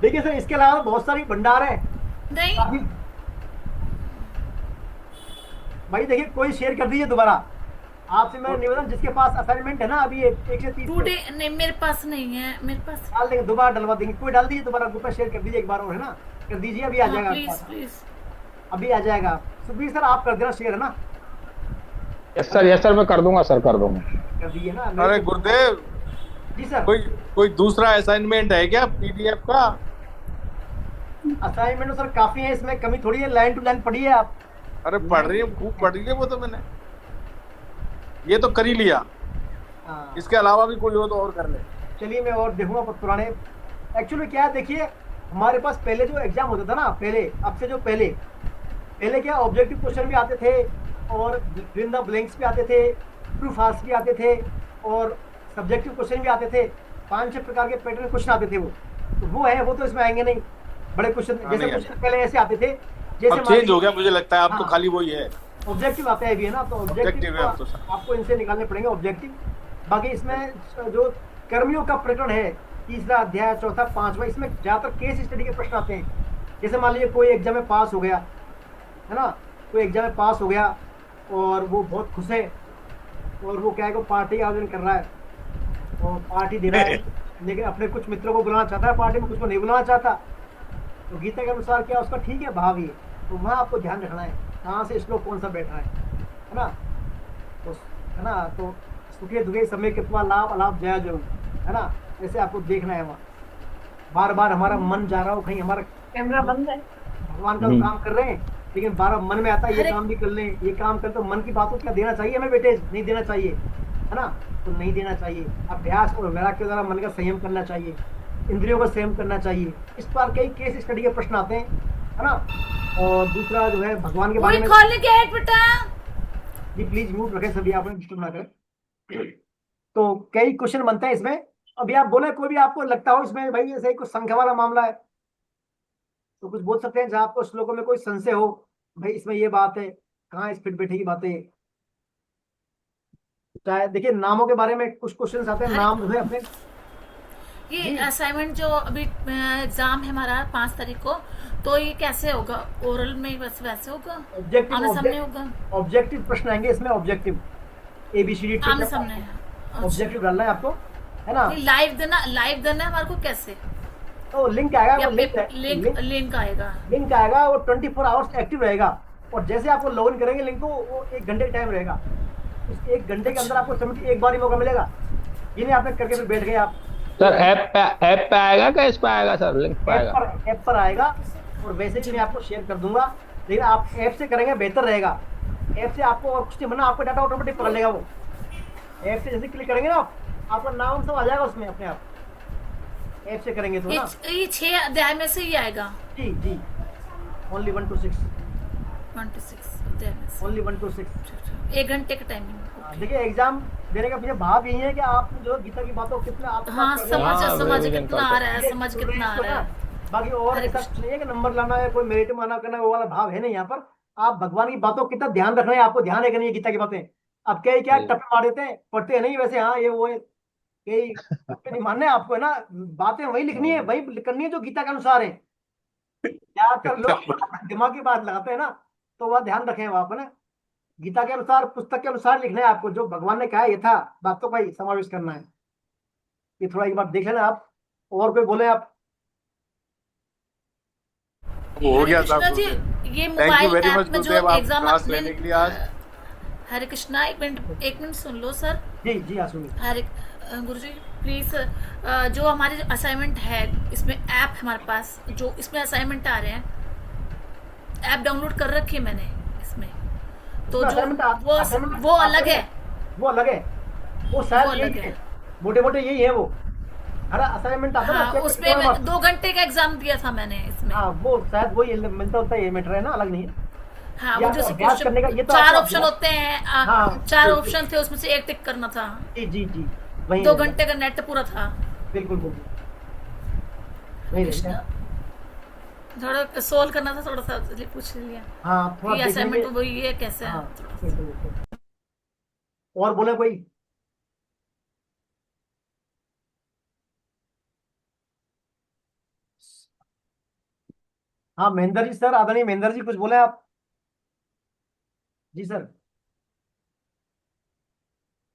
देखिए सर इसके अलावा बहुत सारी भंडार है नहीं काफी। भाई देखिए कोई शेयर कर दीजिए दोबारा, आपसे मेरा निवेदन, जिसके पास असाइनमेंट है ना अभी 1 से 30 टूडे नहीं, मेरे पास नहीं है, मेरे पास। डाल देंगे, दोबारा डलवा देंगे, कोई डाल दीजिए दोबारा, ग्रुप में शेयर कर दीजिए एक बार और, है ना, कर दीजिए, अभी आ जाएगा आपके प्लीज पास, प्लीज। अभी आ जाएगा। सुखबीर सर आप कर देना शेयर, है ना, यस सर, मैं कर दूंगा सर, कर दूंगा। कर दीजिए ना। अरे गुरुदेव, जी सर, कोई दूसरा असाइनमेंट है क्या पीडीएफ का? असाइनमेंट सर काफी है, इसमें कमी थोड़ी है, लाइन टू लाइन पढ़िए आप। अरे पढ़ रही है, खूब पढ़ रही है वो तो, मैंने ये तो कर ही लिया, हाँ इसके अलावा भी कोई हो तो और कर ले। चलिए मैं और देखूंगा पुराने। एक्चुअली क्या है देखिए, हमारे पास पहले जो एग्जाम होता था ना, पहले अब से जो पहले पहले क्या ऑब्जेक्टिव क्वेश्चन भी आते थे, और फिल इन द ब्लैंक्स भी आते थे, ट्रू फॉल्स भी आते थे, और सब्जेक्टिव क्वेश्चन भी आते थे, 5-6 प्रकार के पैटर्न क्वेश्चन आते थे वो है, वो तो इसमें आएंगे नहीं। बड़े क्वेश्चन जैसे क्वेश्चन पहले ऐसे आते थे, जैसे अब चेंज हो गया मुझे लगता है, अब तो हाँ। खाली वही है, ऑब्जेक्टिव आता है अभी, है ना, तो ऑब्जेक्टिव है अब तो ऑब्जेक्टिव आपको इनसे निकालने पड़ेंगे ऑब्जेक्टिव। बाकी इसमें जो कर्मियों का प्रकरण है, 3रा अध्याय, 4था, 5वां, इसमें ज्यादातर केस स्टडी के प्रश्न आते हैं। जैसे मान लीजिए कोई एग्जाम में पास हो गया, है ना, कोई एग्जाम में पास हो गया और वो बहुत खुश है, और वो क्या है, वो पार्टी का आयोजन कर रहा है, और पार्टी दे रहा है, लेकिन अपने कुछ मित्रों को बुलाना चाहता है पार्टी में, कुछ को नहीं बुलाना चाहता। तो गीता के अनुसार क्या उसका ठीक है भाव ये, तो वहाँ आपको ध्यान रखना है कहाँ से श्लोक कौन सा बैठा है ना। तो है ना, तो सुखे दुखे समय कितना लाभ अलाभ जया जरूर, है ना। ऐसे आपको देखना है वहाँ, बार बार हमारा मन जा रहा हो कहीं, हमारा कैमरा बंद है। भगवान का काम कर रहे हैं, लेकिन बार मन में आता है ये काम भी कर लें, ये काम कर, तो मन की बातों क्या देना चाहिए हमें बेटे, नहीं देना चाहिए, है ना। तो नहीं देना चाहिए। अभ्यास और वैराग्य के द्वारा मन का संयम करना चाहिए, इंद्रियों का संयम करना चाहिए। इस पर कई केस स्टडी के प्रश्न आते हैं, है ना। और दूसरा जो है भगवान के बारे में, खोल गेट बेटा। जी प्लीज म्यूट रखें सभी, आपने डिस्टर्ब ना करें। तो कई क्वेश्चन बनते हैं इसमें। अभी आप बोले कोई भी आपको लगता हो इसमें भाई ऐसे ही कुछ संख्या वाला मामला है, तो कुछ बोल सकते हैं जहां आपको श्लोकों में कोई संशय हो, भाई इसमें ये बात है, कहाँ इस फिट बैठे की बातें। चाहे देखिए नामों के बारे में कुछ क्वेश्चन आते हैं, नाम जो है अपने, ये असाइनमेंट जो अभी एग्जाम है हमारा 5 तारीख को, तो ये कैसे होगा? ओरल में वैसे वैसे होगा, आमने सामने होगा? ऑब्जेक्टिव प्रश्न आएंगे इसमें, ऑब्जेक्टिव ABCD आमने सामने। ऑब्जेक्टिव डालना है आपको, है ना। लाइव देना है हमारे को कैसे? तो लिंक आएगा, या वो लिंक आएगा? लिंक आएगा, वो 24 आवर्स एक्टिव रहेगा। और जैसे आपको लॉगिन करेंगे लिंक को, वो 1 घंटे का टाइम रहेगा। उस 1 घंटे के अंदर आपको सबमिट एक बार ही मौका मिलेगा, ये नहीं आपने करके फिर बैठ गए आप। सर ऐप पे आएगा क्या इस पे आएगा सर, लिंक पे आएगा? ऐप पर आएगा, और वैसे भी मैं आपको शेयर कर दूंगा, लेकिन आप ऐप से करेंगे बेहतर रहेगा। ऐप से आपको और कुछ नहीं बनना, आपका डाटा ऑटोमेटिक पकड़ लेगा वो। ऐप से जैसे क्लिक करेंगे ना, आपका नाम सब आ जाएगा उसमें अपने आप, ऐप से करेंगे तो ना। ये 6 अध्याय में से ही आएगा? जी जी, ओनली 1 to 6, 1 to 6 अध्याय में से। Only 1 to 6। 1 घंटे का टाइमिंग। देखिए एग्जाम देने का पीछे भाव यही है कि आप जो गीता की बातों को कितना आप हाँ, समझ revision कितना आ रहा है, ये समझ कितना आ रहा है। बाकी और ऐसा नहीं है कि नंबर लाना है, कोई मेरिट में आना करना है, वो वाला भाव है नहीं यहाँ पर। आप भगवान की बातों को कितना ध्यान रखना है, आपको ध्यान है कि नहीं है गीता की बातें। अब कई क्या टप्पे मार देते हैं, पढ़ते हैं नहीं वैसे, हाँ ये वो है, कई टप्पे नहीं मारने हैं आपको, है ना। बातें वही लिखनी है, वही करनी है जो गीता के अनुसार है। ज्यादातर लोग दिमाग की बात लगाते हैं ना, तो वह ध्यान रखें वहां पर ना, गीता के अनुसार, पुस्तक के अनुसार लिखना है आपको, जो भगवान ने कहा है यथा बातों का ही समावेश करना है। ये थोड़ा एक बार देख लेना आप, और कोई बोले आप। हो गया कृष्णा साहब। जी, ये thank you mobile very app much में जो गुरुदेव, आप एग्जाम क्लास लेने के लिए आज। हरे कृष्णा, एक मिनट सुन लो सर। जी जी हाँ सुनिए। हरे गुरुजी प्लीज, जो हमारे असाइनमेंट है, इसमें ऐप है हमारे पास, जो इसमें असाइनमेंट आ रहे हैं, ऐप डाउनलोड कर रखी है मैंने इसमें, तो जो वो अलग है, वो अलग है, वो शायद यही है, मोटे मोटे यही है वो। हरा असाइनमेंट आता है हाँ, ना, उसमें 2 घंटे का एग्जाम दिया था मैंने इसमें। हाँ वो शायद वही मिलता होता है, ये मैटर है ना, अलग नहीं है। हाँ, या वो जैसे अभ्यास करने का ये तो 4 आपका ऑप्शन अभ्यास- होते हैं, हाँ, 4 बिल्कुल। ऑप्शन थे, उसमें से एक टिक करना था। जी जी जी, वही 2 घंटे का नेट पूरा था। बिल्कुल बिल्कुल वही रहेगा। थोड़ा सोल्व करना था, थोड़ा सा इसलिए पूछ लिया हाँ थोड़ा कि देख असाइनमेंट लेंगे। वो ये कैसे है हाँ थोड़ा सा। बिल्कुल, बिल्कुल। और बोले कोई। हाँ महेंद्र जी सर, आदरणीय महेंद्र जी कुछ बोले आप। जी सर,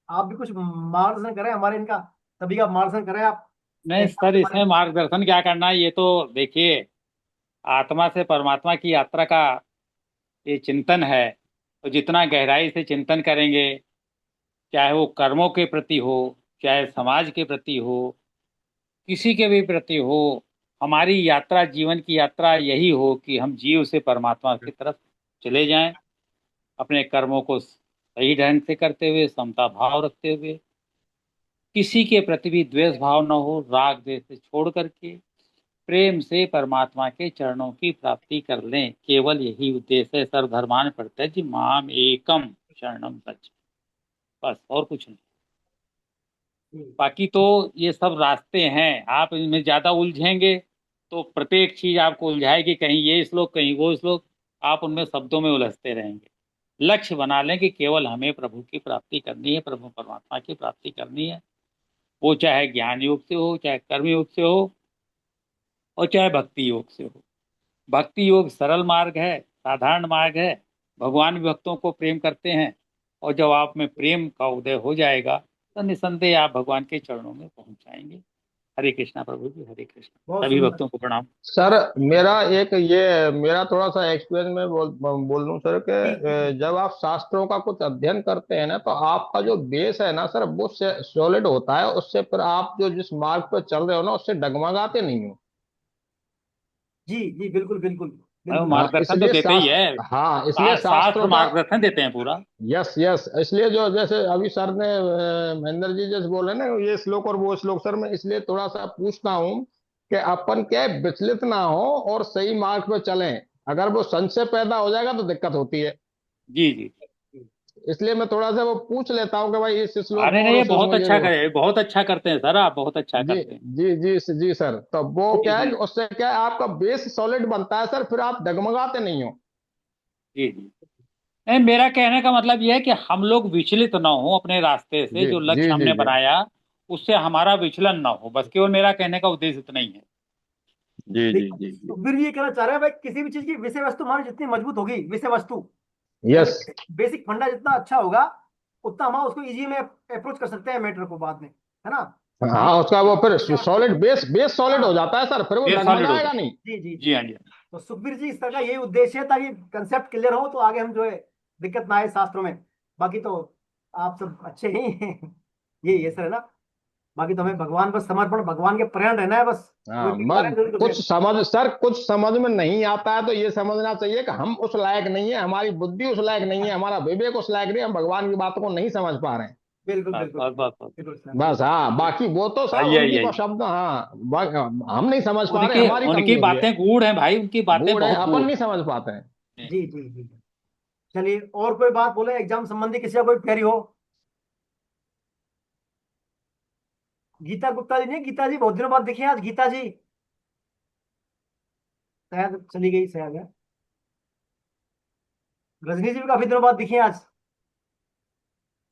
आप भी कुछ मार्गदर्शन करें हमारे, इनका सभी का मार्गदर्शन करें आप। नहीं सर, इसमें मार्गदर्शन क्या करना है, ये तो देखिए आत्मा से परमात्मा की यात्रा का ये चिंतन है। तो जितना गहराई से चिंतन करेंगे, चाहे वो कर्मों के प्रति हो, चाहे समाज के प्रति हो, किसी के भी प्रति हो, हमारी यात्रा, जीवन की यात्रा यही हो कि हम जीव से परमात्मा की तरफ चले जाएं, अपने कर्मों को सही ढंग से करते हुए, समता भाव रखते हुए, किसी के प्रति भी द्वेष भाव न हो, राग द्वेष से छोड़ करके प्रेम से परमात्मा के चरणों की प्राप्ति कर लें। केवल यही उद्देश्य है। सर्वधर्मान् परित्यज्य माम एकम शरणम व्रज, बस और कुछ नहीं। बाकी तो ये सब रास्ते हैं, आप इनमें ज्यादा उलझेंगे तो प्रत्येक चीज आपको उलझाएगी, कहीं ये श्लोक कहीं वो श्लोक, आप उनमें शब्दों में उलझते रहेंगे। लक्ष्य बना लें कि केवल हमें प्रभु की प्राप्ति करनी है, प्रभु परमात्मा की प्राप्ति करनी है। वो चाहे ज्ञान योग से हो, चाहे कर्म योग से हो, और चाहे भक्ति योग से हो। भक्ति योग सरल मार्ग है, साधारण मार्ग है। भगवान भी भक्तों को प्रेम करते हैं, और जब आप में प्रेम का उदय हो जाएगा तो निसंदेह आप भगवान के चरणों में पहुंच जाएंगे। हरे कृष्णा प्रभु जी, हरे कृष्णा। बहुत सभी सुंदर। भक्तों को प्रणाम। सर मेरा थोड़ा सा एक्सपीरियंस में बोल दूं सर कि जब आप शास्त्रों का कुछ अध्ययन करते हैं ना, तो आपका जो बेस है ना सर, वो सॉलिड होता है। उससे फिर आप जो जिस मार्ग पर चल रहे हो ना, उससे डगमगाते नहीं हो। जी जी, बिल्कुल बिल्कुल वो बिल्कुल। हाँ, मार्गदर्शन तो इसलिए देते ही है, हाँ, इसलिए शास्त्र शास्त्रों का। मार्गदर्शन देते हैं पूरा। यस यस, इसलिए जो जैसे अभी सर ने महेंद्र जी जैसे बोले ना, ये श्लोक और वो श्लोक, सर मैं इसलिए थोड़ा सा पूछता हूँ कि अपन क्या है, विचलित ना हो और सही मार्ग पे चलें। अगर वो संशय पैदा हो जाएगा तो दिक्कत होती है। जी जी। इसलिए मैं थोड़ा सा वो पूछ लेता हूँ कि भाई इस श्लोक अरे में और नहीं, ये उस बहुत इसमें ये अच्छा करे, बहुत अच्छा करते हैं सर, आप बहुत अच्छा जी करते हैं। जी जी जी सर। तो वो जी क्या है जी कि उससे क्या है, आपका बेस सॉलिड बनता है सर, फिर आप डगमगाते नहीं हो। जी जी। नहीं, मेरा कहने का मतलब यह है कि हम लोग विचलित ना हो अपने रास्ते से, जी जो जी लक्ष्य जी हमने जी बनाया उससे हमारा विचलन ना हो, बस केवल मेरा कहने का उद्देश्य इतना ही है। जी जी देखिए, जी जी। तो फिर भी ये कहना चाह रहे हैं भाई, किसी भी चीज की विषय वस्तु हमारी जितनी मजबूत होगी, विषय वस्तु यानी यस। बेसिक फंडा जितना अच्छा होगा, उतना हम उसको इजी में अप्रोच कर सकते हैं मैटर को बाद में, है ना। हाँ, मेन उसका वो फिर विषय वस्तु। सॉलिड बेस सॉलिड हो हाँ जाता है सर, फिर वो ये सॉलिड हो डगमगाएगा जाए। नहीं। जी जी जी जी। हाँ जी। तो सुखबीर जी, इस तरह का यही उद्देश्य है, ताकि कंसेप्ट क्लियर हो, तो आगे हम जो है दिक्कत ना आए शास्त्रों में। बाकी तो आप सब अच्छे ही हैं। ये सर है ना। बाकी तो हमें भगवान पर समर्पण, भगवान के प्रेरण रहना है बस। कोई हाँ, दिखा रहे हैं थोड़ी तो कुछ समझ में नहीं आता है तो ये समझना चाहिए कि हम उस लायक नहीं है, हमारी बुद्धि उस लायक नहीं है, हमारा विवेक उस लायक नहीं है, हम भगवान की बातों को नहीं समझ पा रहे हैं। बिल्कुल बस बिल्कुल बस बस बस। बिल्कुल सर, बस हाँ, बिल्कुल। बाकी वो तो सब आइए उनकी आइए को आइए। शब्द, हाँ, हम नहीं समझ पा रहे, उनकी हमारी उनकी कमजोरी है। बातें गूढ़ हैं भाई, उनकी बातें गूढ़ है, बहुत अपन गूढ़ नहीं समझ पाते हैं। हैं। जी जी जी। चलिए, और कोई बात बोले एग्जाम संबंधी, किसी का कोई क्वेरी हो। गीता गुप्ता जी नहीं, गीता जी बहुत दिनों बाद दिखे आज, गीता जी शायद चली गई, शायद है। रजनी जी भी काफी दिनों बाद दिखे आज,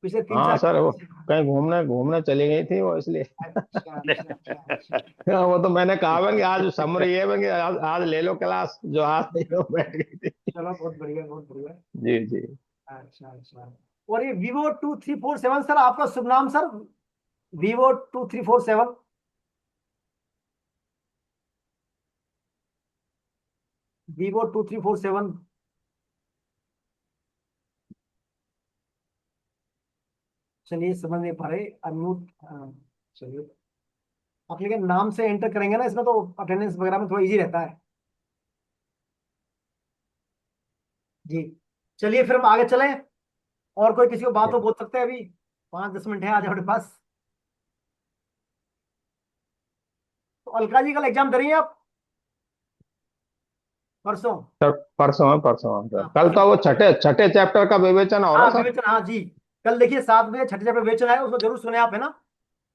पिछले तीन हाँ चार सर, वो कहीं घूमने घूमने चली गई थी वो, इसलिए। अच्छा अच्छा अच्छा अच्छा। हाँ, वो तो मैंने कहा था कि आज समर ये है कि आज ले लो क्लास, जो आज नहीं हो बैठ गई थी। चलो, बहुत बढ़िया बहुत बढ़िया। जी जी। अच्छा अच्छा। और ये Vivo 2347 सर, आपका शुभ नाम सर? Vivo 2347। Vivo 2347। चलिए, समझ नहीं पा रहे, अनम्यूट। चलिए, आप लेकिन नाम से एंटर करेंगे ना इसमें, तो अटेंडेंस वगैरह में थोड़ा इजी रहता है। जी। चलिए, फिर हम आगे चलें। और कोई किसी को बात हो बोल सकते हैं, अभी 5-10 मिनट है आज हमारे पास। तो अलका जी, कल एग्जाम दे रही हैं आप? परसों? सर परसों सर, हाँ, कल परसों। तो वो छठे छठे चैप्टर का विवेचन हो रहा हाँ, है सर। विवेचन, हाँ जी। कल देखिए 7 बजे छठे चैप्टर विवेचन है, उसको जरूर सुने आप, है ना।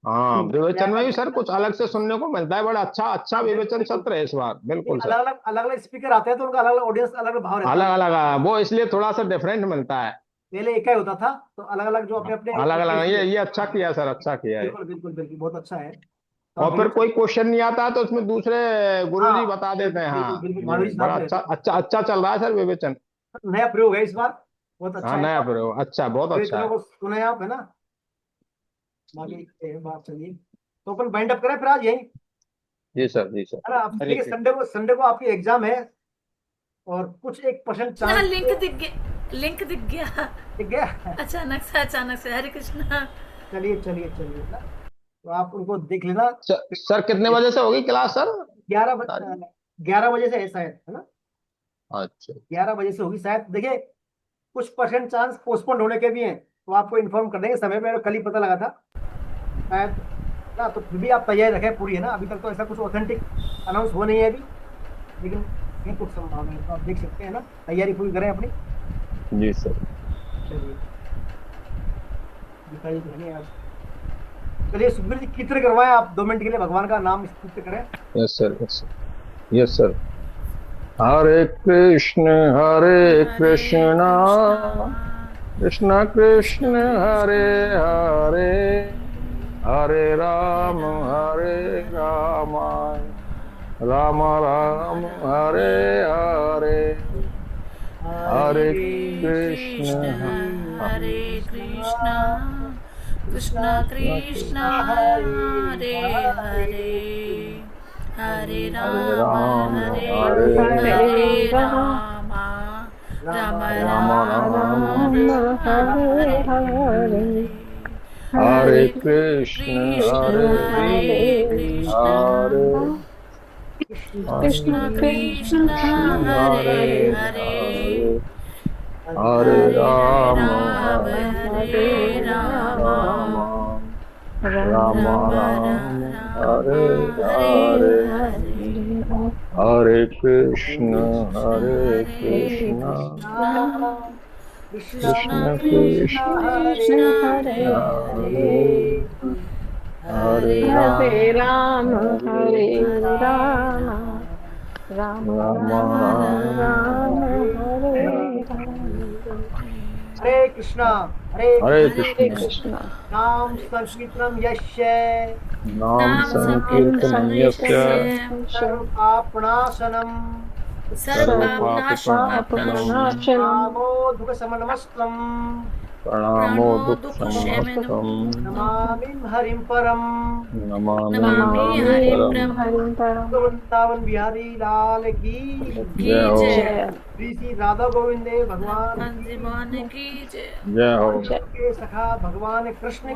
हाँ, विवेचन में भी सर अलग कुछ अलग से सुनने को मिलता है, बड़ा अच्छा अच्छा विवेचन सत्र है इस बार, बिल्कुल सर। अलग अलग स्पीकर आते हैं, तो उनका अलग अलग ऑडियंस, अलग अलग भाव रहता अलग है। अलग वो इसलिए थोड़ा सा डिफरेंट मिलता है। पहले एक ही होता था, तो अलग अलग जो अपने अपने अलग अलग, टेस्ट में। ये अच्छा हाँ, किया सर, अच्छा किया है। बिल्कुल बिल्कुल बिल्कुल, बहुत अच्छा है। तो आप और फिर विवेचन। कोई क्वेश्चन नहीं आता है तो उसमें दूसरे गुरुजी हाँ, बता देते बिल्कुल हैं। बिल्कुल हाँ, बिल्कुल, ये माधुरी साहब बड़ा भी अच्छा रहते अच्छा अच्छा चल रहा है सर विवेचन। हैं। नया प्रयोग है इस बार, बहुत हाँ, अच्छा है, नया तो प्रयोग, अच्छा, बहुत अच्छा विवेचनों है। को सुने आप, है ना। बाकी ये बात चलिए, तो अपन बाइंड अप करें फिर आज यही, जी सर, जी सर। है ना। अब हरे देखिए, कृष्ण। संडे को आपकी एग्जाम है, और कुछ 1% ना, चांस। लिंक दिख गया ठीक है। अचानक से। हरे कृष्णा। चलिए चलिए चलिए ना, तो आप उनको देख लेना। सर कितने बजे से होगी क्लास सर? 11 बजे से है शायद, है ना। अच्छा। 11 बजे से होगी शायद। देखिए, कुछ परसेंट चांस पोस्टपोन होने के भी हैं, तो आपको इन्फॉर्म कर देंगे समय में, कल ही पता लगा था शायद ना। तो फिर भी आप तैयारी रखें पूरी, है ना। अभी तक तो ऐसा कुछ ऑथेंटिक अनाउंस हो नहीं है अभी, लेकिन है कुछ संभावना है, तो आप देख सकते हैं ना, तैयारी पूरी करें अपनी। जी सर। चलिए, गीता जी तो नहीं आज। चलिए, सुखबीर जी कीर्तन करवाएं आप 2 मिनट के लिए, भगवान का नाम स्तुति करें। Yes sir, yes sir, yes sir. Hare Krishna Krishna Krishna Hare Hare, Hare Ram Ram Ram Hare Hare, Hare Krishna Hare Krishna Krishna Krishna Hare Hare Hare Ram Hare Ram Ram Ram Hare Hare Hare Krishna Hare Krishna Krishna Hare Hare Hare Ram Hare Ram Ram Ram Hare Hare Hare Krishna Krishna Krishna Hare Hare Hare Ram Hare Ram Ram Ram Ram Hare Hare Krishna हरे हरे कृष्ण कृष्ण नाम संकीर्तनम यस्य नाम संकीर्तनं यस्य सर्वपापनाशनम सर्वपापनाशनम् नामो दुःखशमनमस्तम प्रणामो दुःखशमनमस्तकम् नमामि हरिं परम नमामि हरिं हरिं परम वृंदावन बिहारी लाल की जय हो श्री श्री राधा गोविंदे भगवान की की जय जय हो के सखा भगवान कृष्ण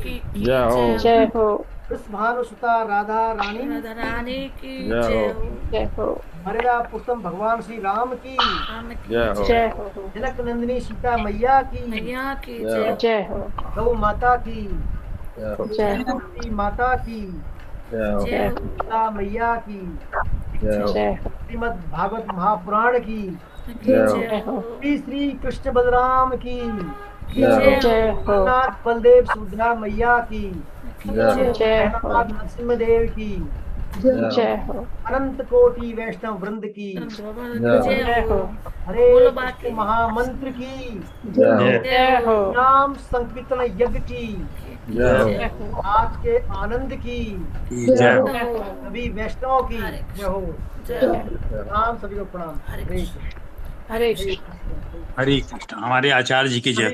की जय हो जय हो भानुसुता राधा रानी राधा रानी की जय जय हो हो जय हो मर्यादा पुरुषोत्तम भगवान श्री राम की राम की जय हो जय हो जनक नंदिनी सीता मैया की मैया की जय जय हो जय हो गौ माता की जय हो जय हो श्री माता की जय हो जय हो सीता मैया की जय हो जय हो श्रीमद् भागवत महापुराण की जय हो जय हो श्री श्री कृष्ण बलराम की जय हो जय हो नाथ बलदेव सुभद्रा मैया की जय हो जय हो नाथ नरसिंहदेव की जय हो अनंत कोटि वैष्णव वृंद की जय हो हरे बोलो कृष्ण बाकी। महामंत्र की जय हो जय हो नाम संकीर्तन यज्ञ की जय हो जय हो आज के आनंद की जय हो सभी वैष्णवों की जय हो जय प्रणाम सभी को प्रणाम हरे हरे कृष्ण हरे कृष्ण हरे कृष्ण। हमारे आचार्य जी की जय।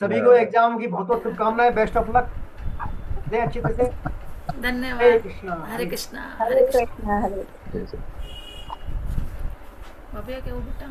सभी को एग्जाम की बहुत बहुत शुभकामनाएं। बेस्ट ऑफ लक दे अच्छी तरह से। हरे धन्यवाद कृष्णा हरे कृष्णा हरे कृष्ण हरे बाबा क्या वो बेटा